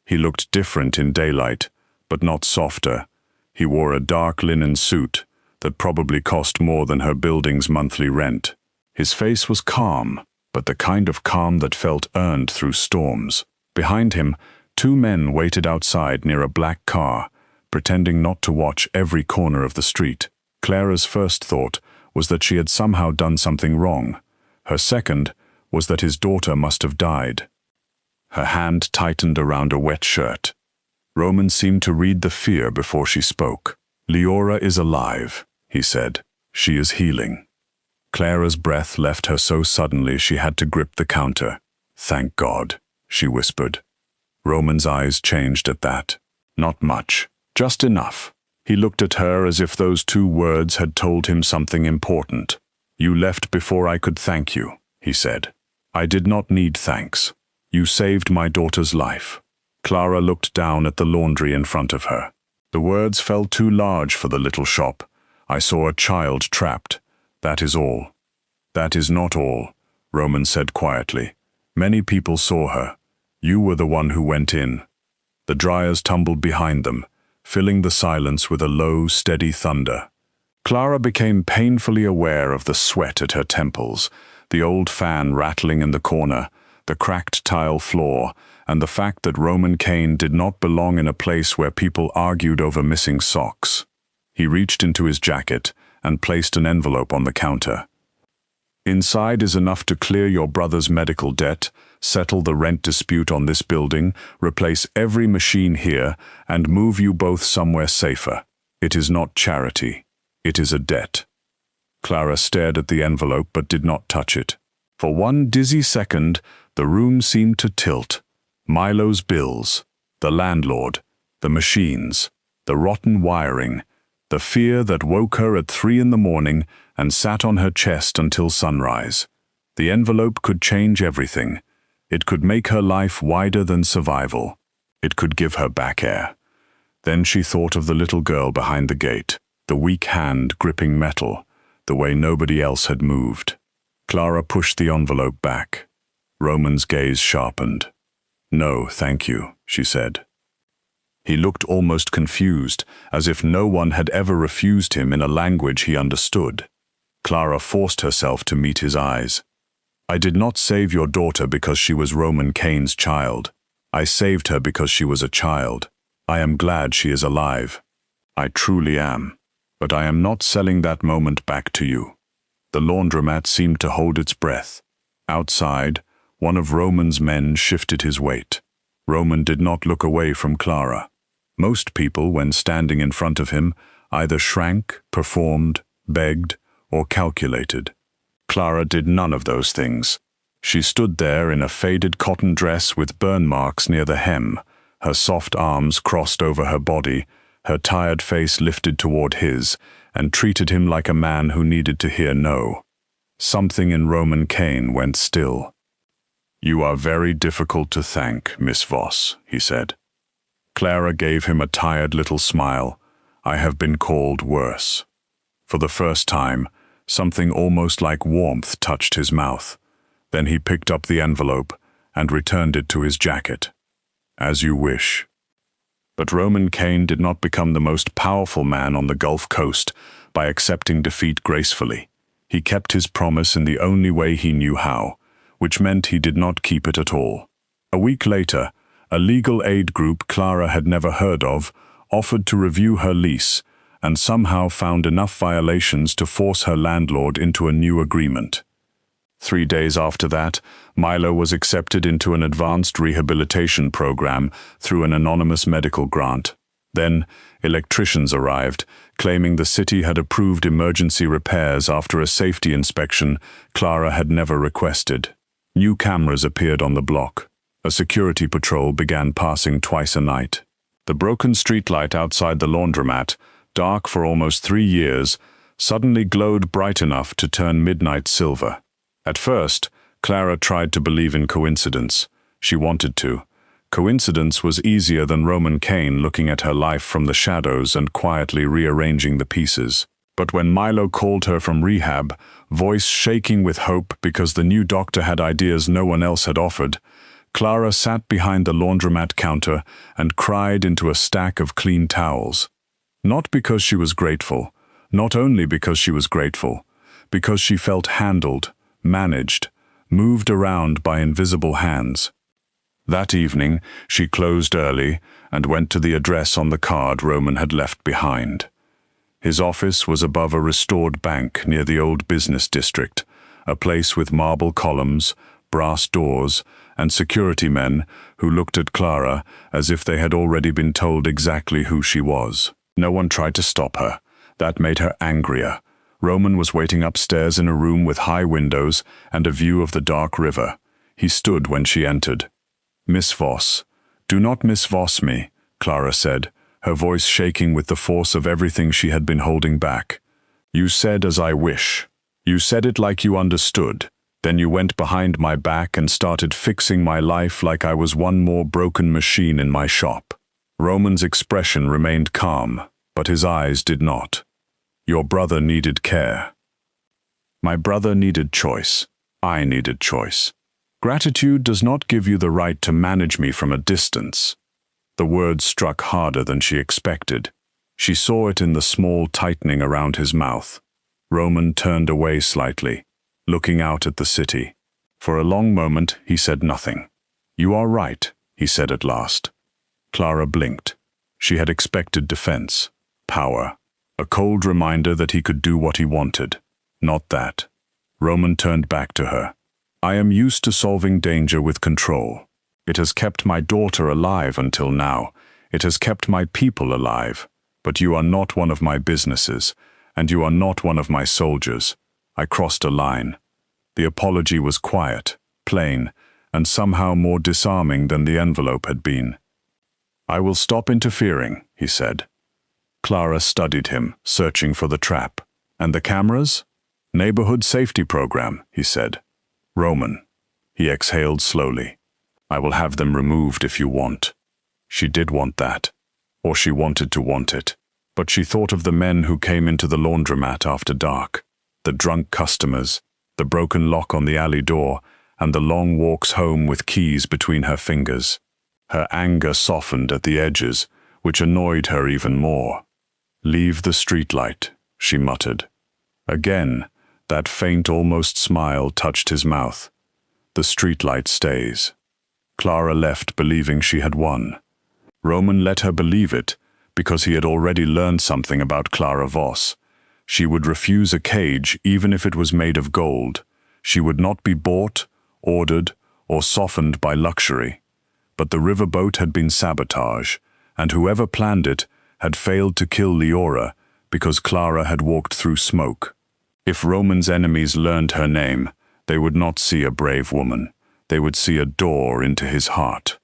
Speaker 1: He looked different in daylight, but not softer. He wore a dark linen suit that probably cost more than her building's monthly rent. His face was calm, but the kind of calm that felt earned through storms. Behind him, 2 men waited outside near a black car, pretending not to watch every corner of the street. Clara's first thought was that she had somehow done something wrong. Her second was that his daughter must have died. Her hand tightened around a wet shirt. Roman seemed to read the fear before she spoke. "Leora is alive," he said. "She is healing." Clara's breath left her so suddenly she had to grip the counter. "Thank God," she whispered. Roman's eyes changed at that. Not much, just enough. He looked at her as if those 2 words had told him something important. "You left before I could thank you," he said. "I did not need thanks. You saved my daughter's life." Clara looked down at the laundry in front of her. The words felt too large for the little shop. "I saw a child trapped. That is all." "That is not all," Roman said quietly. "Many people saw her. You were the one who went in." The dryers tumbled behind them, filling the silence with a low, steady thunder. Clara became painfully aware of the sweat at her temples, the old fan rattling in the corner, the cracked tile floor, and the fact that Roman Kane did not belong in a place where people argued over missing socks. He reached into his jacket and placed an envelope on the counter. "Inside is enough to clear your brother's medical debt, settle the rent dispute on this building, replace every machine here, and move you both somewhere safer. It is not charity. It is a debt." Clara stared at the envelope but did not touch it. For one dizzy second, the room seemed to tilt. Milo's bills, the landlord, the machines, the rotten wiring, the fear that woke her at 3 in the morning and sat on her chest until sunrise. The envelope could change everything. It could make her life wider than survival. It could give her back air. Then she thought of the little girl behind the gate, the weak hand gripping metal, the way nobody else had moved. Clara pushed the envelope back. Roman's gaze sharpened. "No, thank you," she said. He looked almost confused, as if no one had ever refused him in a language he understood. Clara forced herself to meet his eyes. "I did not save your daughter because she was Roman Kane's child. I saved her because she was a child. I am glad she is alive. I truly am. But I am not selling that moment back to you." The laundromat seemed to hold its breath. Outside, one of Roman's men shifted his weight. Roman did not look away from Clara. Most people, when standing in front of him, either shrank, performed, begged, or calculated. Clara did none of those things. She stood there in a faded cotton dress with burn marks near the hem, her soft arms crossed over her body, her tired face lifted toward his, and treated him like a man who needed to hear no. Something in Roman Kane went still. "You are very difficult to thank, Miss Voss," he said. Clara gave him a tired little smile. "I have been called worse." For the first time, something almost like warmth touched his mouth. Then he picked up the envelope and returned it to his jacket. "As you wish." But Roman Kane did not become the most powerful man on the Gulf Coast by accepting defeat gracefully. He kept his promise in the only way he knew how, which meant he did not keep it at all. A week later, a legal aid group Clara had never heard of offered to review her lease and somehow found enough violations to force her landlord into a new agreement. 3 days after that, Milo was accepted into an advanced rehabilitation program through an anonymous medical grant. Then, electricians arrived, claiming the city had approved emergency repairs after a safety inspection Clara had never requested. New cameras appeared on the block. A security patrol began passing twice a night. The broken streetlight outside the laundromat, dark for almost 3 years, suddenly glowed bright enough to turn midnight silver. At first, Clara tried to believe in coincidence. She wanted to. Coincidence was easier than Roman Cain looking at her life from the shadows and quietly rearranging the pieces. But when Milo called her from rehab, voice shaking with hope because the new doctor had ideas no one else had offered, Clara sat behind the laundromat counter and cried into a stack of clean towels. Not because she was grateful, not only because she was grateful, because she felt handled, managed, moved around by invisible hands. That evening, she closed early and went to the address on the card Roman had left behind. His office was above a restored bank near the old business district, a place with marble columns, brass doors, and security men who looked at Clara as if they had already been told exactly who she was. No one tried to stop her. That made her angrier. Roman was waiting upstairs in a room with high windows and a view of the dark river. He stood when she entered. "Miss Voss, do not Miss Voss me," Clara said, her voice shaking with the force of everything she had been holding back. "You said as I wish. You said it like you understood. Then you went behind my back and started fixing my life like I was one more broken machine in my shop." Roman's expression remained calm, but his eyes did not. "Your brother needed care. My brother needed choice. I needed choice. Gratitude does not give you the right to manage me from a distance." The words struck harder than she expected. She saw it in the small tightening around his mouth. Roman turned away slightly, looking out at the city. For a long moment, he said nothing. "You are right," he said at last. Clara blinked. She had expected defense, power, a cold reminder that he could do what he wanted. Not that. Roman turned back to her. "I am used to solving danger with control. It has kept my daughter alive until now. It has kept my people alive. But you are not one of my businesses, and you are not one of my soldiers. I crossed a line." The apology was quiet, plain, and somehow more disarming than the envelope had been. "I will stop interfering," he said. Clara studied him, searching for the trap. "And the cameras?" "Neighborhood safety program," he said. "Roman." He exhaled slowly. "I will have them removed if you want." She did want that. Or she wanted to want it. But she thought of the men who came into the laundromat after dark. The drunk customers, the broken lock on the alley door, and the long walks home with keys between her fingers. Her anger softened at the edges, which annoyed her even more. "Leave the streetlight," she muttered. Again, that faint, almost smile touched his mouth. "The streetlight stays." Clara left believing she had won. Roman let her believe it because he had already learned something about Clara Voss. She would refuse a cage even if it was made of gold. She would not be bought, ordered, or softened by luxury. But the riverboat had been sabotage, and whoever planned it had failed to kill Leora because Clara had walked through smoke. If Roman's enemies learned her name, they would not see a brave woman. They would see a door into his heart.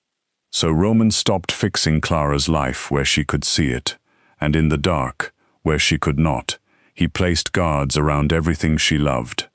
Speaker 1: So Roman stopped fixing Clara's life where she could see it, and in the dark, where she could not, he placed guards around everything she loved.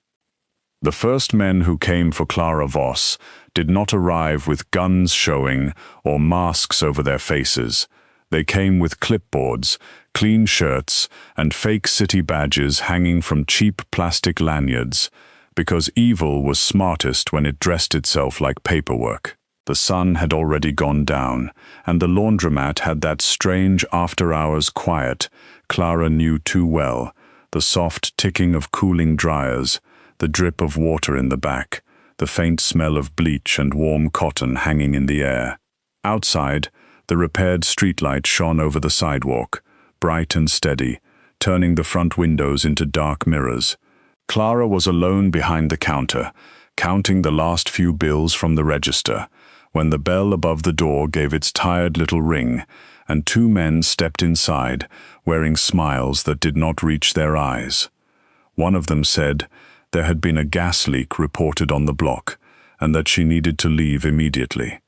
Speaker 1: The first men who came for Clara Voss did not arrive with guns showing or masks over their faces. They came with clipboards, clean shirts, and fake city badges hanging from cheap plastic lanyards, because evil was smartest when it dressed itself like paperwork. The sun had already gone down, and the laundromat had that strange after-hours quiet Clara knew too well, the soft ticking of cooling dryers, the drip of water in the back, the faint smell of bleach and warm cotton hanging in the air. Outside, the repaired streetlight shone over the sidewalk, bright and steady, turning the front windows into dark mirrors. Clara was alone behind the counter, counting the last few bills from the register, when the bell above the door gave its tired little ring, and two men stepped inside, wearing smiles that did not reach their eyes. One of them said there had been a gas leak reported on the block, and that she needed to leave immediately.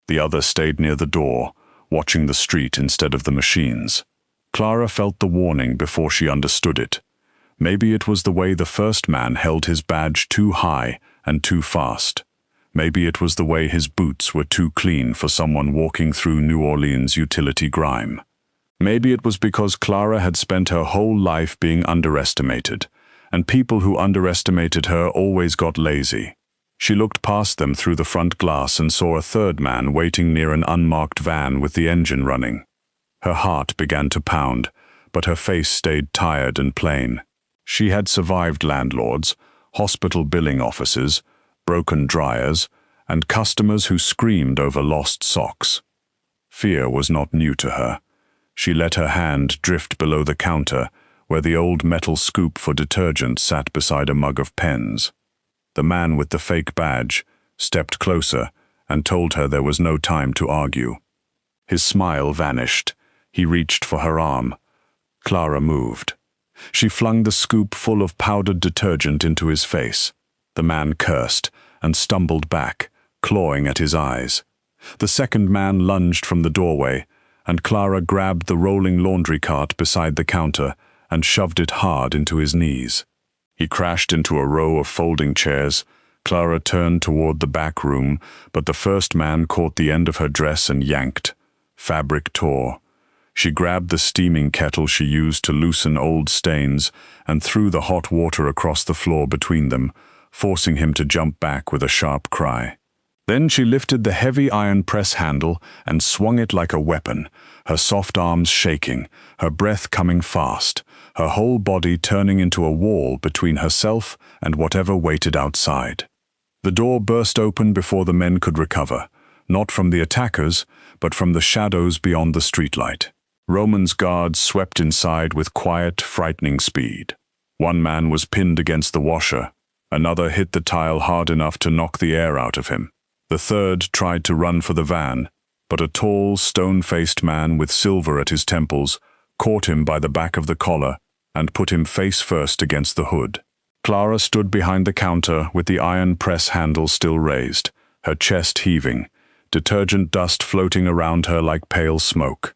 Speaker 1: The other stayed near the door, watching the street instead of the machines. Clara felt the warning before she understood it. Maybe it was the way the first man held his badge too high and too fast. Maybe it was the way his boots were too clean for someone walking through New Orleans utility grime. Maybe it was because Clara had spent her whole life being underestimated, and people who underestimated her always got lazy. She looked past them through the front glass and saw a third man waiting near an unmarked van with the engine running. Her heart began to pound, but her face stayed tired and plain. She had survived landlords, hospital billing officers, broken dryers, and customers who screamed over lost socks. Fear was not new to her. She let her hand drift below the counter, where the old metal scoop for detergent sat beside a mug of pens. The man with the fake badge stepped closer and told her there was no time to argue. His smile vanished. He reached for her arm. Clara moved. She flung the scoop full of powdered detergent into his face. The man cursed and stumbled back, clawing at his eyes. The second man lunged from the doorway, and Clara grabbed the rolling laundry cart beside the counter and shoved it hard into his knees. He crashed into a row of folding chairs. Clara turned toward the back room, but the first man caught the end of her dress and yanked. Fabric tore. She grabbed the steaming kettle she used to loosen old stains and threw the hot water across the floor between them, forcing him to jump back with a sharp cry. Then she lifted the heavy iron press handle and swung it like a weapon, her soft arms shaking, her breath coming fast, her whole body turning into a wall between herself and whatever waited outside. The door burst open before the men could recover, not from the attackers, but from the shadows beyond the streetlight. Roman's guards swept inside with quiet, frightening speed. One man was pinned against the washer. Another hit the tile hard enough to knock the air out of him. The third tried to run for the van, but a tall, stone-faced man with silver at his temples caught him by the back of the collar and put him face first against the hood. Clara stood behind the counter with the iron press handle still raised, her chest heaving, detergent dust floating around her like pale smoke.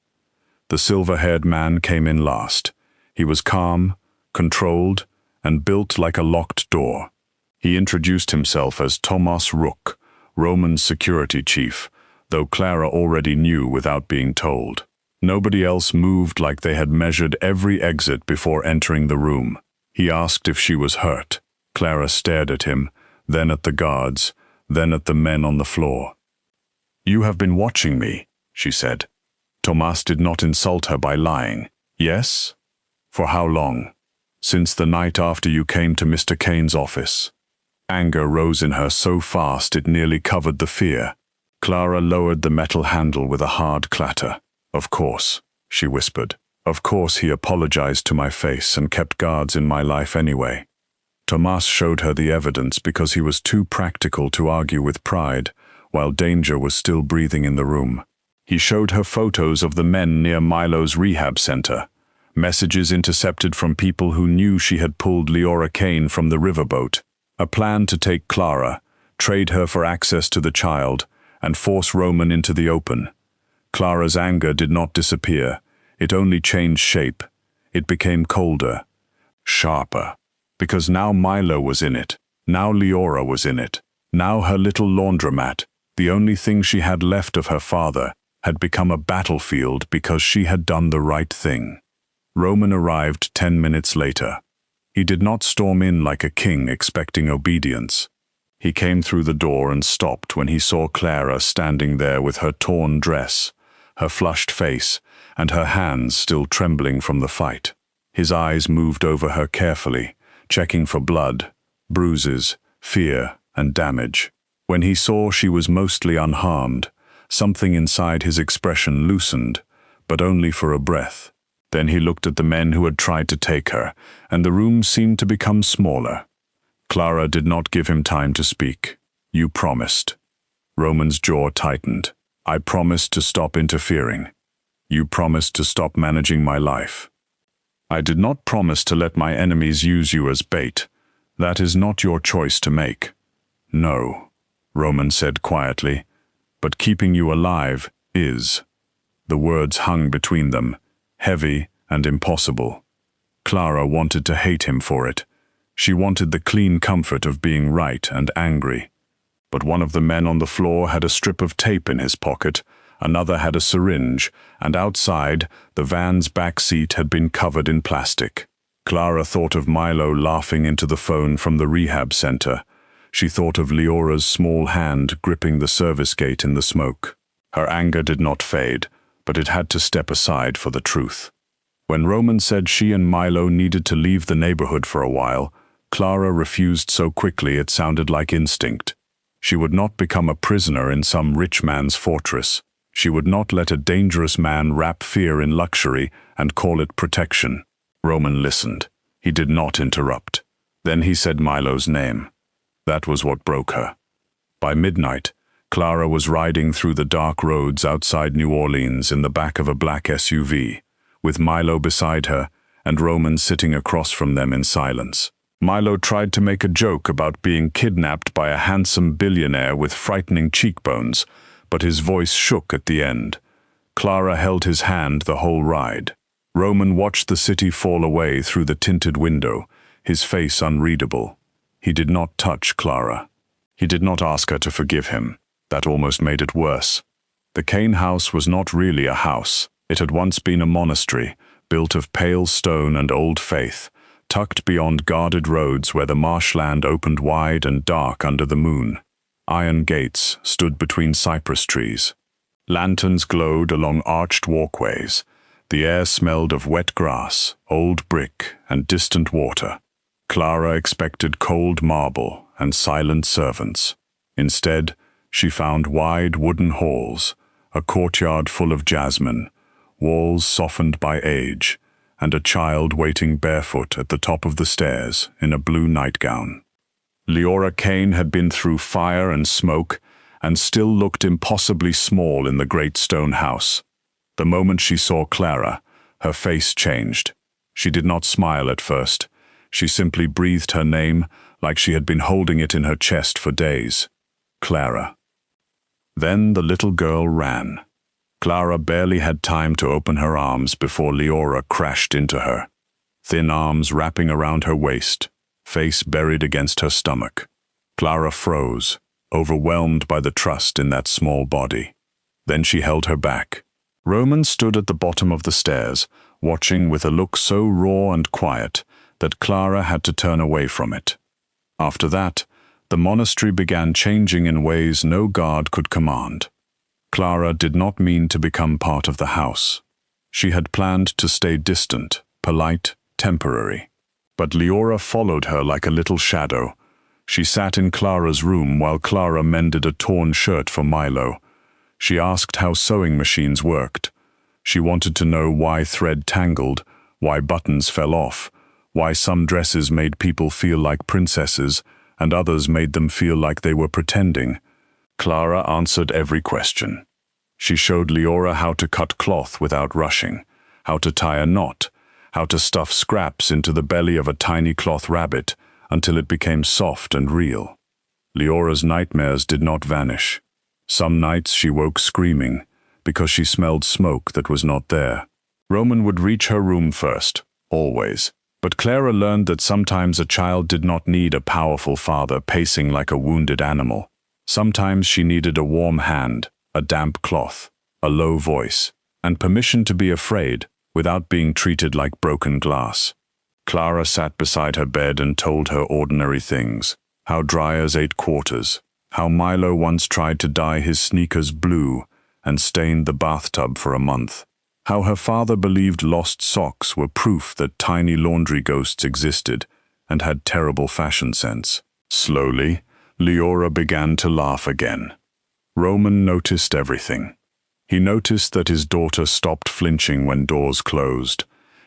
Speaker 1: The silver-haired man came in last. He was calm, controlled, and built like a locked door. He introduced himself as Tomas Rook, Roman's security chief, though Clara already knew without being told. Nobody else moved like they had measured every exit before entering the room. He asked if she was hurt. Clara stared at him, then at the guards, then at the men on the floor. "You have been watching me," she said. Tomas did not insult her by lying. "Yes? For how long?" "Since the night after you came to Mr. Kane's office." Anger rose in her so fast it nearly covered the fear. Clara lowered the metal handle with a hard clatter. "Of course," she whispered. "Of course he apologized to my face and kept guards in my life anyway." Tomas showed her the evidence because he was too practical to argue with pride, while danger was still breathing in the room. He showed her photos of the men near Milo's rehab center, messages intercepted from people who knew she had pulled Leora Kane from the riverboat, a plan to take Clara, trade her for access to the child, and force Roman into the open. Clara's anger did not disappear. It only changed shape. It became colder, sharper, because now Milo was in it. Now Leora was in it. Now her little laundromat, the only thing she had left of her father, had become a battlefield because she had done the right thing. Roman arrived 10 minutes later. He did not storm in like a king expecting obedience. He came through the door and stopped when he saw Clara standing there with her torn dress, her flushed face, and her hands still trembling from the fight. His eyes moved over her carefully, checking for blood, bruises, fear, and damage. When he saw she was mostly unharmed, something inside his expression loosened, but only for a breath. Then he looked at the men who had tried to take her, and the room seemed to become smaller. Clara did not give him time to speak. "You promised." Roman's jaw tightened. "I promised to stop interfering. You promised to stop managing my life." "I did not promise to let my enemies use you as bait. That is not your choice to make." "No," Roman said quietly, "but keeping you alive is." The words hung between them, heavy and impossible. Clara wanted to hate him for it. She wanted the clean comfort of being right and angry. But one of the men on the floor had a strip of tape in his pocket, another had a syringe, and outside, the van's back seat had been covered in plastic. Clara thought of Milo laughing into the phone from the rehab center. She thought of Leora's small hand gripping the service gate in the smoke. Her anger did not fade, but it had to step aside for the truth. When Roman said she and Milo needed to leave the neighborhood for a while, Clara refused so quickly it sounded like instinct. She would not become a prisoner in some rich man's fortress. She would not let a dangerous man wrap fear in luxury and call it protection. Roman listened. He did not interrupt. Then he said Milo's name. That was what broke her. By midnight, Clara was riding through the dark roads outside New Orleans in the back of a black SUV, with Milo beside her and Roman sitting across from them in silence. Milo tried to make a joke about being kidnapped by a handsome billionaire with frightening cheekbones, but his voice shook at the end. Clara held his hand the whole ride. Roman watched the city fall away through the tinted window, his face unreadable. He did not touch Clara. He did not ask her to forgive him. That almost made it worse. The Kane house was not really a house. It had once been a monastery, built of pale stone and old faith, tucked beyond guarded roads where the marshland opened wide and dark under the moon. Iron gates stood between cypress trees. Lanterns glowed along arched walkways. The air smelled of wet grass, old brick, and distant water. Clara expected cold marble and silent servants. Instead, she found wide wooden halls, a courtyard full of jasmine, walls softened by age, and a child waiting barefoot at the top of the stairs in a blue nightgown. Leora Kane had been through fire and smoke and still looked impossibly small in the great stone house. The moment she saw Clara, her face changed. She did not smile at first. She simply breathed her name like she had been holding it in her chest for days. Clara. Then the little girl ran. Clara barely had time to open her arms before Leora crashed into her. Thin arms wrapping around her waist, face buried against her stomach. Clara froze, overwhelmed by the trust in that small body. Then she held her back. Roman stood at the bottom of the stairs, watching with a look so raw and quiet that Clara had to turn away from it. After that, the monastery began changing in ways no guard could command. Clara did not mean to become part of the house. She had planned to stay distant, polite, temporary. But Leora followed her like a little shadow. She sat in Clara's room while Clara mended a torn shirt for Milo. She asked how sewing machines worked. She wanted to know why thread tangled, why buttons fell off, why some dresses made people feel like princesses and others made them feel like they were pretending. Clara answered every question. She showed Leora how to cut cloth without rushing, how to tie a knot, how to stuff scraps into the belly of a tiny cloth rabbit until it became soft and real. Leora's nightmares did not vanish. Some nights she woke screaming because she smelled smoke that was not there. Roman would reach her room first, always. But Clara learned that sometimes a child did not need a powerful father pacing like a wounded animal. Sometimes she needed a warm hand, a damp cloth, a low voice, and permission to be afraid without being treated like broken glass. Clara sat beside her bed and told her ordinary things, how Dryers ate quarters, how Milo once tried to dye his sneakers blue and stained the bathtub for a month, how her father believed lost socks were proof that tiny laundry ghosts existed and had terrible fashion sense. Slowly, Leora began to laugh again. Roman noticed everything. He noticed that his daughter stopped flinching when doors closed,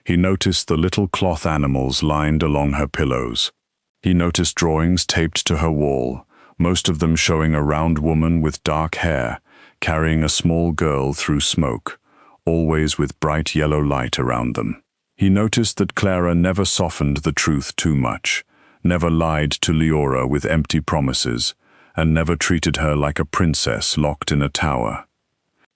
Speaker 1: He noticed the little cloth animals lined along her pillows. He noticed drawings taped to her wall, most of them showing a round woman with dark hair, carrying a small girl through smoke, always with bright yellow light around them. He noticed that Clara never softened the truth too much, never lied to Leora with empty promises, and never treated her like a princess locked in a tower.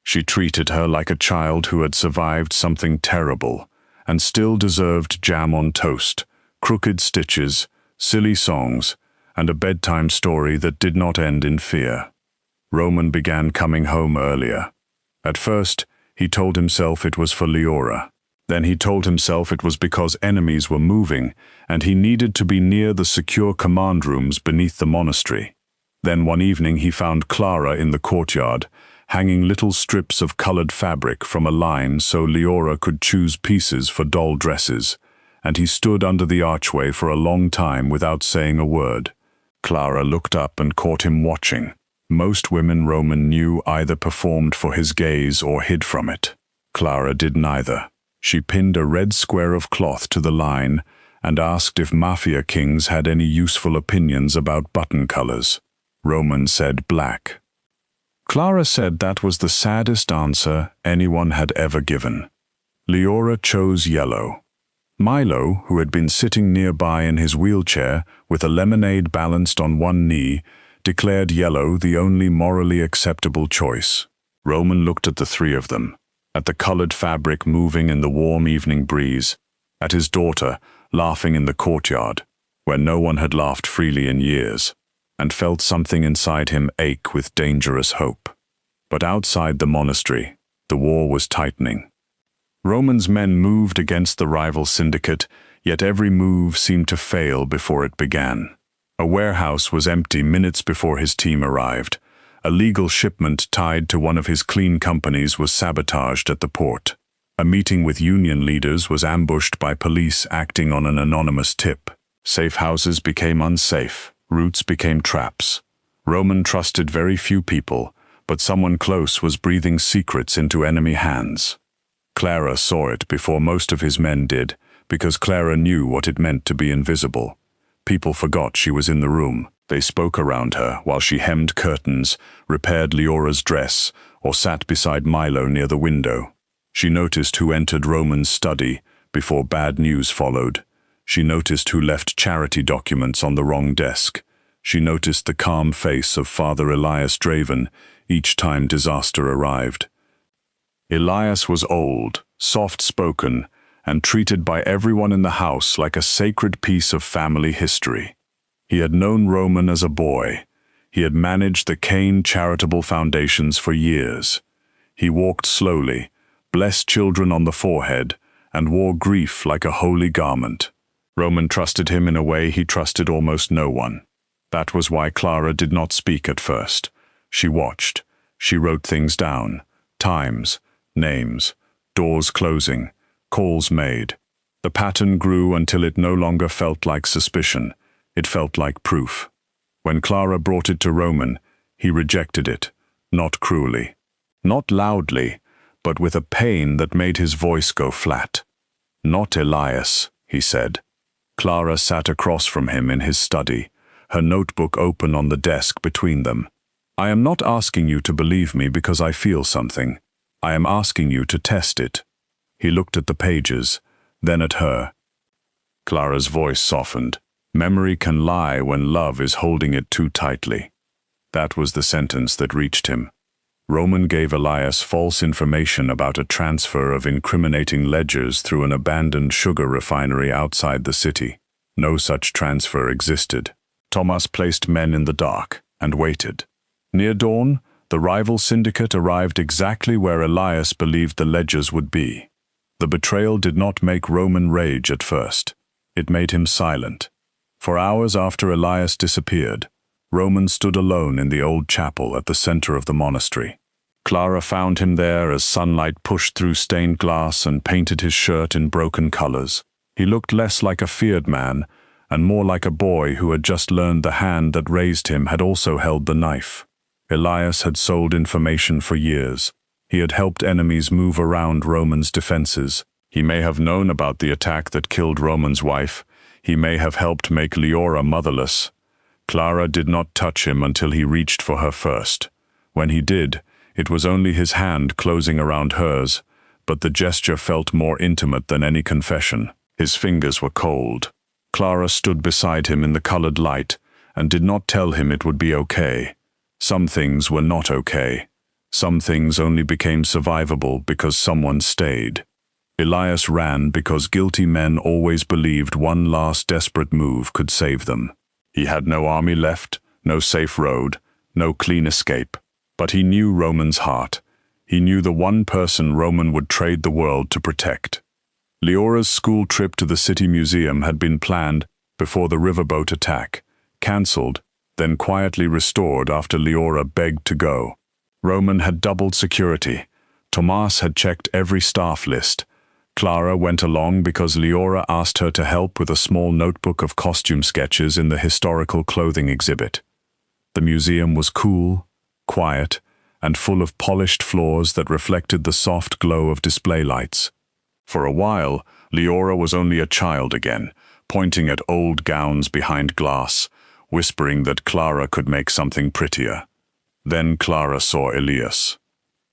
Speaker 1: She treated her like a child who had survived something terrible, and still deserved jam on toast, crooked stitches, silly songs, and a bedtime story that did not end in fear. Roman began coming home earlier. At first, he told himself it was for Leora. Then he told himself it was because enemies were moving, and he needed to be near the secure command rooms beneath the monastery. Then one evening he found Clara in the courtyard, hanging little strips of colored fabric from a line so Leora could choose pieces for doll dresses, and he stood under the archway for a long time without saying a word. Clara looked up and caught him watching. Most women Roman knew either performed for his gaze or hid from it. Clara did neither. She pinned a red square of cloth to the line and asked if mafia kings had any useful opinions about button colors. Roman said black. Clara said that was the saddest answer anyone had ever given. Leora chose yellow. Milo, who had been sitting nearby in his wheelchair with a lemonade balanced on one knee, declared yellow the only morally acceptable choice. Roman looked at the three of them, at the colored fabric moving in the warm evening breeze, at his daughter laughing in the courtyard, where no one had laughed freely in years, and felt something inside him ache with dangerous hope. But outside the monastery, the war was tightening. Roman's men moved against the rival syndicate, yet every move seemed to fail before it began. A warehouse was empty minutes before his team arrived. A legal shipment tied to one of his clean companies was sabotaged at the port. A meeting with union leaders was ambushed by police acting on an anonymous tip. Safe houses became unsafe. Routes became traps. Roman trusted very few people, but someone close was breathing secrets into enemy hands. Clara saw it before most of his men did, because Clara knew what it meant to be invisible. People forgot she was in the room. They spoke around her while she hemmed curtains, repaired Leora's dress, or sat beside Milo near the window. She noticed who entered Roman's study before bad news followed. She noticed who left charity documents on the wrong desk. She noticed the calm face of Father Elias Draven each time disaster arrived. Elias was old, soft-spoken, and treated by everyone in the house like a sacred piece of family history. He had known Roman as a boy. He had managed the Cain Charitable Foundations for years. He walked slowly, blessed children on the forehead, and wore grief like a holy garment. Roman trusted him in a way he trusted almost no one. That was why Clara did not speak at first. She watched. She wrote things down. Times, names, doors closing, calls made. The pattern grew until it no longer felt like suspicion. It felt like proof. When Clara brought it to Roman, he rejected it, not cruelly, not loudly, but with a pain that made his voice go flat. "Not Elias," he said. Clara sat across from him in his study, her notebook open on the desk between them. "I am not asking you to believe me because I feel something. I am asking you to test it." He looked at the pages, then at her. Clara's voice softened. "Memory can lie when love is holding it too tightly." That was the sentence that reached him. Roman gave Elias false information about a transfer of incriminating ledgers through an abandoned sugar refinery outside the city. No such transfer existed. Thomas placed men in the dark and waited. Near dawn, the rival syndicate arrived exactly where Elias believed the ledgers would be. The betrayal did not make Roman rage at first. It made him silent. For hours after Elias disappeared, Roman stood alone in the old chapel at the center of the monastery. Clara found him there as sunlight pushed through stained glass and painted his shirt in broken colors. He looked less like a feared man and more like a boy who had just learned the hand that raised him had also held the knife. Elias had sold information for years. He had helped enemies move around Roman's defenses. He may have known about the attack that killed Roman's wife. He may have helped make Leora motherless. Clara did not touch him until he reached for her first. When he did, it was only his hand closing around hers, but the gesture felt more intimate than any confession. His fingers were cold. Clara stood beside him in the colored light and did not tell him it would be okay. Some things were not okay. Some things only became survivable because someone stayed. Elias ran because guilty men always believed one last desperate move could save them. He had no army left, no safe road, no clean escape. But he knew Roman's heart. He knew the one person Roman would trade the world to protect. Leora's school trip to the city museum had been planned before the riverboat attack, cancelled, then quietly restored after Leora begged to go. Roman had doubled security. Tomas had checked every staff list. Clara went along because Leora asked her to help with a small notebook of costume sketches in the historical clothing exhibit. The museum was cool, quiet, and full of polished floors that reflected the soft glow of display lights. For a while, Leora was only a child again, pointing at old gowns behind glass, whispering that Clara could make something prettier. Then Clara saw Elias.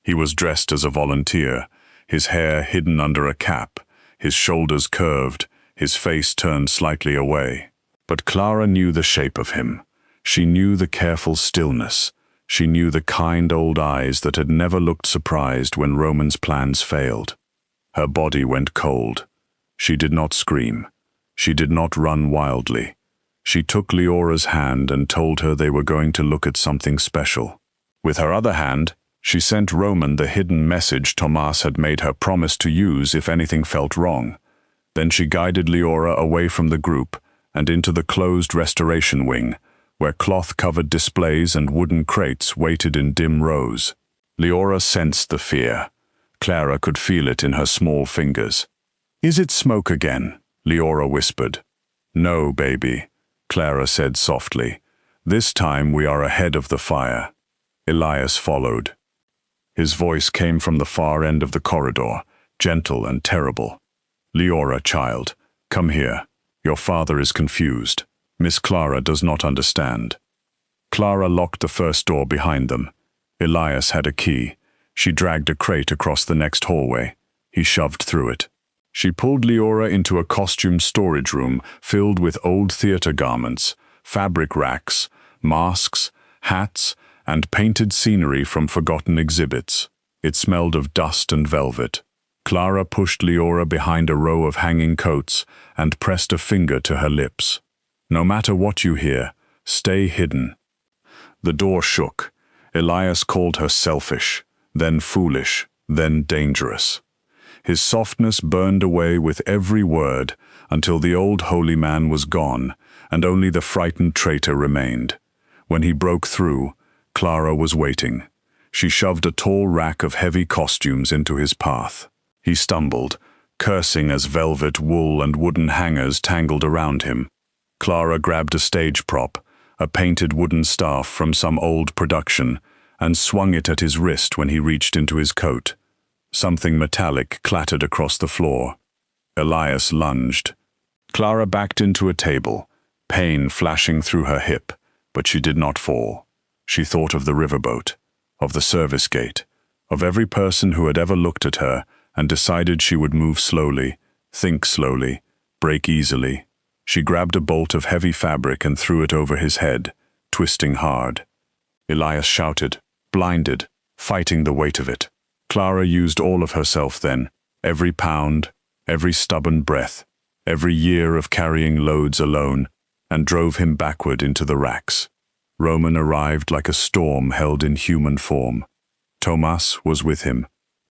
Speaker 1: He was dressed as a volunteer, his hair hidden under a cap, his shoulders curved, his face turned slightly away. But Clara knew the shape of him. She knew the careful stillness. She knew the kind old eyes that had never looked surprised when Roman's plans failed. Her body went cold. She did not scream. She did not run wildly. She took Leora's hand and told her they were going to look at something special. With her other hand, she sent Roman the hidden message Tomas had made her promise to use if anything felt wrong. Then she guided Leora away from the group and into the closed restoration wing, where cloth-covered displays and wooden crates waited in dim rows. Leora sensed the fear. Clara could feel it in her small fingers. "Is it smoke again?" Leora whispered. "No, baby," Clara said softly. "This time we are ahead of the fire." Elias followed. His voice came from the far end of the corridor, gentle and terrible. "Leora, child, come here. Your father is confused. Miss Clara does not understand." Clara locked the first door behind them. Elias had a key. She dragged a crate across the next hallway. He shoved through it. She pulled Leora into a costume storage room filled with old theater garments, fabric racks, masks, hats, and painted scenery from forgotten exhibits. It smelled of dust and velvet. Clara pushed Leora behind a row of hanging coats and pressed a finger to her lips. "No matter what you hear, stay hidden." The door shook. Elias called her selfish, then foolish, then dangerous. His softness burned away with every word until the old holy man was gone and only the frightened traitor remained. When he broke through, Clara was waiting. She shoved a tall rack of heavy costumes into his path. He stumbled, cursing as velvet, wool, and wooden hangers tangled around him. Clara grabbed a stage prop, a painted wooden staff from some old production, and swung it at his wrist when he reached into his coat. Something metallic clattered across the floor. Elias lunged. Clara backed into a table, pain flashing through her hip, but she did not fall. She thought of the riverboat, of the service gate, of every person who had ever looked at her and decided she would move slowly, think slowly, break easily. She grabbed a bolt of heavy fabric and threw it over his head, twisting hard. Elias shouted, blinded, fighting the weight of it. Clara used all of herself then, every pound, every stubborn breath, every year of carrying loads alone, and drove him backward into the racks. Roman arrived like a storm held in human form. Tomas was with him.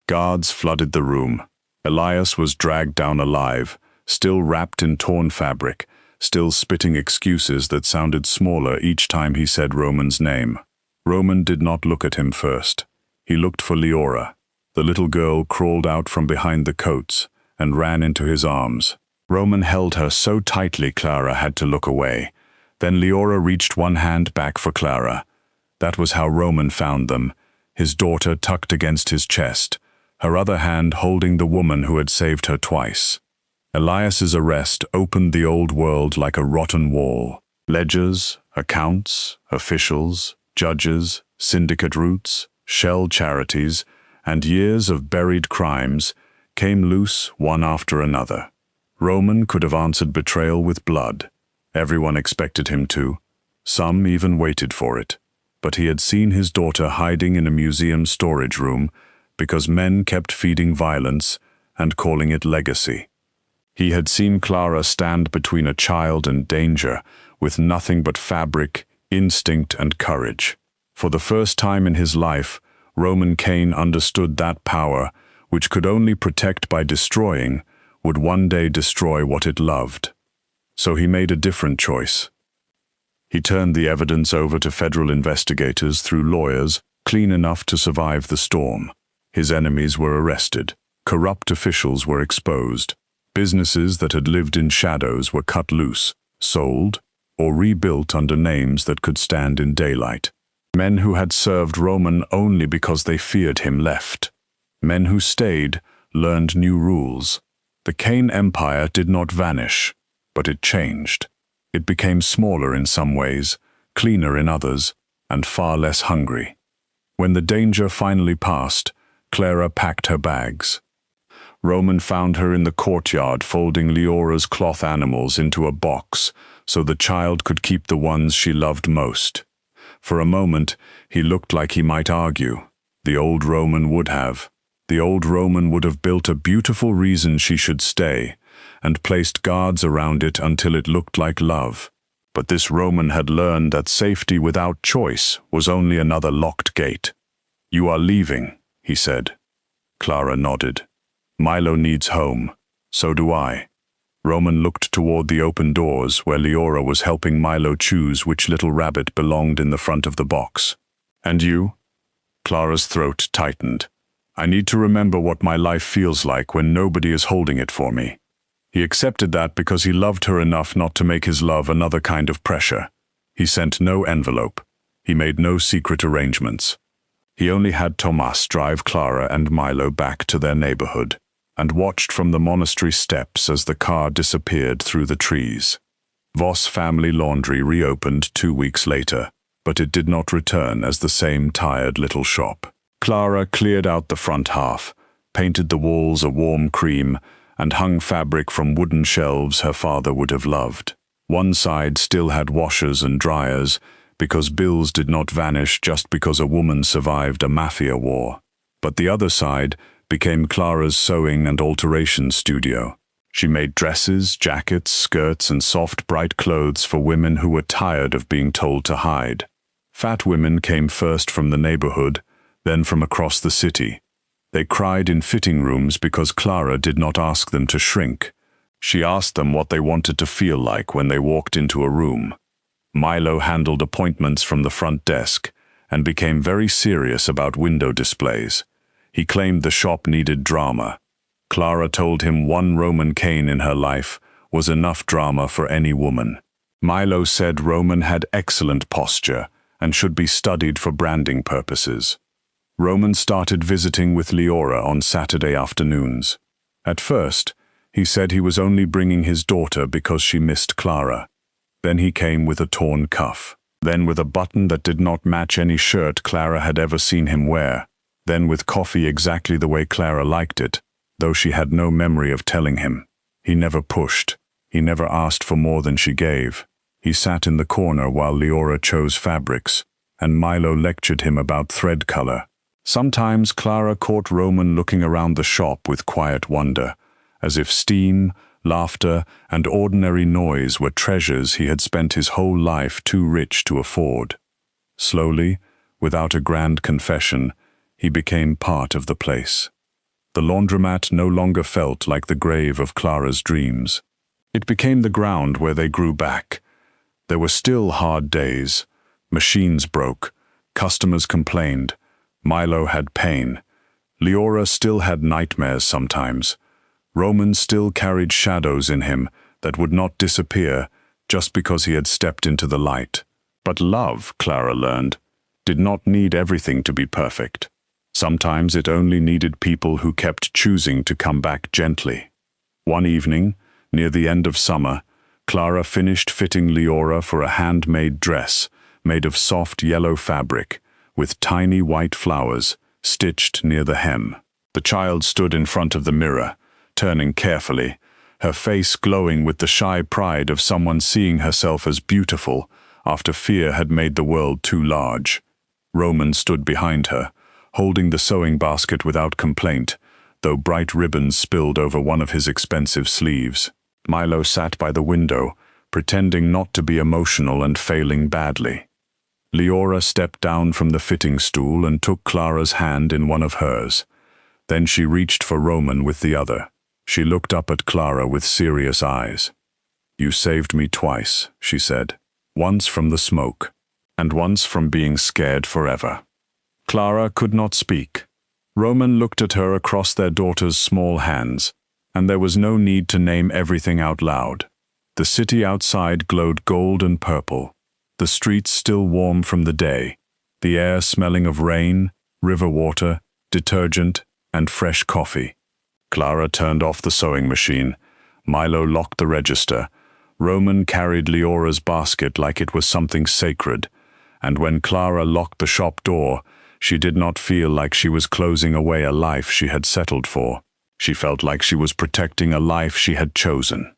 Speaker 1: Guards flooded the room. Elias was dragged down alive, still wrapped in torn fabric, still spitting excuses that sounded smaller each time he said Roman's name. Roman did not look at him first. He looked for Leora. The little girl crawled out from behind the coats and ran into his arms. Roman held her so tightly Clara had to look away. Then Leora reached one hand back for Clara. That was how Roman found them, his daughter tucked against his chest, her other hand holding the woman who had saved her twice. Elias's arrest opened the old world like a rotten wall. Ledgers, accounts, officials, judges, syndicate routes, shell charities, and years of buried crimes came loose one after another. Roman could have answered betrayal with blood. Everyone expected him to. Some even waited for it. But he had seen his daughter hiding in a museum storage room because men kept feeding violence and calling it legacy. He had seen Clara stand between a child and danger with nothing but fabric, instinct, and courage. For the first time in his life, Roman Kane understood that power, which could only protect by destroying, would one day destroy what it loved. So he made a different choice. He turned the evidence over to federal investigators through lawyers clean enough to survive the storm. His enemies were arrested. Corrupt officials were exposed. Businesses that had lived in shadows were cut loose, sold, or rebuilt under names that could stand in daylight. Men who had served Roman only because they feared him left. Men who stayed learned new rules. The Kane Empire did not vanish, but it changed. It became smaller in some ways, cleaner in others, and far less hungry. When the danger finally passed, Clara packed her bags. Roman found her in the courtyard folding Leora's cloth animals into a box so the child could keep the ones she loved most. For a moment, he looked like he might argue. The old Roman would have. The old Roman would have built a beautiful reason she should stay, and placed guards around it until it looked like love. But this Roman had learned that safety without choice was only another locked gate. "You are leaving," he said. Clara nodded. "Milo needs home. So do I." Roman looked toward the open doors where Leora was helping Milo choose which little rabbit belonged in the front of the box. "And you?" Clara's throat tightened. "I need to remember what my life feels like when nobody is holding it for me." He accepted that because he loved her enough not to make his love another kind of pressure. He sent no envelope. He made no secret arrangements. He only had Tomas drive Clara and Milo back to their neighborhood, and watched from the monastery steps as the car disappeared through the trees. Voss Family Laundry reopened 2 weeks later, but it did not return as the same tired little shop. Clara cleared out the front half, painted the walls a warm cream, and hung fabric from wooden shelves her father would have loved. One side still had washers and dryers, because bills did not vanish just because a woman survived a mafia war. But the other side became Clara's sewing and alteration studio. She made dresses, jackets, skirts, and soft, bright clothes for women who were tired of being told to hide. Fat women came first from the neighborhood, then from across the city. They cried in fitting rooms because Clara did not ask them to shrink. She asked them what they wanted to feel like when they walked into a room. Milo handled appointments from the front desk and became very serious about window displays. He claimed the shop needed drama. Clara told him one Roman Kane in her life was enough drama for any woman. Milo said Roman had excellent posture and should be studied for branding purposes. Roman started visiting with Leora on Saturday afternoons. At first, he said he was only bringing his daughter because she missed Clara. Then he came with a torn cuff. Then with a button that did not match any shirt Clara had ever seen him wear. Then with coffee exactly the way Clara liked it, though she had no memory of telling him. He never pushed. He never asked for more than she gave. He sat in the corner while Leora chose fabrics, and Milo lectured him about thread color. Sometimes Clara caught Roman looking around the shop with quiet wonder, as if steam, laughter, and ordinary noise were treasures he had spent his whole life too rich to afford. Slowly, without a grand confession, he became part of the place. The laundromat no longer felt like the grave of Clara's dreams. It became the ground where they grew back. There were still hard days. Machines broke. Customers complained. Milo had pain. Leora still had nightmares sometimes. Roman still carried shadows in him that would not disappear just because he had stepped into the light. But love, Clara learned, did not need everything to be perfect. Sometimes it only needed people who kept choosing to come back gently. One evening, near the end of summer, Clara finished fitting Leora for a handmade dress made of soft yellow fabric with tiny white flowers stitched near the hem. The child stood in front of the mirror, turning carefully, her face glowing with the shy pride of someone seeing herself as beautiful after fear had made the world too large. Roman stood behind her, holding the sewing basket without complaint, though bright ribbons spilled over one of his expensive sleeves. Milo sat by the window, pretending not to be emotional and failing badly. Leora stepped down from the fitting stool and took Clara's hand in one of hers. Then she reached for Roman with the other. She looked up at Clara with serious eyes. "You saved me twice," she said. "Once from the smoke, and once from being scared forever." Clara could not speak. Roman looked at her across their daughter's small hands, and there was no need to name everything out loud. The city outside glowed gold and purple, the streets still warm from the day, the air smelling of rain, river water, detergent, and fresh coffee. Clara turned off the sewing machine. Milo locked the register. Roman carried Leora's basket like it was something sacred, and when Clara locked the shop door, she did not feel like she was closing away a life she had settled for. She felt like she was protecting a life she had chosen.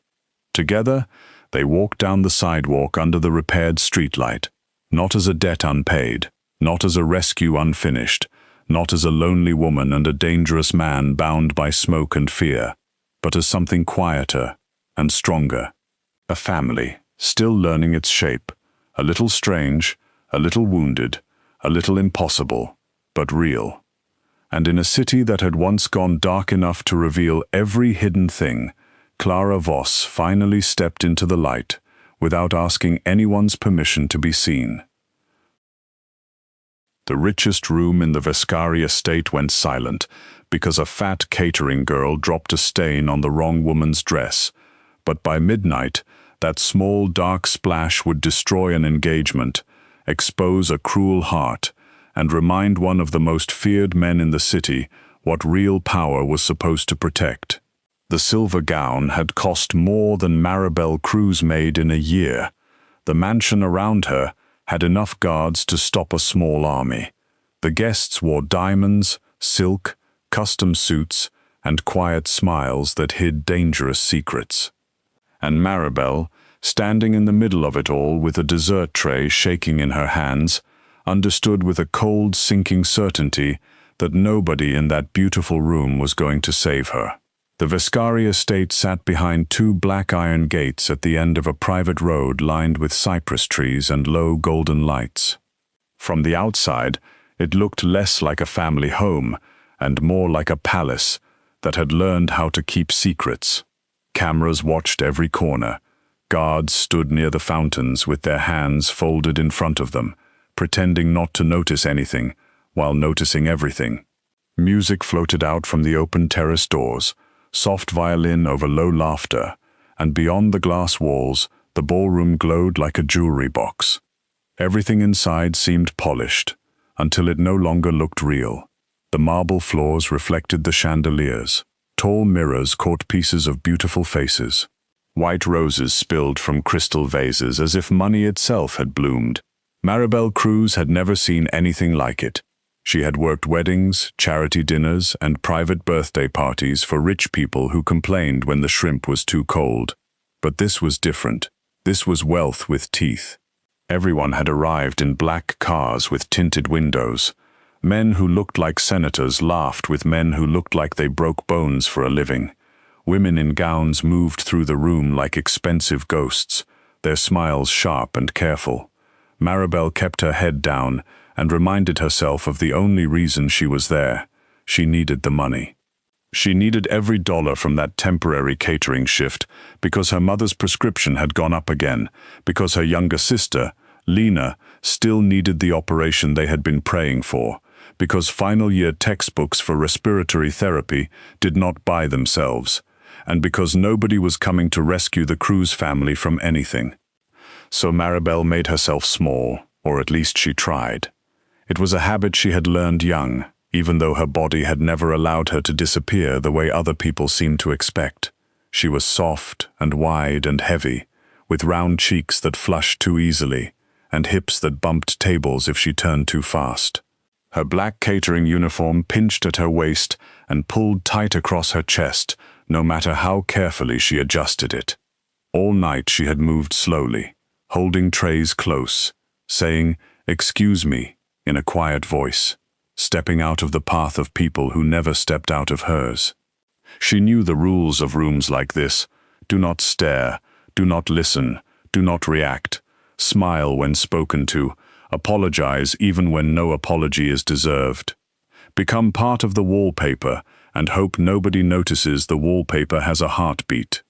Speaker 1: Together, they walked down the sidewalk under the repaired streetlight, not as a debt unpaid, not as a rescue unfinished, not as a lonely woman and a dangerous man bound by smoke and fear, but as something quieter and stronger. A family, still learning its shape, a little strange, a little wounded, a little impossible, but real. And in a city that had once gone dark enough to reveal every hidden thing, Clara Voss finally stepped into the light without asking anyone's permission to be seen. The richest room in the Vascari estate went silent because a fat catering girl dropped a stain on the wrong woman's dress, but by midnight, that small dark splash would destroy an engagement, expose a cruel heart, and remind one of the most feared men in the city what real power was supposed to protect. The silver gown had cost more than Marabel Cruz made in a year. The mansion around her had enough guards to stop a small army. The guests wore diamonds, silk, custom suits, and quiet smiles that hid dangerous secrets. And Marabel, standing in the middle of it all with a dessert tray shaking in her hands, understood with a cold, sinking certainty that nobody in that beautiful room was going to save her. The Vascari estate sat behind two black iron gates at the end of a private road lined with cypress trees and low golden lights. From the outside, it looked less like a family home and more like a palace that had learned how to keep secrets. Cameras watched every corner. Guards stood near the fountains with their hands folded in front of them, pretending not to notice anything while noticing everything. Music floated out from the open terrace doors, soft violin over low laughter, and beyond the glass walls, the ballroom glowed like a jewelry box. Everything inside seemed polished, until it no longer looked real. The marble floors reflected the chandeliers. Tall mirrors caught pieces of beautiful faces. White roses spilled from crystal vases as if money itself had bloomed. Marabel Cruz had never seen anything like it. She had worked weddings, charity dinners, and private birthday parties for rich people who complained when the shrimp was too cold. But this was different. This was wealth with teeth. Everyone had arrived in black cars with tinted windows. Men who looked like senators laughed with men who looked like they broke bones for a living. Women in gowns moved through the room like expensive ghosts, their smiles sharp and careful. Marabel kept her head down and reminded herself of the only reason she was there. She needed the money. She needed every dollar from that temporary catering shift because her mother's prescription had gone up again, because her younger sister, Lena, still needed the operation they had been praying for, because final year textbooks for respiratory therapy did not buy themselves, and because nobody was coming to rescue the Cruz family from anything. So Marabel made herself small, or at least she tried. It was a habit she had learned young, even though her body had never allowed her to disappear the way other people seemed to expect. She was soft and wide and heavy, with round cheeks that flushed too easily, and hips that bumped tables if she turned too fast. Her black catering uniform pinched at her waist and pulled tight across her chest, no matter how carefully she adjusted it. All night she had moved slowly, holding trays close, saying, "Excuse me," in a quiet voice, stepping out of the path of people who never stepped out of hers. She knew the rules of rooms like this. Do not stare, do not listen, do not react, smile when spoken to, apologize even when no apology is deserved. Become part of the wallpaper and hope nobody notices the wallpaper has a heartbeat.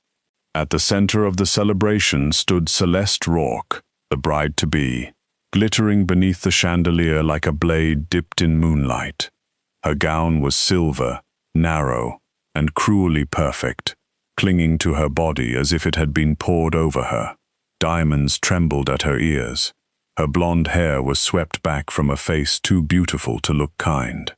Speaker 1: At the center of the celebration stood Celeste Rourke, the bride-to-be, glittering beneath the chandelier like a blade dipped in moonlight. Her gown was silver, narrow, and cruelly perfect, clinging to her body as if it had been poured over her. Diamonds trembled at her ears. Her blonde hair was swept back from a face too beautiful to look kind.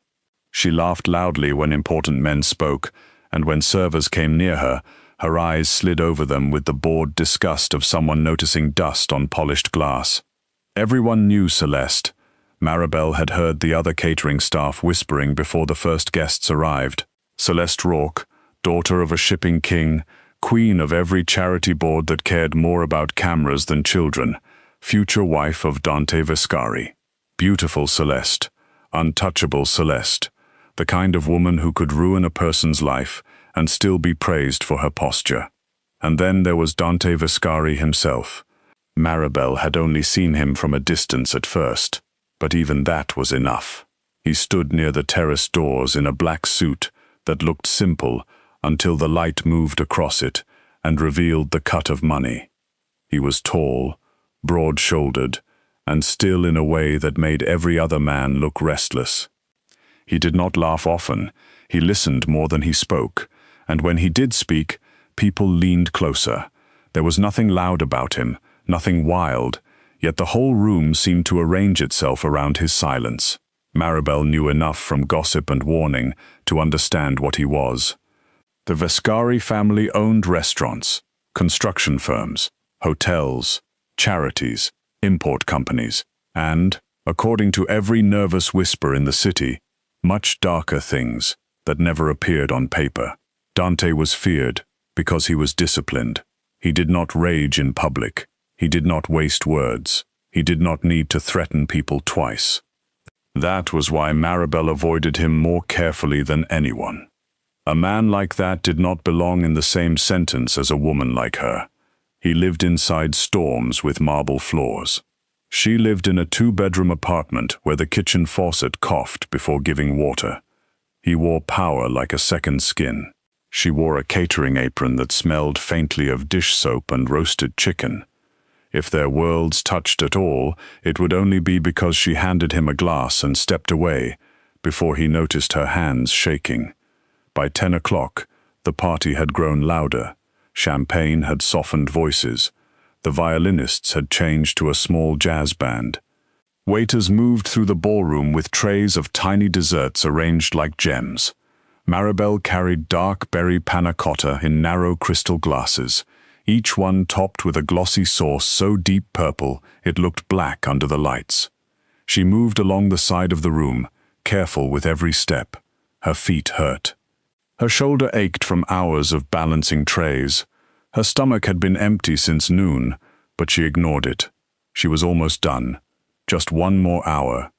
Speaker 1: She laughed loudly when important men spoke, and when servers came near her, her eyes slid over them with the bored disgust of someone noticing dust on polished glass. Everyone knew Celeste. Marabel had heard the other catering staff whispering before the first guests arrived. Celeste Rourke, daughter of a shipping king, queen of every charity board that cared more about cameras than children, future wife of Dante Vascari. Beautiful Celeste, untouchable Celeste, the kind of woman who could ruin a person's life and still be praised for her posture. And then there was Dante Vascari himself. Marabel had only seen him from a distance at first, but even that was enough. He stood near the terrace doors in a black suit that looked simple until the light moved across it and revealed the cut of money. He was tall, broad-shouldered, and still in a way that made every other man look restless. He did not laugh often. He listened more than he spoke, and when he did speak, people leaned closer. There was nothing loud about him, nothing wild, yet the whole room seemed to arrange itself around his silence. Marabel knew enough from gossip and warning to understand what he was. The Vascari family owned restaurants, construction firms, hotels, charities, import companies, and, according to every nervous whisper in the city, much darker things that never appeared on paper. Dante was feared because he was disciplined. He did not rage in public. He did not waste words. He did not need to threaten people twice. That was why Marabel avoided him more carefully than anyone. A man like that did not belong in the same sentence as a woman like her. He lived inside storms with marble floors. She lived in a two-bedroom apartment where the kitchen faucet coughed before giving water. He wore power like a second skin. She wore a catering apron that smelled faintly of dish soap and roasted chicken. If their worlds touched at all, it would only be because she handed him a glass and stepped away before he noticed her hands shaking. By 10 o'clock, the party had grown louder. Champagne had softened voices. The violinists had changed to a small jazz band. Waiters moved through the ballroom with trays of tiny desserts arranged like gems. Marabel carried dark berry panna cotta in narrow crystal glasses, each one topped with a glossy sauce so deep purple it looked black under the lights. She moved along the side of the room, careful with every step. Her feet hurt. Her shoulder ached from hours of balancing trays. Her stomach had been empty since noon, but she ignored it. She was almost done. Just one more hour.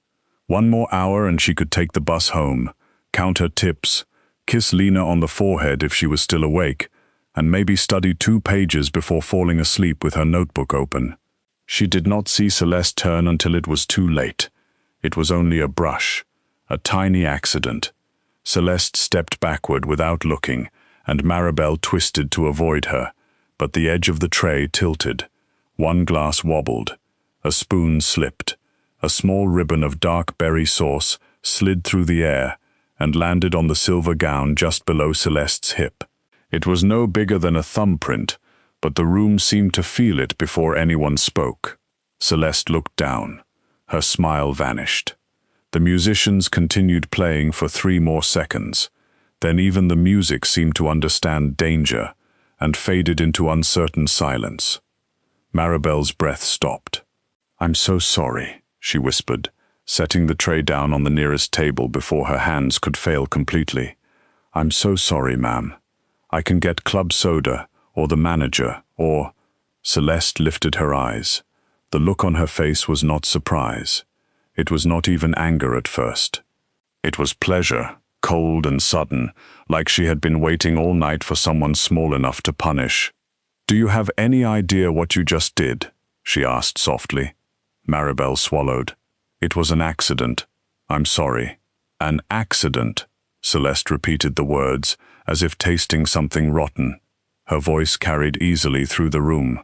Speaker 1: One more hour and she could take the bus home, count her tips, kiss Lena on the forehead if she was still awake, and maybe study 2 pages before falling asleep with her notebook open. She did not see Celeste turn until it was too late. It was only a brush, a tiny accident. Celeste stepped backward without looking, and Marabel twisted to avoid her, but the edge of the tray tilted. One glass wobbled. A spoon slipped. A small ribbon of dark berry sauce slid through the air and landed on the silver gown just below Celeste's hip. It was no bigger than a thumbprint, but the room seemed to feel it before anyone spoke. Celeste looked down. Her smile vanished. The musicians continued playing for 3 more seconds. Then even the music seemed to understand danger and faded into uncertain silence. Marabel's breath stopped. "I'm so sorry," she whispered, setting the tray down on the nearest table before her hands could fail completely. "I'm so sorry, ma'am. I can get club soda, or the manager, or—" Celeste lifted her eyes. The look on her face was not surprise. It was not even anger at first. It was pleasure, cold and sudden, like she had been waiting all night for someone small enough to punish. "Do you have any idea what you just did?" she asked softly. Marabel swallowed. "It was an accident. I'm sorry." "An accident," Celeste repeated the words, as if tasting something rotten. Her voice carried easily through the room.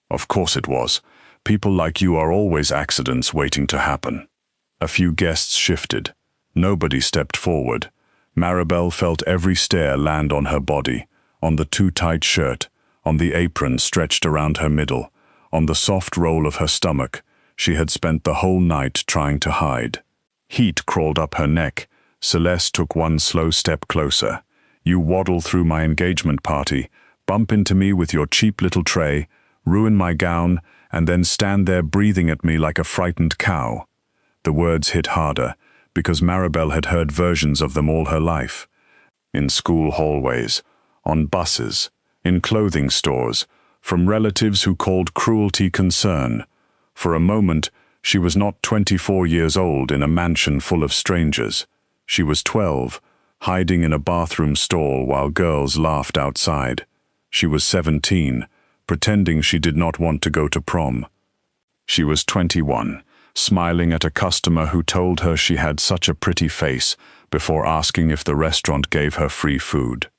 Speaker 1: "Of course it was. People like you are always accidents waiting to happen." A few guests shifted. Nobody stepped forward. Marabel felt every stare land on her body, on the too-tight shirt, on the apron stretched around her middle, on the soft roll of her stomach she had spent the whole night trying to hide. Heat crawled up her neck. Celeste took one slow step closer. "You waddle through my engagement party, bump into me with your cheap little tray, ruin my gown, and then stand there breathing at me like a frightened cow." The words hit harder, because Marabel had heard versions of them all her life. In school hallways, on buses, in clothing stores, from relatives who called cruelty concern. For a moment, she was not 24 years old in a mansion full of strangers. She was 12, hiding in a bathroom stall while girls laughed outside. She was 17, pretending she did not want to go to prom. She was 21, smiling at a customer who told her she had such a pretty face before asking if the restaurant gave her free food.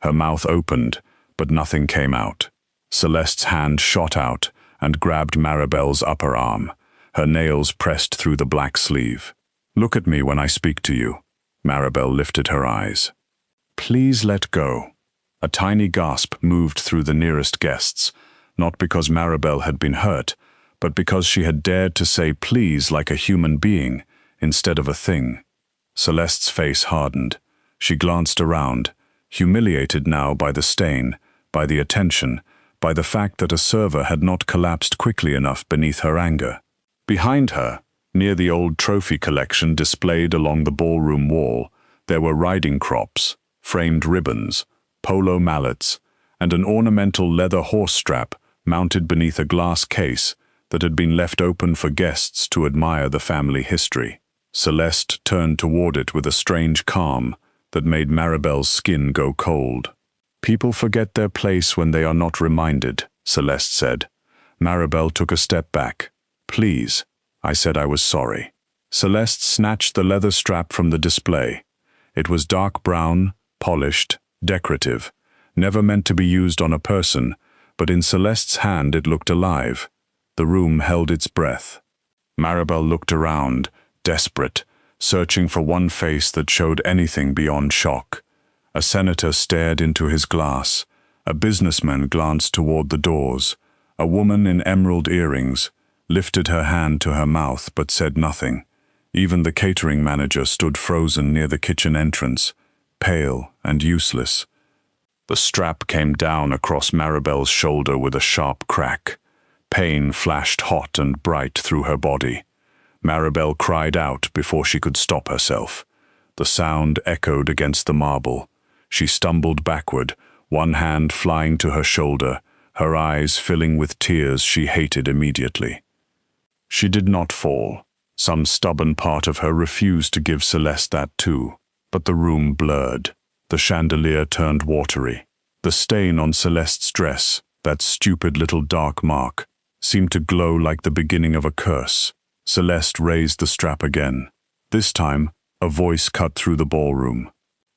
Speaker 1: Her mouth opened, but nothing came out. Celeste's hand shot out and grabbed Marabel's upper arm. Her nails pressed through the black sleeve. "Look at me when I speak to you." Marabel lifted her eyes. "Please let go." A tiny gasp moved through the nearest guests, not because Marabel had been hurt, but because she had dared to say please like a human being instead of a thing. Celeste's face hardened. She glanced around, humiliated now by the stain, by the attention, by the fact that a server had not collapsed quickly enough beneath her anger. Behind her, near the old trophy collection displayed along the ballroom wall, there were riding crops, framed ribbons, polo mallets, and an ornamental leather horse strap mounted beneath a glass case that had been left open for guests to admire the family history. Celeste turned toward it with a strange calm that made Marabel's skin go cold. "People forget their place when they are not reminded," Celeste said. Marabel took a step back. "Please, I said I was sorry." Celeste snatched the leather strap from the display. It was dark brown, polished, decorative, never meant to be used on a person, but in Celeste's hand it looked alive. The room held its breath. Marabel looked around, desperate, searching for one face that showed anything beyond shock. A senator stared into his glass. A businessman glanced toward the doors. A woman in emerald earrings lifted her hand to her mouth but said nothing. Even the catering manager stood frozen near the kitchen entrance, pale and useless. The strap came down across Marabel's shoulder with a sharp crack. Pain flashed hot and bright through her body. Marabel cried out before she could stop herself. The sound echoed against the marble. She stumbled backward, one hand flying to her shoulder, her eyes filling with tears she hated immediately. She did not fall. Some stubborn part of her refused to give Celeste that too. But the room blurred. The chandelier turned watery. The stain on Celeste's dress, that stupid little dark mark, seemed to glow like the beginning of a curse. Celeste raised the strap again. This time, a voice cut through the ballroom.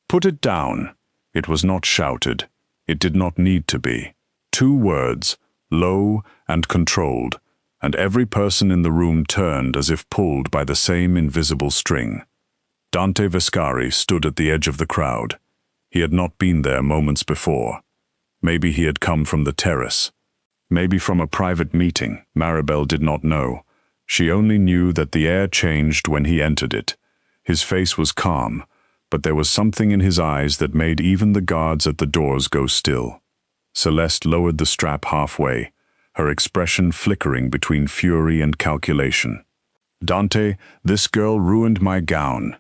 Speaker 1: "Put it down." It was not shouted. It did not need to be. 2 words, low and controlled, and every person in the room turned as if pulled by the same invisible string. Dante Vascari stood at the edge of the crowd. He had not been there moments before. Maybe he had come from the terrace. Maybe from a private meeting, Marabel did not know. She only knew that the air changed when he entered it. His face was calm, but there was something in his eyes that made even the guards at the doors go still. Celeste lowered the strap halfway, her expression flickering between fury and calculation. "Dante, this girl ruined my gown."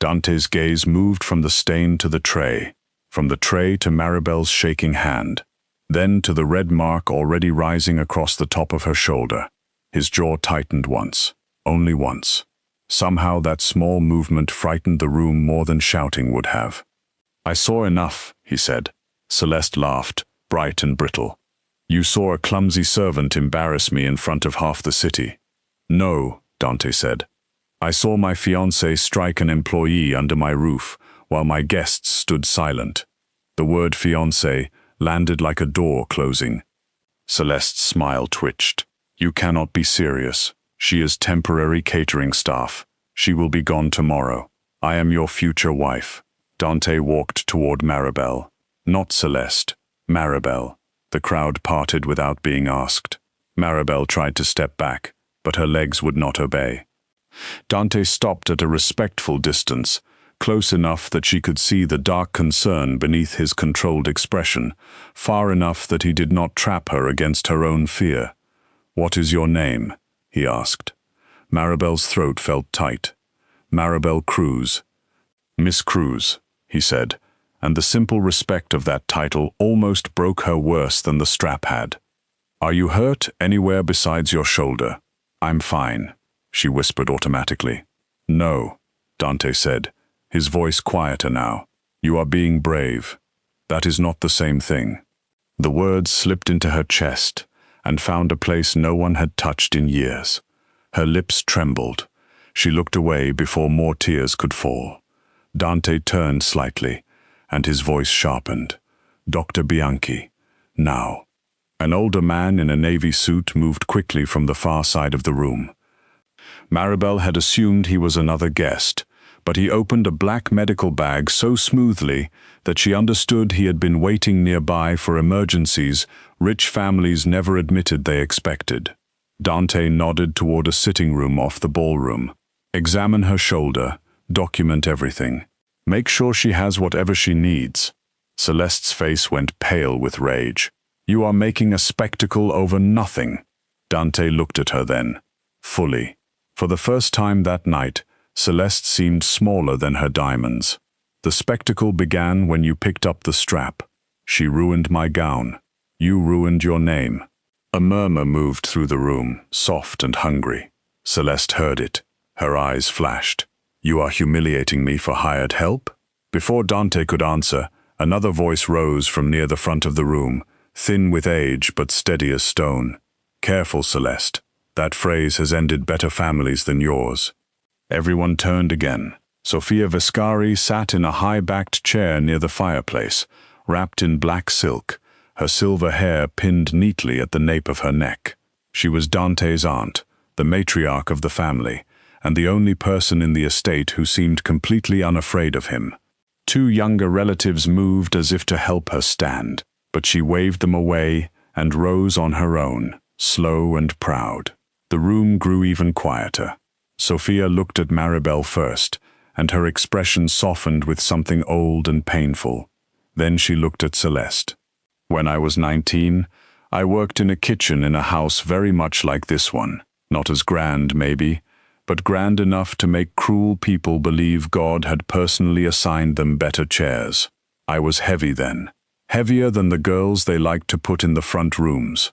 Speaker 1: Dante's gaze moved from the stain to the tray, from the tray to Marabel's shaking hand, then to the red mark already rising across the top of her shoulder. His jaw tightened once, only once. Somehow that small movement frightened the room more than shouting would have. "I saw enough," he said. Celeste laughed, bright and brittle. "You saw a clumsy servant embarrass me in front of half the city." "No," Dante said. "I saw my fiancé strike an employee under my roof while my guests stood silent." The word fiancé landed like a door closing. Celeste's smile twitched. "You cannot be serious. She is temporary catering staff. She will be gone tomorrow. I am your future wife." Dante walked toward Marabel. Not Celeste, Marabel. The crowd parted without being asked. Marabel tried to step back, but her legs would not obey. Dante stopped at a respectful distance, close enough that she could see the dark concern beneath his controlled expression, far enough that he did not trap her against her own fear. "What is your name?" he asked. Marabel's throat felt tight. "Marabel Cruz." "Miss Cruz," he said, and the simple respect of that title almost broke her worse than the strap had. "Are you hurt anywhere besides your shoulder?" "I'm fine," she whispered automatically. "No," Dante said, his voice quieter now. "You are being brave. That is not the same thing." The words slipped into her chest and found a place no one had touched in years. Her lips trembled. She looked away before more tears could fall. Dante turned slightly, and his voice sharpened. "Dr. Bianchi, now." An older man in a navy suit moved quickly from the far side of the room. Marabel had assumed he was another guest, but he opened a black medical bag so smoothly that she understood he had been waiting nearby for emergencies rich families never admitted they expected. Dante nodded toward a sitting room off the ballroom. "Examine her shoulder, document everything. Make sure she has whatever she needs." Celeste's face went pale with rage. "You are making a spectacle over nothing." Dante looked at her then, fully. For the first time that night, Celeste seemed smaller than her diamonds. "The spectacle began when you picked up the strap. She ruined my gown. You ruined your name." A murmur moved through the room, soft and hungry. Celeste heard it. Her eyes flashed. "You are humiliating me for hired help?" Before Dante could answer, another voice rose from near the front of the room, thin with age but steady as stone. "Careful, Celeste. That phrase has ended better families than yours." Everyone turned again. Mafia Vascari sat in a high-backed chair near the fireplace, wrapped in black silk, her silver hair pinned neatly at the nape of her neck. She was Dante's aunt, the matriarch of the family, and the only person in the estate who seemed completely unafraid of him. Two younger relatives moved as if to help her stand, but she waved them away and rose on her own, slow and proud. The room grew even quieter. Sophia looked at Marabel first, and her expression softened with something old and painful. Then she looked at Celeste. "When I was 19, I worked in a kitchen in a house very much like this one. Not as grand, maybe, but grand enough to make cruel people believe God had personally assigned them better chairs. I was heavy then, heavier than the girls they liked to put in the front rooms.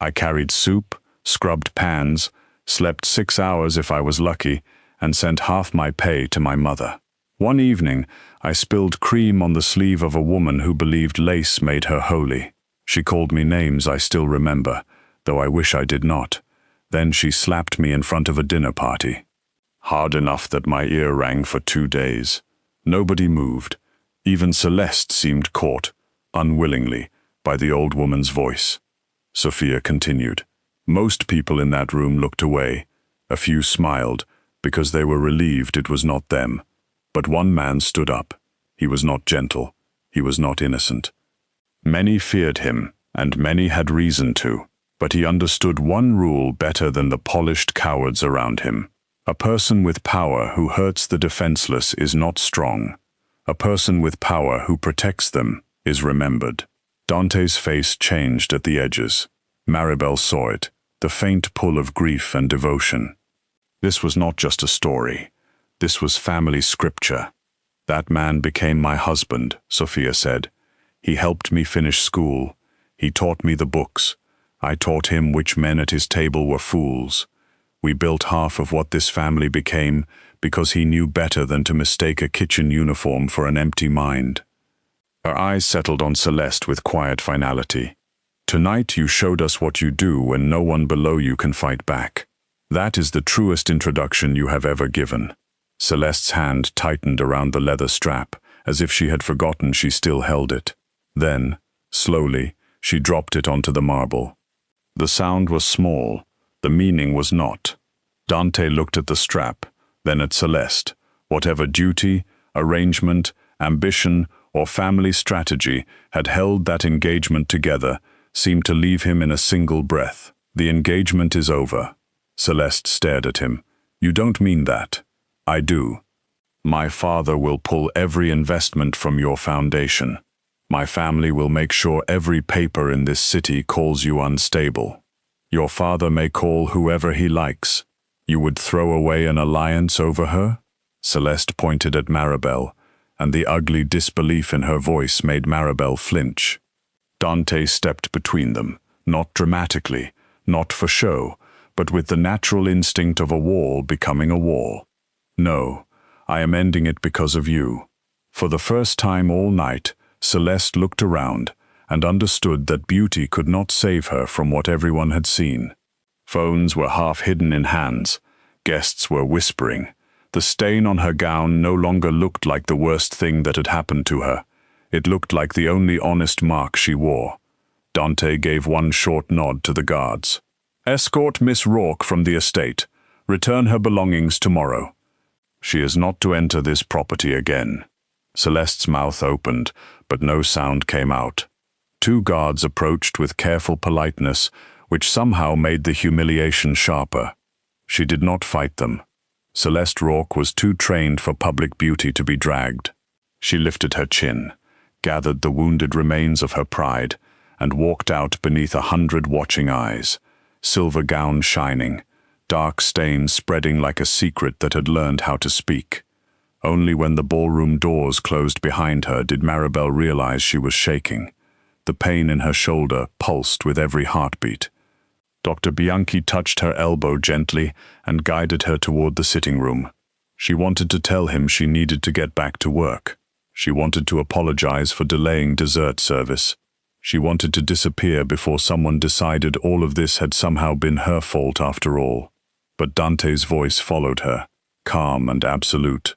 Speaker 1: I carried soup, scrubbed pans, slept 6 hours if I was lucky, and sent half my pay to my mother. One evening, I spilled cream on the sleeve of a woman who believed lace made her holy. She called me names I still remember, though I wish I did not. Then she slapped me in front of a dinner party. Hard enough that my ear rang for 2 days. Nobody moved. Even Celeste seemed caught, unwillingly, by the old woman's voice. Sophia continued. Most people in that room looked away. A few smiled, because they were relieved it was not them. But one man stood up. He was not gentle. He was not innocent. Many feared him, and many had reason to. But he understood one rule better than the polished cowards around him. A person with power who hurts the defenseless is not strong. A person with power who protects them is remembered. Dante's face changed at the edges. Marabel saw it, the faint pull of grief and devotion. This was not just a story. This was family scripture. "That man became my husband," Sophia said. "He helped me finish school. He taught me the books. I taught him which men at his table were fools. We built half of what this family became because he knew better than to mistake a kitchen uniform for an empty mind." Her eyes settled on Celeste with quiet finality. "Tonight you showed us what you do when no one below you can fight back. That is the truest introduction you have ever given." Celeste's hand tightened around the leather strap, as if she had forgotten she still held it. Then, slowly, she dropped it onto the marble. The sound was small, the meaning was not. Dante looked at the strap, then at Celeste. Whatever duty, arrangement, ambition, or family strategy had held that engagement together seemed to leave him in a single breath. "The engagement is over." Celeste stared at him. "You don't mean that." "I do. My father will pull every investment from your foundation. My family will make sure every paper in this city calls you unstable. Your father may call whoever he likes. You would throw away an alliance over her?" Celeste pointed at Marabel, and the ugly disbelief in her voice made Marabel flinch. Dante stepped between them, not dramatically, not for show, but with the natural instinct of a wall becoming a wall. "No, I am ending it because of you." For the first time all night, Celeste looked around and understood that beauty could not save her from what everyone had seen. Phones were half hidden in hands. Guests were whispering. The stain on her gown no longer looked like the worst thing that had happened to her. It looked like the only honest mark she wore. Dante gave one short nod to the guards. "Escort Miss Rourke from the estate. Return her belongings tomorrow. She is not to enter this property again." Celeste's mouth opened, but no sound came out. Two guards approached with careful politeness, which somehow made the humiliation sharper. She did not fight them. Celeste Rourke was too trained for public beauty to be dragged. She lifted her chin, gathered the wounded remains of her pride, and walked out beneath 100 watching eyes, silver gown shining, dark stains spreading like a secret that had learned how to speak. Only when the ballroom doors closed behind her did Marabel realize she was shaking. The pain in her shoulder pulsed with every heartbeat. Dr. Bianchi touched her elbow gently and guided her toward the sitting room. She wanted to tell him she needed to get back to work. She wanted to apologize for delaying dessert service. She wanted to disappear before someone decided all of this had somehow been her fault after all. But Dante's voice followed her, calm and absolute.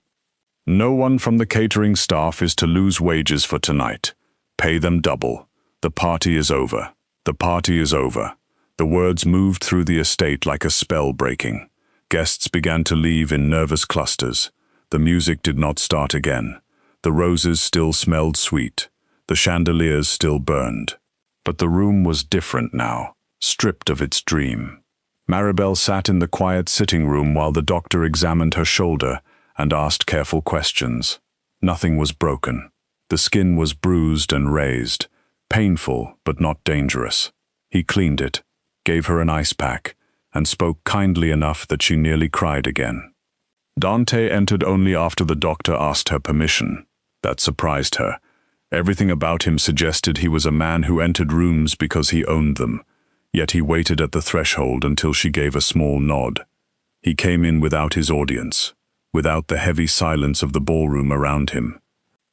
Speaker 1: "No one from the catering staff is to lose wages for tonight. Pay them double. The party is over. The party is over." The words moved through the estate like a spell breaking. Guests began to leave in nervous clusters. The music did not start again. The roses still smelled sweet. The chandeliers still burned. But the room was different now, stripped of its dream. Marabel sat in the quiet sitting room while the doctor examined her shoulder and asked careful questions. Nothing was broken. The skin was bruised and raised, painful but not dangerous. He cleaned it, gave her an ice pack, and spoke kindly enough that she nearly cried again. Dante entered only after the doctor asked her permission. That surprised her. Everything about him suggested he was a man who entered rooms because he owned them, yet he waited at the threshold until she gave a small nod. He came in without his audience, without the heavy silence of the ballroom around him.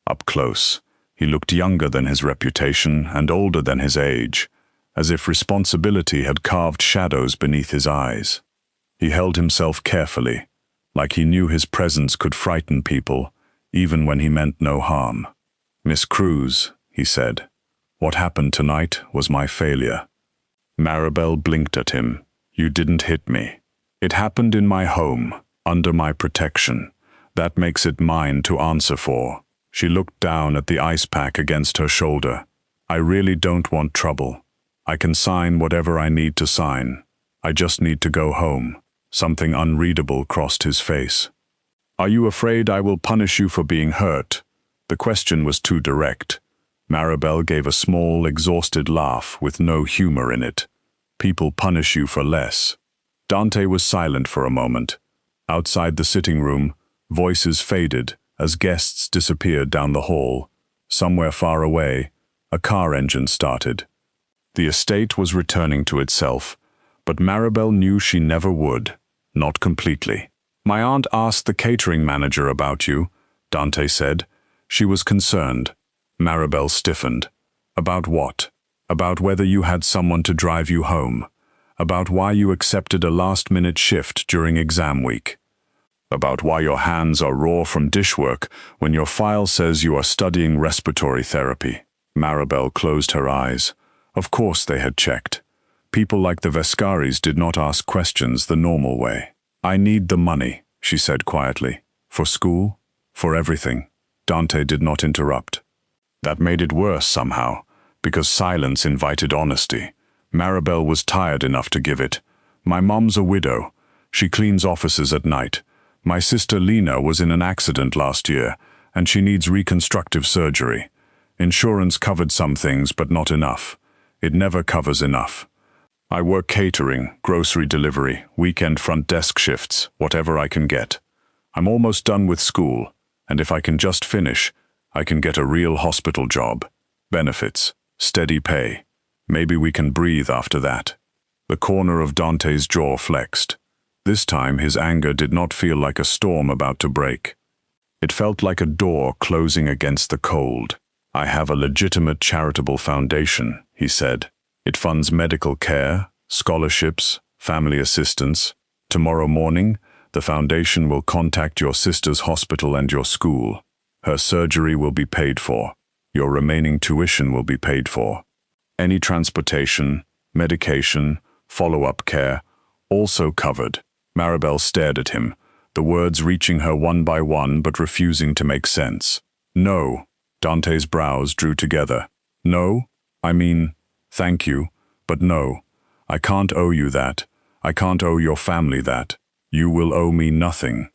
Speaker 1: Up close, he looked younger than his reputation and older than his age, as if responsibility had carved shadows beneath his eyes. He held himself carefully, like he knew his presence could frighten people, even when he meant no harm. "Miss Cruz," he said, "what happened tonight was my failure." Marabel blinked at him. "You didn't hit me. It happened in my home, under my protection. That makes it mine to answer for." She looked down at the ice pack against her shoulder. "I really don't want trouble. I can sign whatever I need to sign. I just need to go home." Something unreadable crossed his face. "Are you afraid I will punish you for being hurt?" The question was too direct. Marabel gave a small, exhausted laugh with no humor in it. "People punish you for less." Dante was silent for a moment. Outside the sitting room, voices faded as guests disappeared down the hall. Somewhere far away, a car engine started. The estate was returning to itself, but Marabel knew she never would. Not completely. "My aunt asked the catering manager about you," Dante said. She was concerned. Marabel stiffened. "About what?" "About whether you had someone to drive you home. About why you accepted a last-minute shift during exam week. About why your hands are raw from dishwork when your file says you are studying respiratory therapy." Marabel closed her eyes. Of course they had checked. People like the Vascaris did not ask questions the normal way. "I need the money," she said quietly. "For school? For everything." Dante did not interrupt. That made it worse somehow, because silence invited honesty. Marabel was tired enough to give it. "My mom's a widow. She cleans offices at night. My sister Lena was in an accident last year, and she needs reconstructive surgery. Insurance covered some things, but not enough. It never covers enough. I work catering, grocery delivery, weekend front desk shifts, whatever I can get. I'm almost done with school, and if I can just finish, I can get a real hospital job. Benefits, steady pay. Maybe we can breathe after that." The corner of Dante's jaw flexed. This time his anger did not feel like a storm about to break. It felt like a door closing against the cold. "I have a legitimate charitable foundation," he said. "It funds medical care, scholarships, family assistance. Tomorrow morning, the foundation will contact your sister's hospital and your school. Her surgery will be paid for. Your remaining tuition will be paid for. Any transportation, medication, follow-up care, also covered." Marabel stared at him, the words reaching her one by one but refusing to make sense. "No." Dante's brows drew together. "No? I mean, thank you, but no. I can't owe you that. I can't owe your family that. You will owe me nothing.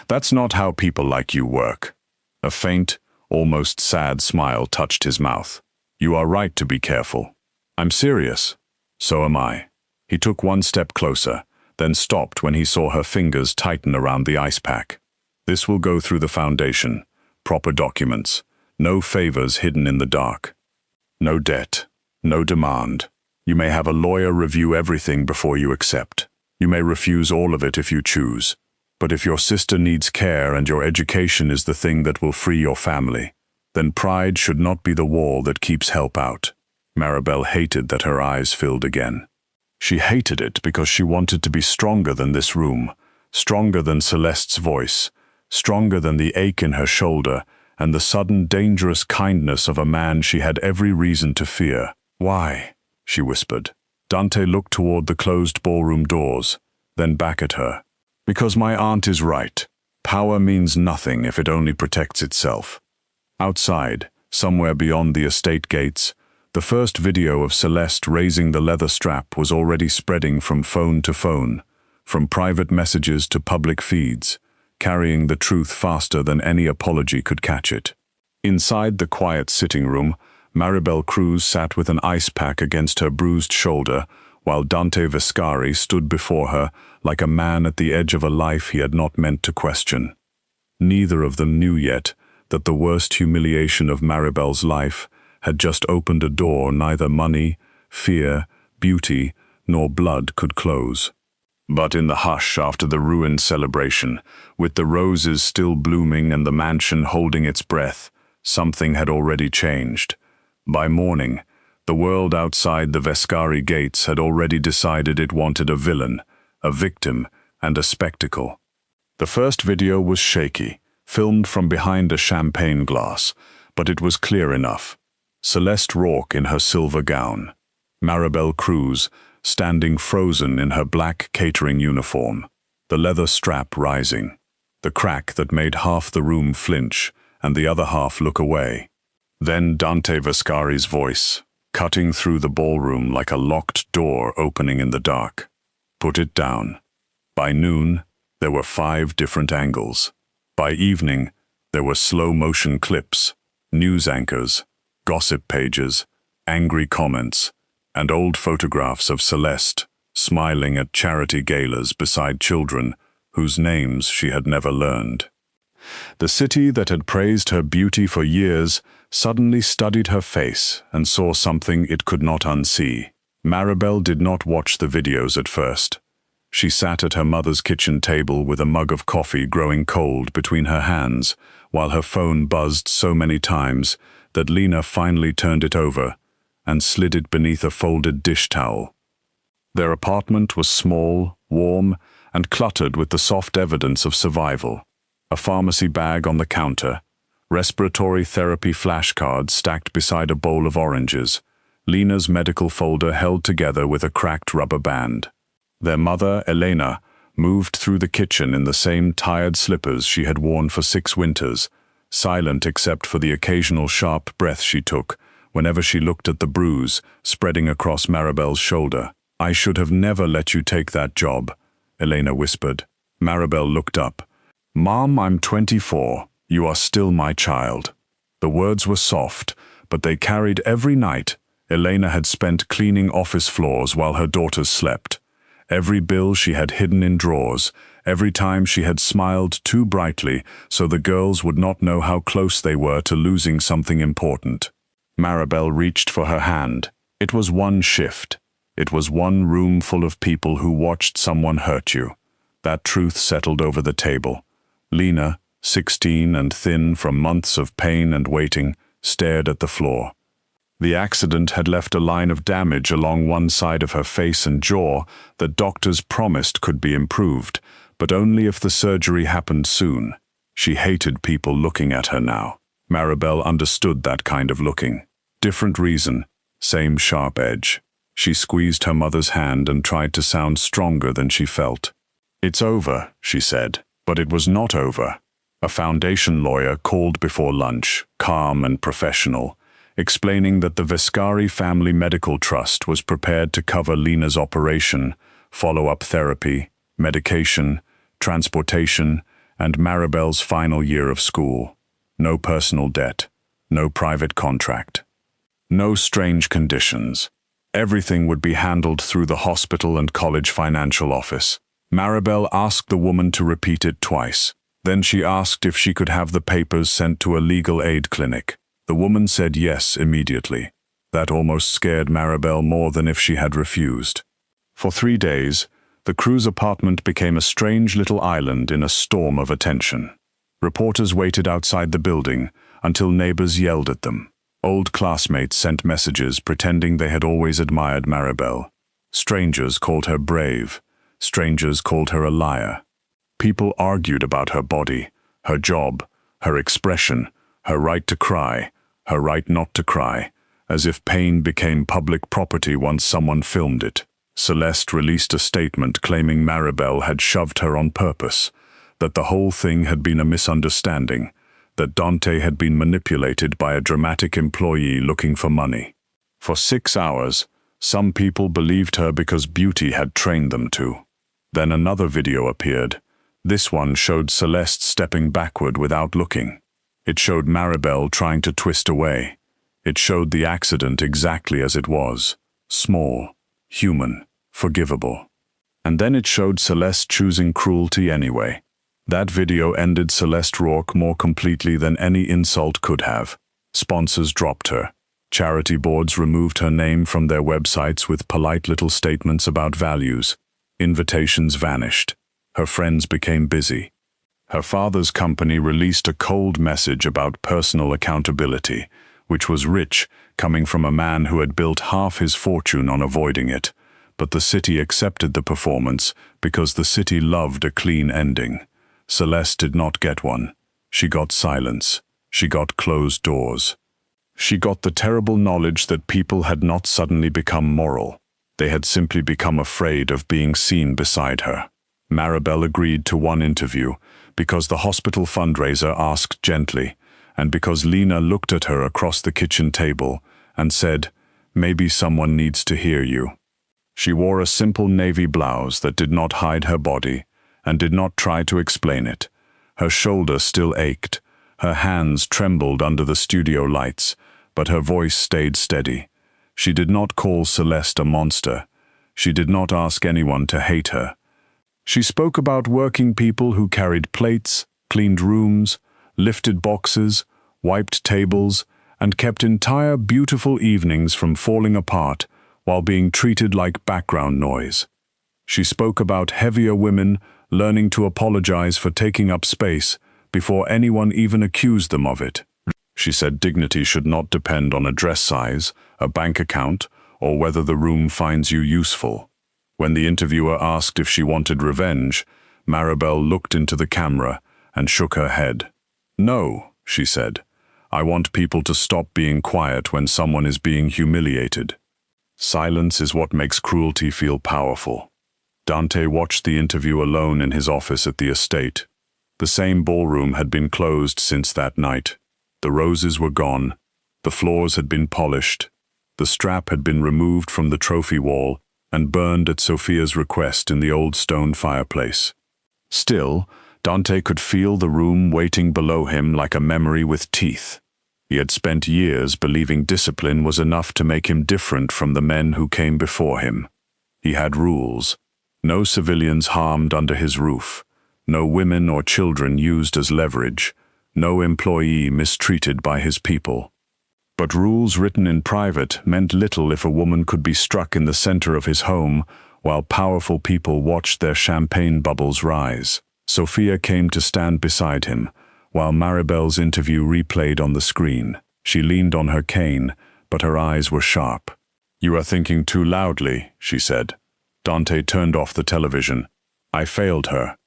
Speaker 1: That's not how people like you work." A faint, almost sad smile touched his mouth. "You are right to be careful." "I'm serious." "So am I." He took one step closer, then stopped when he saw her fingers tighten around the ice pack. "This will go through the foundation. Proper documents. No favors hidden in the dark. No debt. No demand. You may have a lawyer review everything before you accept. You may refuse all of it if you choose. But if your sister needs care and your education is the thing that will free your family, then pride should not be the wall that keeps help out." Marabel hated that her eyes filled again. She hated it because she wanted to be stronger than this room, stronger than Celeste's voice, stronger than the ache in her shoulder and the sudden dangerous kindness of a man she had every reason to fear. "Why?" she whispered. Dante looked toward the closed ballroom doors, then back at her. "Because my aunt is right. Power means nothing if it only protects itself." Outside, somewhere beyond the estate gates, the first video of Celeste raising the leather strap was already spreading from phone to phone, from private messages to public feeds, carrying the truth faster than any apology could catch it. Inside the quiet sitting room, Marabel Cruz sat with an ice pack against her bruised shoulder, while Dante Vascari stood before her like a man at the edge of a life he had not meant to question. Neither of them knew yet that the worst humiliation of Marabel's life had just opened a door neither money, fear, beauty, nor blood could close. But in the hush after the ruined celebration, with the roses still blooming and the mansion holding its breath, something had already changed. By morning, the world outside the Vascari gates had already decided it wanted a villain, a victim, and a spectacle. The first video was shaky, filmed from behind a champagne glass, but it was clear enough. Celeste Rourke in her silver gown. Marabel Cruz, standing frozen in her black catering uniform, the leather strap rising, the crack that made half the room flinch and the other half look away. Then Dante Vascari's voice, cutting through the ballroom like a locked door opening in the dark. Put it down. By noon, there were 5 different angles. By evening, there were slow-motion clips, news anchors, gossip pages, angry comments, and old photographs of Celeste smiling at charity galas beside children whose names she had never learned. The city that had praised her beauty for years suddenly studied her face and saw something it could not unsee. Marabel did not watch the videos at first. She sat at her mother's kitchen table with a mug of coffee growing cold between her hands, while her phone buzzed so many times that Lena finally turned it over and slid it beneath a folded dish towel. Their apartment was small, warm, and cluttered with the soft evidence of survival. A pharmacy bag on the counter, respiratory therapy flashcards stacked beside a bowl of oranges, Lena's medical folder held together with a cracked rubber band. Their mother, Elena, moved through the kitchen in the same tired slippers she had worn for 6 winters, silent except for the occasional sharp breath she took whenever she looked at the bruise spreading across Marabel's shoulder. "I should have never let you take that job," Elena whispered. Marabel looked up. "Mom, I'm 24. You are still my child." The words were soft, but they carried every night. Elena had spent cleaning office floors while her daughters slept. Every bill she had hidden in drawers, every time she had smiled too brightly so the girls would not know how close they were to losing something important. Marabel reached for her hand. It was one shift. It was one room full of people who watched someone hurt you. That truth settled over the table. Lena, 16 and thin from months of pain and waiting, stared at the floor. The accident had left a line of damage along one side of her face and jaw that doctors promised could be improved, but only if the surgery happened soon. She hated people looking at her now. Marabel understood that kind of looking. Different reason, same sharp edge. She squeezed her mother's hand and tried to sound stronger than she felt. "It's over," she said. But it was not over. A foundation lawyer called before lunch, calm and professional, explaining that the Vascari Family Medical Trust was prepared to cover Lena's operation, follow-up therapy, medication, transportation, and Marabel's final year of school. No personal debt, no private contract, no strange conditions. Everything would be handled through the hospital and college financial office. Marabel asked the woman to repeat it twice. Then she asked if she could have the papers sent to a legal aid clinic. The woman said yes immediately. That almost scared Marabel more than if she had refused. For 3 days, the crew's apartment became a strange little island in a storm of attention. Reporters waited outside the building until neighbors yelled at them. Old classmates sent messages pretending they had always admired Marabel. Strangers called her brave. Strangers called her a liar. People argued about her body, her job, her expression, her right to cry, her right not to cry, as if pain became public property once someone filmed it. Celeste released a statement claiming Marabel had shoved her on purpose, that the whole thing had been a misunderstanding, that Dante had been manipulated by a dramatic employee looking for money. For 6 hours, some people believed her because beauty had trained them to. Then another video appeared. This one showed Celeste stepping backward without looking. It showed Marabel trying to twist away. It showed the accident exactly as it was. Small, human, forgivable. And then it showed Celeste choosing cruelty anyway. That video ended Celeste Rourke more completely than any insult could have. Sponsors dropped her. Charity boards removed her name from their websites with polite little statements about values. Invitations vanished. Her friends became busy. Her father's company released a cold message about personal accountability, which was rich, coming from a man who had built half his fortune on avoiding it. But the city accepted the performance because the city loved a clean ending. Celeste did not get one. She got silence. She got closed doors. She got the terrible knowledge that people had not suddenly become moral. They had simply become afraid of being seen beside her. Marabel agreed to one interview because the hospital fundraiser asked gently, and because Lena looked at her across the kitchen table and said, Maybe someone needs to hear you." She wore a simple navy blouse that did not hide her body and did not try to explain it. Her shoulder still ached. Her hands trembled under the studio lights, but her voice stayed steady. She did not call Celeste a monster. She did not ask anyone to hate her. She spoke about working people who carried plates, cleaned rooms, lifted boxes, wiped tables, and kept entire beautiful evenings from falling apart while being treated like background noise. She spoke about heavier women learning to apologize for taking up space before anyone even accused them of it. She said dignity should not depend on a dress size, a bank account, or whether the room finds you useful. When the interviewer asked if she wanted revenge, Marabel looked into the camera and shook her head. "No," she said. "I want people to stop being quiet when someone is being humiliated." Silence is what makes cruelty feel powerful. Dante watched the interview alone in his office at the estate. The same ballroom had been closed since that night. The roses were gone. The floors had been polished. The strap had been removed from the trophy wall and burned at Sophia's request in the old stone fireplace. Still, Dante could feel the room waiting below him like a memory with teeth. He had spent years believing discipline was enough to make him different from the men who came before him. He had rules. No civilians harmed under his roof. No women or children used as leverage. No employee mistreated by his people. But rules written in private meant little if a woman could be struck in the center of his home while powerful people watched their champagne bubbles rise. Sophia came to stand beside him, while Marabel's interview replayed on the screen. She leaned on her cane, but her eyes were sharp. "You are thinking too loudly," she said. Dante turned off the television. "I failed her."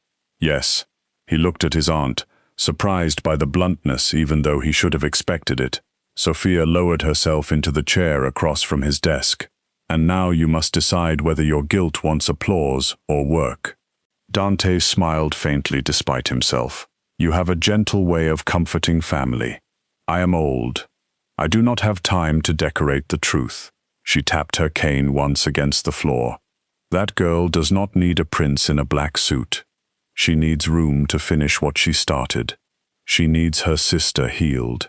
Speaker 1: "Yes." He looked at his aunt, surprised by the bluntness even though he should have expected it. Sophia lowered herself into the chair across from his desk. "And now you must decide whether your guilt wants applause or work." Dante smiled faintly despite himself. "You have a gentle way of comforting family. I am old. I do not have time to decorate the truth." She tapped her cane once against the floor. "That girl does not need a prince in a black suit. She needs room to finish what she started. She needs her sister healed.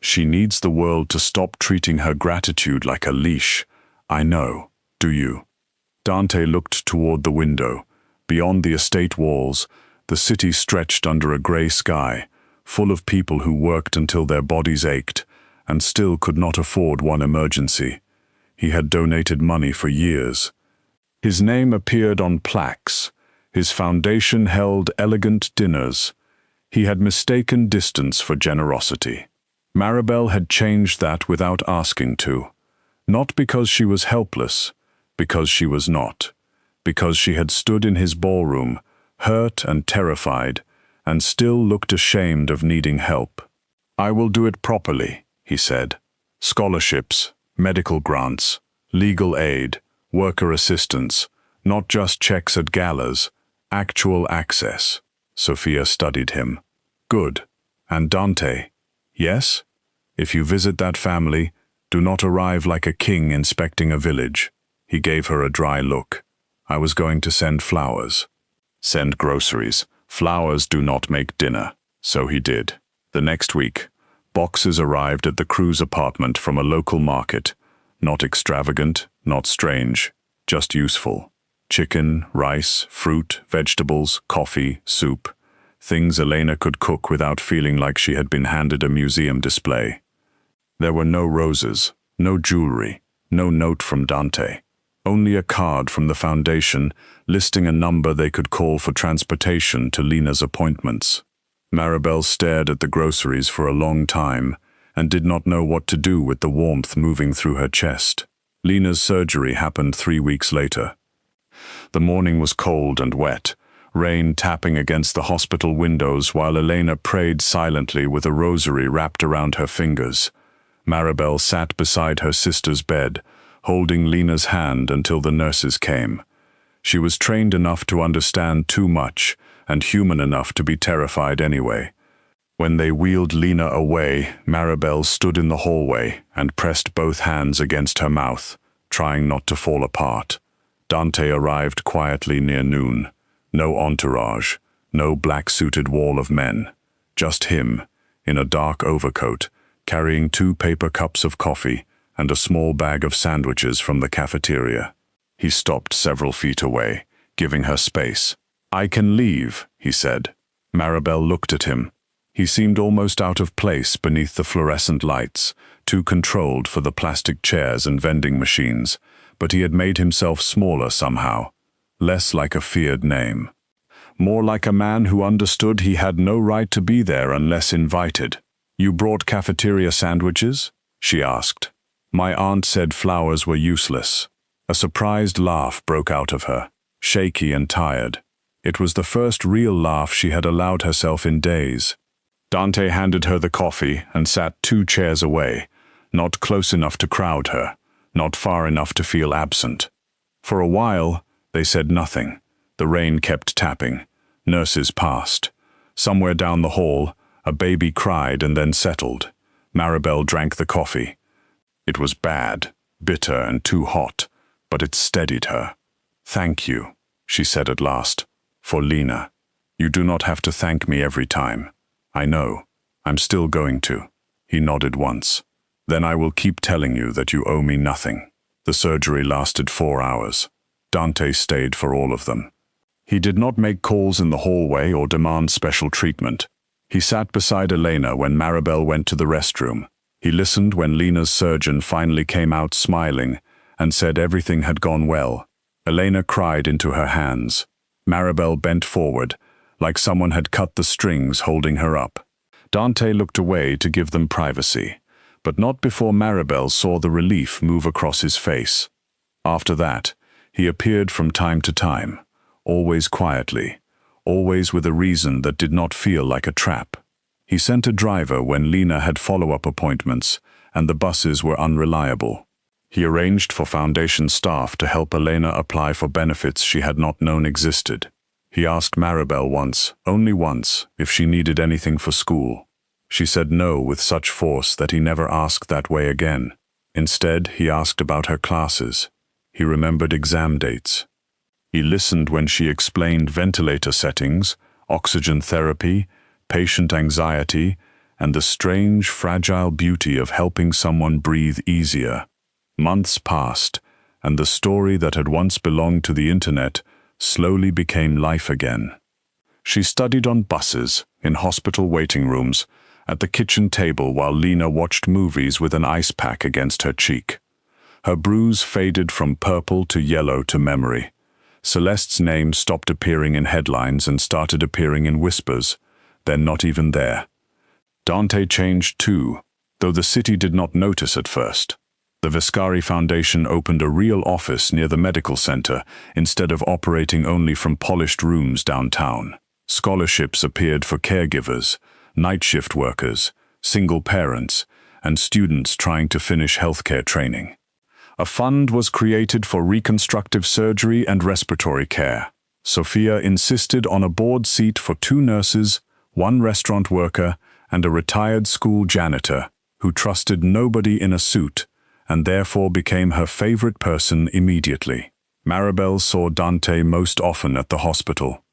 Speaker 1: She needs the world to stop treating her gratitude like a leash. I know. Do you?" Dante looked toward the window. Beyond the estate walls, the city stretched under a gray sky, full of people who worked until their bodies ached and still could not afford one emergency. He had donated money for years. His name appeared on plaques. His foundation held elegant dinners. He had mistaken distance for generosity. Marabel had changed that without asking to. Not because she was helpless, because she was not. Because she had stood in his ballroom, hurt and terrified, and still looked ashamed of needing help. "I will do it properly," he said. "Scholarships, medical grants, legal aid, worker assistance, not just checks at galas, actual access." Sophia studied him. "Good. And Dante? Yes? If you visit that family, do not arrive like a king inspecting a village." He gave her a dry look. "I was going to send flowers." "Send groceries. Flowers do not make dinner." So he did. The next week, boxes arrived at the crew's apartment from a local market. Not extravagant, not strange, just useful. Chicken, rice, fruit, vegetables, coffee, soup. Things Elena could cook without feeling like she had been handed a museum display. There were no roses, no jewelry, no note from Dante. Only a card from the foundation listing a number they could call for transportation to Lena's appointments. Marabel stared at the groceries for a long time and did not know what to do with the warmth moving through her chest. Lena's surgery happened 3 weeks later. The morning was cold and wet, rain tapping against the hospital windows while Elena prayed silently with a rosary wrapped around her fingers. Marabel sat beside her sister's bed, holding Lena's hand until the nurses came. She was trained enough to understand too much and human enough to be terrified anyway. When they wheeled Lena away, Marabel stood in the hallway and pressed both hands against her mouth, trying not to fall apart. Dante arrived quietly near noon. No entourage, no black-suited wall of men. Just him, in a dark overcoat, carrying 2 paper cups of coffee and a small bag of sandwiches from the cafeteria. He stopped several feet away, giving her space. "I can leave," he said. Marabel looked at him. He seemed almost out of place beneath the fluorescent lights, too controlled for the plastic chairs and vending machines, but he had made himself smaller somehow, less like a feared name. More like a man who understood he had no right to be there unless invited. "You brought cafeteria sandwiches?" she asked. "My aunt said flowers were useless." A surprised laugh broke out of her, shaky and tired. It was the first real laugh she had allowed herself in days. Dante handed her the coffee and sat 2 chairs away, not close enough to crowd her, not far enough to feel absent. For a while, they said nothing. The rain kept tapping. Nurses passed. Somewhere down the hall, a baby cried and then settled. Marabel drank the coffee. It was bad, bitter and too hot, but it steadied her. "Thank you," she said at last, "for Lena. You do not have to thank me every time. I know. I'm still going to." He nodded once. "Then I will keep telling you that you owe me nothing." The surgery lasted 4 hours. Dante stayed for all of them. He did not make calls in the hallway or demand special treatment. He sat beside Elena when Marabel went to the restroom. He listened when Lena's surgeon finally came out smiling and said everything had gone well. Elena cried into her hands. Marabel bent forward, like someone had cut the strings holding her up. Dante looked away to give them privacy, but not before Marabel saw the relief move across his face. After that, he appeared from time to time, always quietly, always with a reason that did not feel like a trap. He sent a driver when Lena had follow-up appointments and the buses were unreliable. He arranged for foundation staff to help Elena apply for benefits she had not known existed. He asked Marabel once, only once, if she needed anything for school. She said no with such force that he never asked that way again. Instead, he asked about her classes. He remembered exam dates. He listened when she explained ventilator settings, oxygen therapy, patient anxiety, and the strange, fragile beauty of helping someone breathe easier. Months passed, and the story that had once belonged to the internet slowly became life again. She studied on buses, in hospital waiting rooms, at the kitchen table while Lena watched movies with an ice pack against her cheek. Her bruise faded from purple to yellow to memory. Celeste's name stopped appearing in headlines and started appearing in whispers, then not even there. Dante changed too, though the city did not notice at first. The Vascari Foundation opened a real office near the medical center instead of operating only from polished rooms downtown. Scholarships appeared for caregivers, night shift workers, single parents, and students trying to finish healthcare training. A fund was created for reconstructive surgery and respiratory care. Sophia insisted on a board seat for 2 nurses, 1 restaurant worker, and a retired school janitor who trusted nobody in a suit and therefore became her favorite person immediately. Marabel saw Dante most often at the hospital.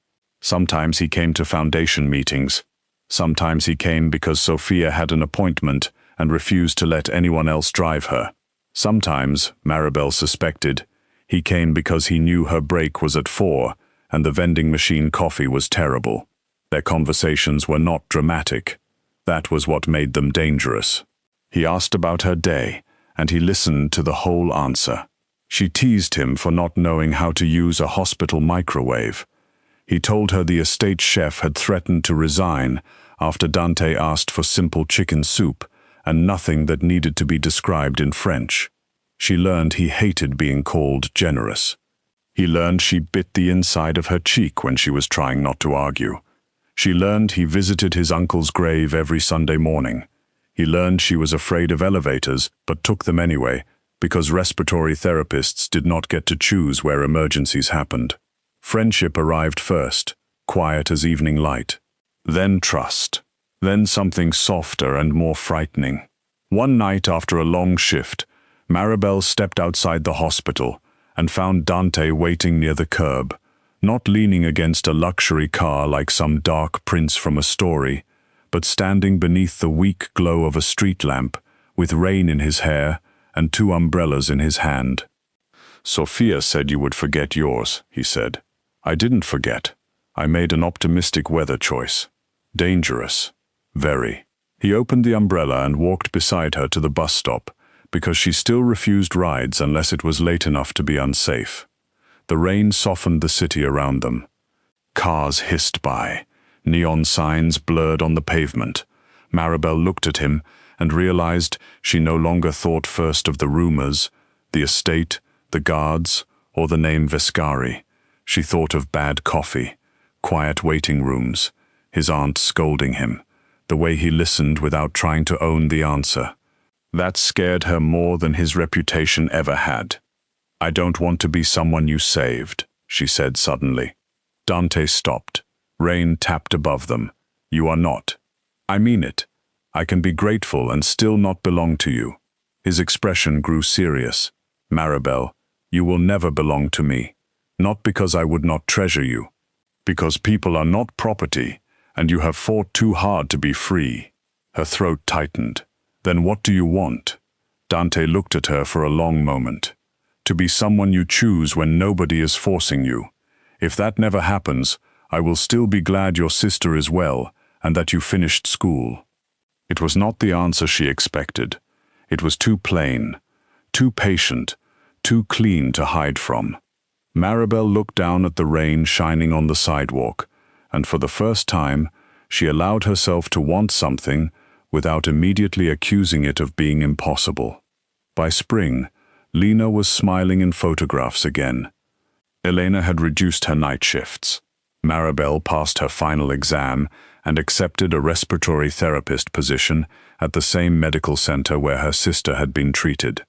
Speaker 1: Sometimes he came to foundation meetings. Sometimes he came because Sophia had an appointment and refused to let anyone else drive her. Sometimes, Marabel suspected, he came because he knew her break was at 4 and the vending machine coffee was terrible. Their conversations were not dramatic. That was what made them dangerous. He asked about her day, and he listened to the whole answer. She teased him for not knowing how to use a hospital microwave. He told her the estate chef had threatened to resign after Dante asked for simple chicken soup and nothing that needed to be described in French. She learned he hated being called generous. He learned she bit the inside of her cheek when she was trying not to argue. She learned he visited his uncle's grave every Sunday morning. He learned she was afraid of elevators, but took them anyway, because respiratory therapists did not get to choose where emergencies happened. Friendship arrived first, quiet as evening light. Then trust. Then something softer and more frightening. One night after a long shift, Marabel stepped outside the hospital and found Dante waiting near the curb, not leaning against a luxury car like some dark prince from a story, but standing beneath the weak glow of a street lamp, with rain in his hair and 2 umbrellas in his hand. "Sophia said you would forget yours," he said. "I didn't forget. I made an optimistic weather choice. Dangerous. Very." He opened the umbrella and walked beside her to the bus stop, because she still refused rides unless it was late enough to be unsafe. The rain softened the city around them. Cars hissed by. Neon signs blurred on the pavement. Marabel looked at him and realized she no longer thought first of the rumors, the estate, the guards, or the name Vascari. She thought of bad coffee, quiet waiting rooms, his aunt scolding him, the way he listened without trying to own the answer. That scared her more than his reputation ever had. "I don't want to be someone you saved," she said suddenly. Dante stopped. Rain tapped above them. "You are not." "I mean it. I can be grateful and still not belong to you." His expression grew serious. "Marabel, you will never belong to me. Not because I would not treasure you. Because people are not property, and you have fought too hard to be free." Her throat tightened. "Then what do you want?" Dante looked at her for a long moment. "To be someone you choose when nobody is forcing you. If that never happens, I will still be glad your sister is well and that you finished school." It was not the answer she expected. It was too plain, too patient, too clean to hide from. Marabel looked down at the rain shining on the sidewalk, and for the first time, she allowed herself to want something without immediately accusing it of being impossible. By spring, Lena was smiling in photographs again. Elena had reduced her night shifts. Marabel passed her final exam and accepted a respiratory therapist position at the same medical center where her sister had been treated.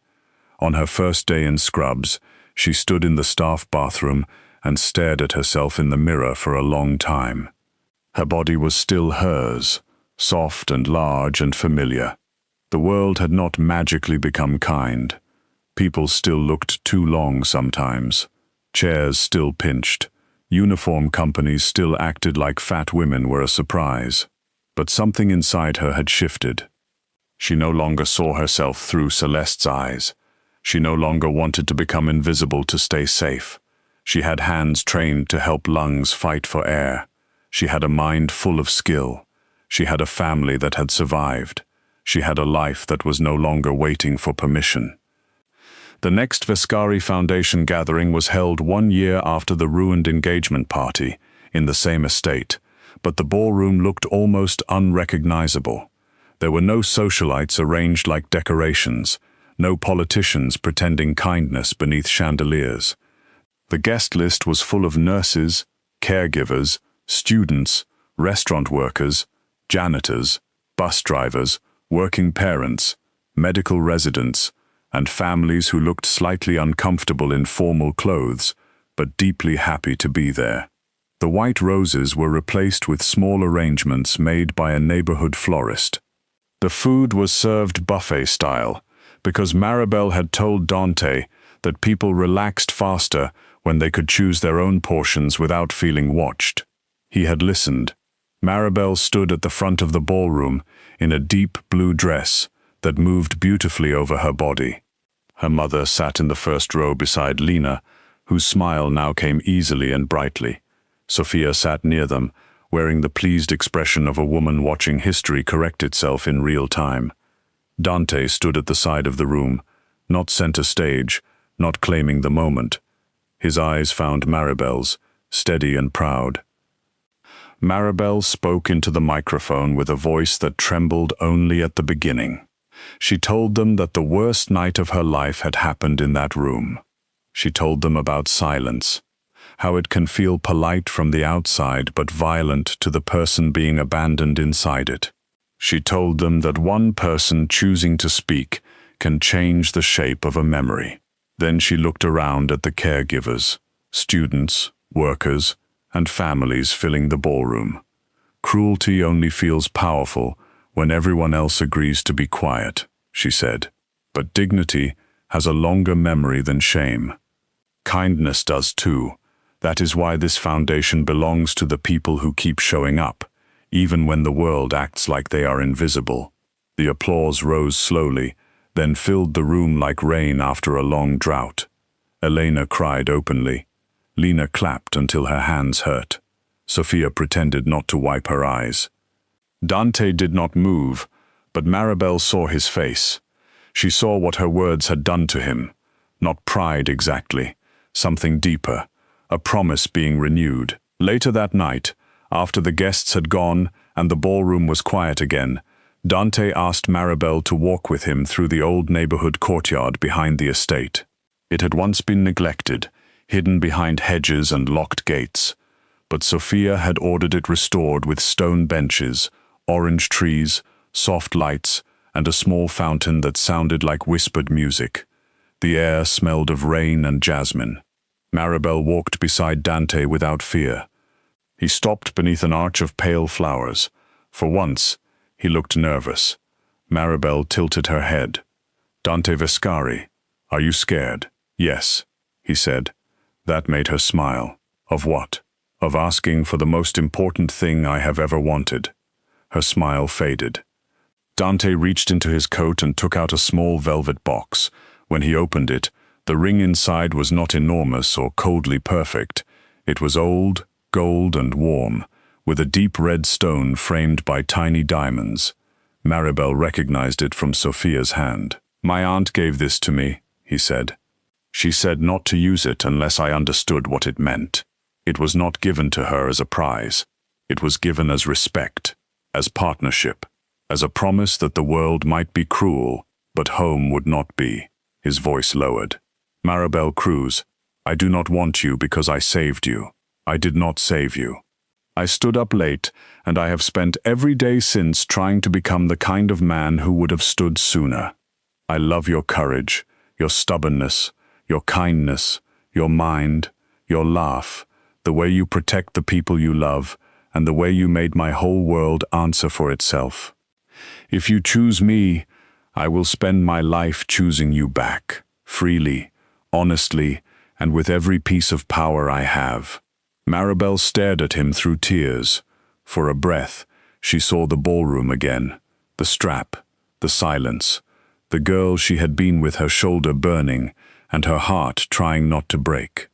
Speaker 1: On her first day in scrubs, she stood in the staff bathroom and stared at herself in the mirror for a long time. Her body was still hers, soft and large and familiar. The world had not magically become kind. People still looked too long sometimes. Chairs still pinched. Uniform companies still acted like fat women were a surprise. But something inside her had shifted. She no longer saw herself through Celeste's eyes. She no longer wanted to become invisible to stay safe. She had hands trained to help lungs fight for air. She had a mind full of skill. She had a family that had survived. She had a life that was no longer waiting for permission. The next Vascari Foundation gathering was held 1 year after the ruined engagement party, in the same estate, but the ballroom looked almost unrecognizable. There were no socialites arranged like decorations, no politicians pretending kindness beneath chandeliers. The guest list was full of nurses, caregivers, students, restaurant workers, janitors, bus drivers, working parents, medical residents, and families who looked slightly uncomfortable in formal clothes, but deeply happy to be there. The white roses were replaced with small arrangements made by a neighborhood florist. The food was served buffet style, because Marabel had told Dante that people relaxed faster when they could choose their own portions without feeling watched. He had listened. Marabel stood at the front of the ballroom in a deep blue dress that moved beautifully over her body. Her mother sat in the first row beside Lena, whose smile now came easily and brightly. Sophia sat near them, wearing the pleased expression of a woman watching history correct itself in real time. Dante stood at the side of the room, not center stage, not claiming the moment. His eyes found Marabel's, steady and proud. Marabel spoke into the microphone with a voice that trembled only at the beginning. She told them that the worst night of her life had happened in that room. She told them about silence, how it can feel polite from the outside but violent to the person being abandoned inside it. She told them that one person choosing to speak can change the shape of a memory. Then she looked around at the caregivers, students, workers, and families filling the ballroom. Cruelty only feels powerful when everyone else agrees to be quiet, she said. But dignity has a longer memory than shame. Kindness does too. That is why this foundation belongs to the people who keep showing up, even when the world acts like they are invisible. The applause rose slowly, then filled the room like rain after a long drought. Elena cried openly. Lena clapped until her hands hurt. Sophia pretended not to wipe her eyes. Dante did not move, but Marabel saw his face. She saw what her words had done to him. Not pride exactly, something deeper, a promise being renewed. Later that night, after the guests had gone and the ballroom was quiet again, Dante asked Marabel to walk with him through the old neighborhood courtyard behind the estate. It had once been neglected, hidden behind hedges and locked gates, but Sophia had ordered it restored with stone benches, orange trees, soft lights, and a small fountain that sounded like whispered music. The air smelled of rain and jasmine. Marabel walked beside Dante without fear. He stopped beneath an arch of pale flowers. For once, he looked nervous. Marabel tilted her head. "Dante Vascari, are you scared?" "Yes," he said. That made her smile. "Of what?" "Of asking for the most important thing I have ever wanted." Her smile faded. Dante reached into his coat and took out a small velvet box. When he opened it, the ring inside was not enormous or coldly perfect. It was old, gold and warm, with a deep red stone framed by tiny diamonds. Marabel recognized it from Sophia's hand. "My aunt gave this to me," he said. "She said not to use it unless I understood what it meant." It was not given to her as a prize. It was given as respect, as partnership, as a promise that the world might be cruel, but home would not be. His voice lowered. "Marabel Cruz, I do not want you because I saved you. I did not save you. I stood up late, and I have spent every day since trying to become the kind of man who would have stood sooner. I love your courage, your stubbornness, your kindness, your mind, your laugh, the way you protect the people you love, and the way you made my whole world answer for itself. If you choose me, I will spend my life choosing you back, freely, honestly, and with every piece of power I have." Marabel stared at him through tears. For a breath, she saw the ballroom again, the strap, the silence, the girl she had been with, her shoulder burning, and her heart trying not to break.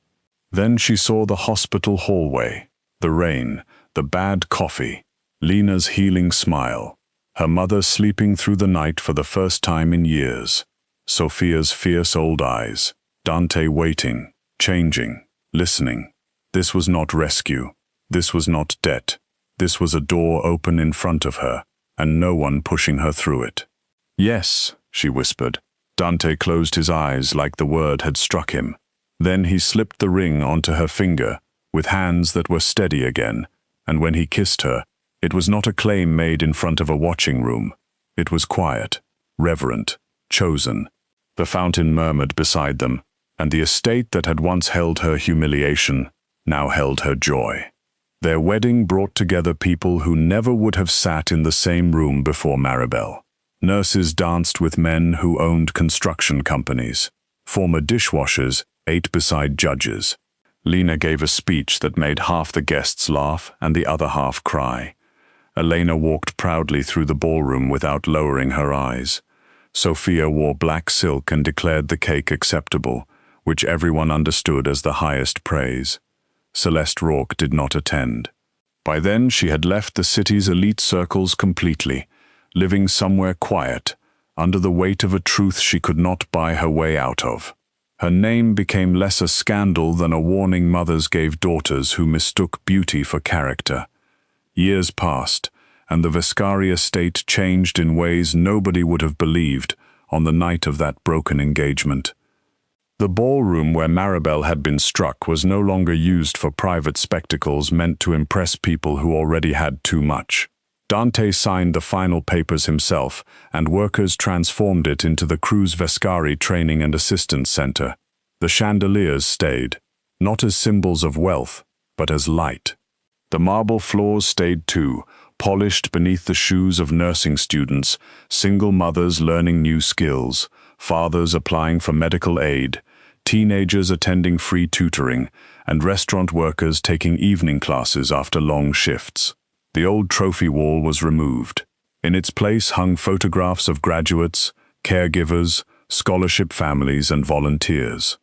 Speaker 1: Then she saw the hospital hallway, the rain, the bad coffee, Lena's healing smile, her mother sleeping through the night for the first time in years, Sophia's fierce old eyes, Dante waiting, changing, listening. This was not rescue. This was not debt. This was a door open in front of her, and no one pushing her through it. "Yes," she whispered. Dante closed his eyes like the word had struck him. Then he slipped the ring onto her finger, with hands that were steady again, and when he kissed her, it was not a claim made in front of a watching room. It was quiet, reverent, chosen. The fountain murmured beside them, and the estate that had once held her humiliation now held her joy. Their wedding brought together people who never would have sat in the same room before Marabel. Nurses danced with men who owned construction companies. Former dishwashers ate beside judges. Lena gave a speech that made half the guests laugh and the other half cry. Elena walked proudly through the ballroom without lowering her eyes. Sophia wore black silk and declared the cake acceptable, which everyone understood as the highest praise. Celeste Rourke did not attend. By then she had left the city's elite circles completely, living somewhere quiet, under the weight of a truth she could not buy her way out of. Her name became less a scandal than a warning mothers gave daughters who mistook beauty for character. Years passed, and the Vascari estate changed in ways nobody would have believed on the night of that broken engagement. The ballroom where Marabel had been struck was no longer used for private spectacles meant to impress people who already had too much. Dante signed the final papers himself, and workers transformed it into the Cruz Vascari Training and Assistance Center. The chandeliers stayed, not as symbols of wealth, but as light. The marble floors stayed too, polished beneath the shoes of nursing students, single mothers learning new skills, fathers applying for medical aid, teenagers attending free tutoring, and restaurant workers taking evening classes after long shifts. The old trophy wall was removed. In its place hung photographs of graduates, caregivers, scholarship families, and volunteers.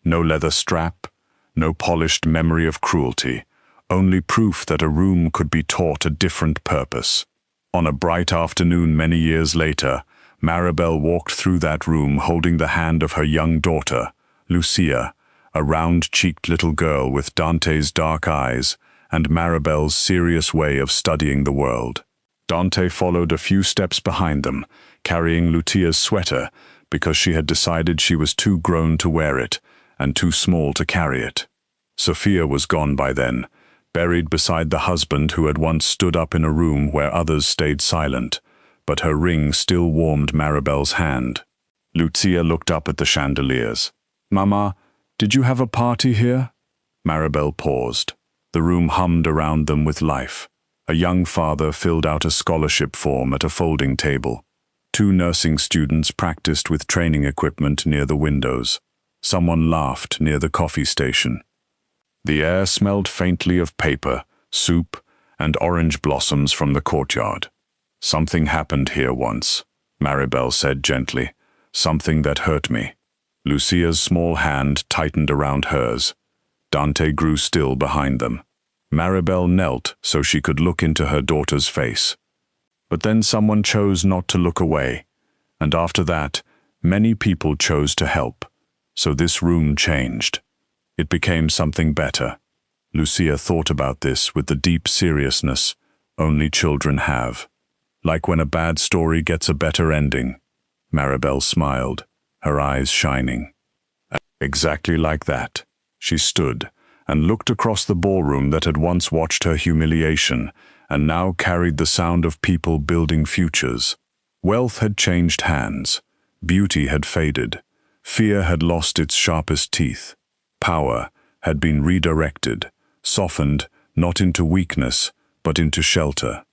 Speaker 1: No leather strap, no polished memory of cruelty, only proof that a room could be taught a different purpose. On a bright afternoon many years later, Marabel walked through that room holding the hand of her young daughter, Lucia, a round-cheeked little girl with Dante's dark eyes and Marabel's serious way of studying the world. Dante followed a few steps behind them, carrying Lucia's sweater because she had decided she was too grown to wear it and too small to carry it. Sophia was gone by then, buried beside the husband who had once stood up in a room where others stayed silent, but her ring still warmed Marabel's hand. Lucia looked up at the chandeliers. "Mama, did you have a party here?" Marabel paused. The room hummed around them with life. A young father filled out a scholarship form at a folding table. 2 nursing students practiced with training equipment near the windows. Someone laughed near the coffee station. The air smelled faintly of paper, soup, and orange blossoms from the courtyard. "Something happened here once," Marabel said gently. "Something that hurt me." Lucia's small hand tightened around hers. Dante grew still behind them. Marabel knelt so she could look into her daughter's face. But then someone chose not to look away, and after that, many people chose to help. So this room changed. It became something better. Lucia thought about this with the deep seriousness only children have. Like when a bad story gets a better ending. Marabel smiled, her eyes shining. Exactly like that. She stood and looked across the ballroom that had once watched her humiliation and now carried the sound of people building futures. Wealth had changed hands. Beauty had faded. Fear had lost its sharpest teeth. Power had been redirected, softened not into weakness, but into shelter.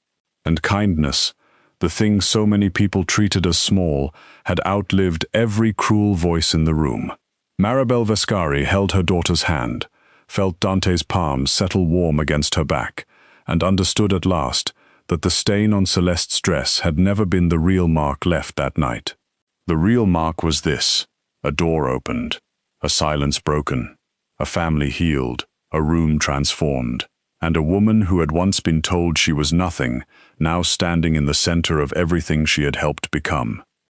Speaker 1: And kindness, the thing so many people treated as small, had outlived every cruel voice in the room. Marabel Vascari held her daughter's hand, felt Dante's palm settle warm against her back, and understood at last that the stain on Celeste's dress had never been the real mark left that night. The real mark was this: a door opened, a silence broken, a family healed, a room transformed, and a woman who had once been told she was nothing, now standing in the center of everything she had helped become.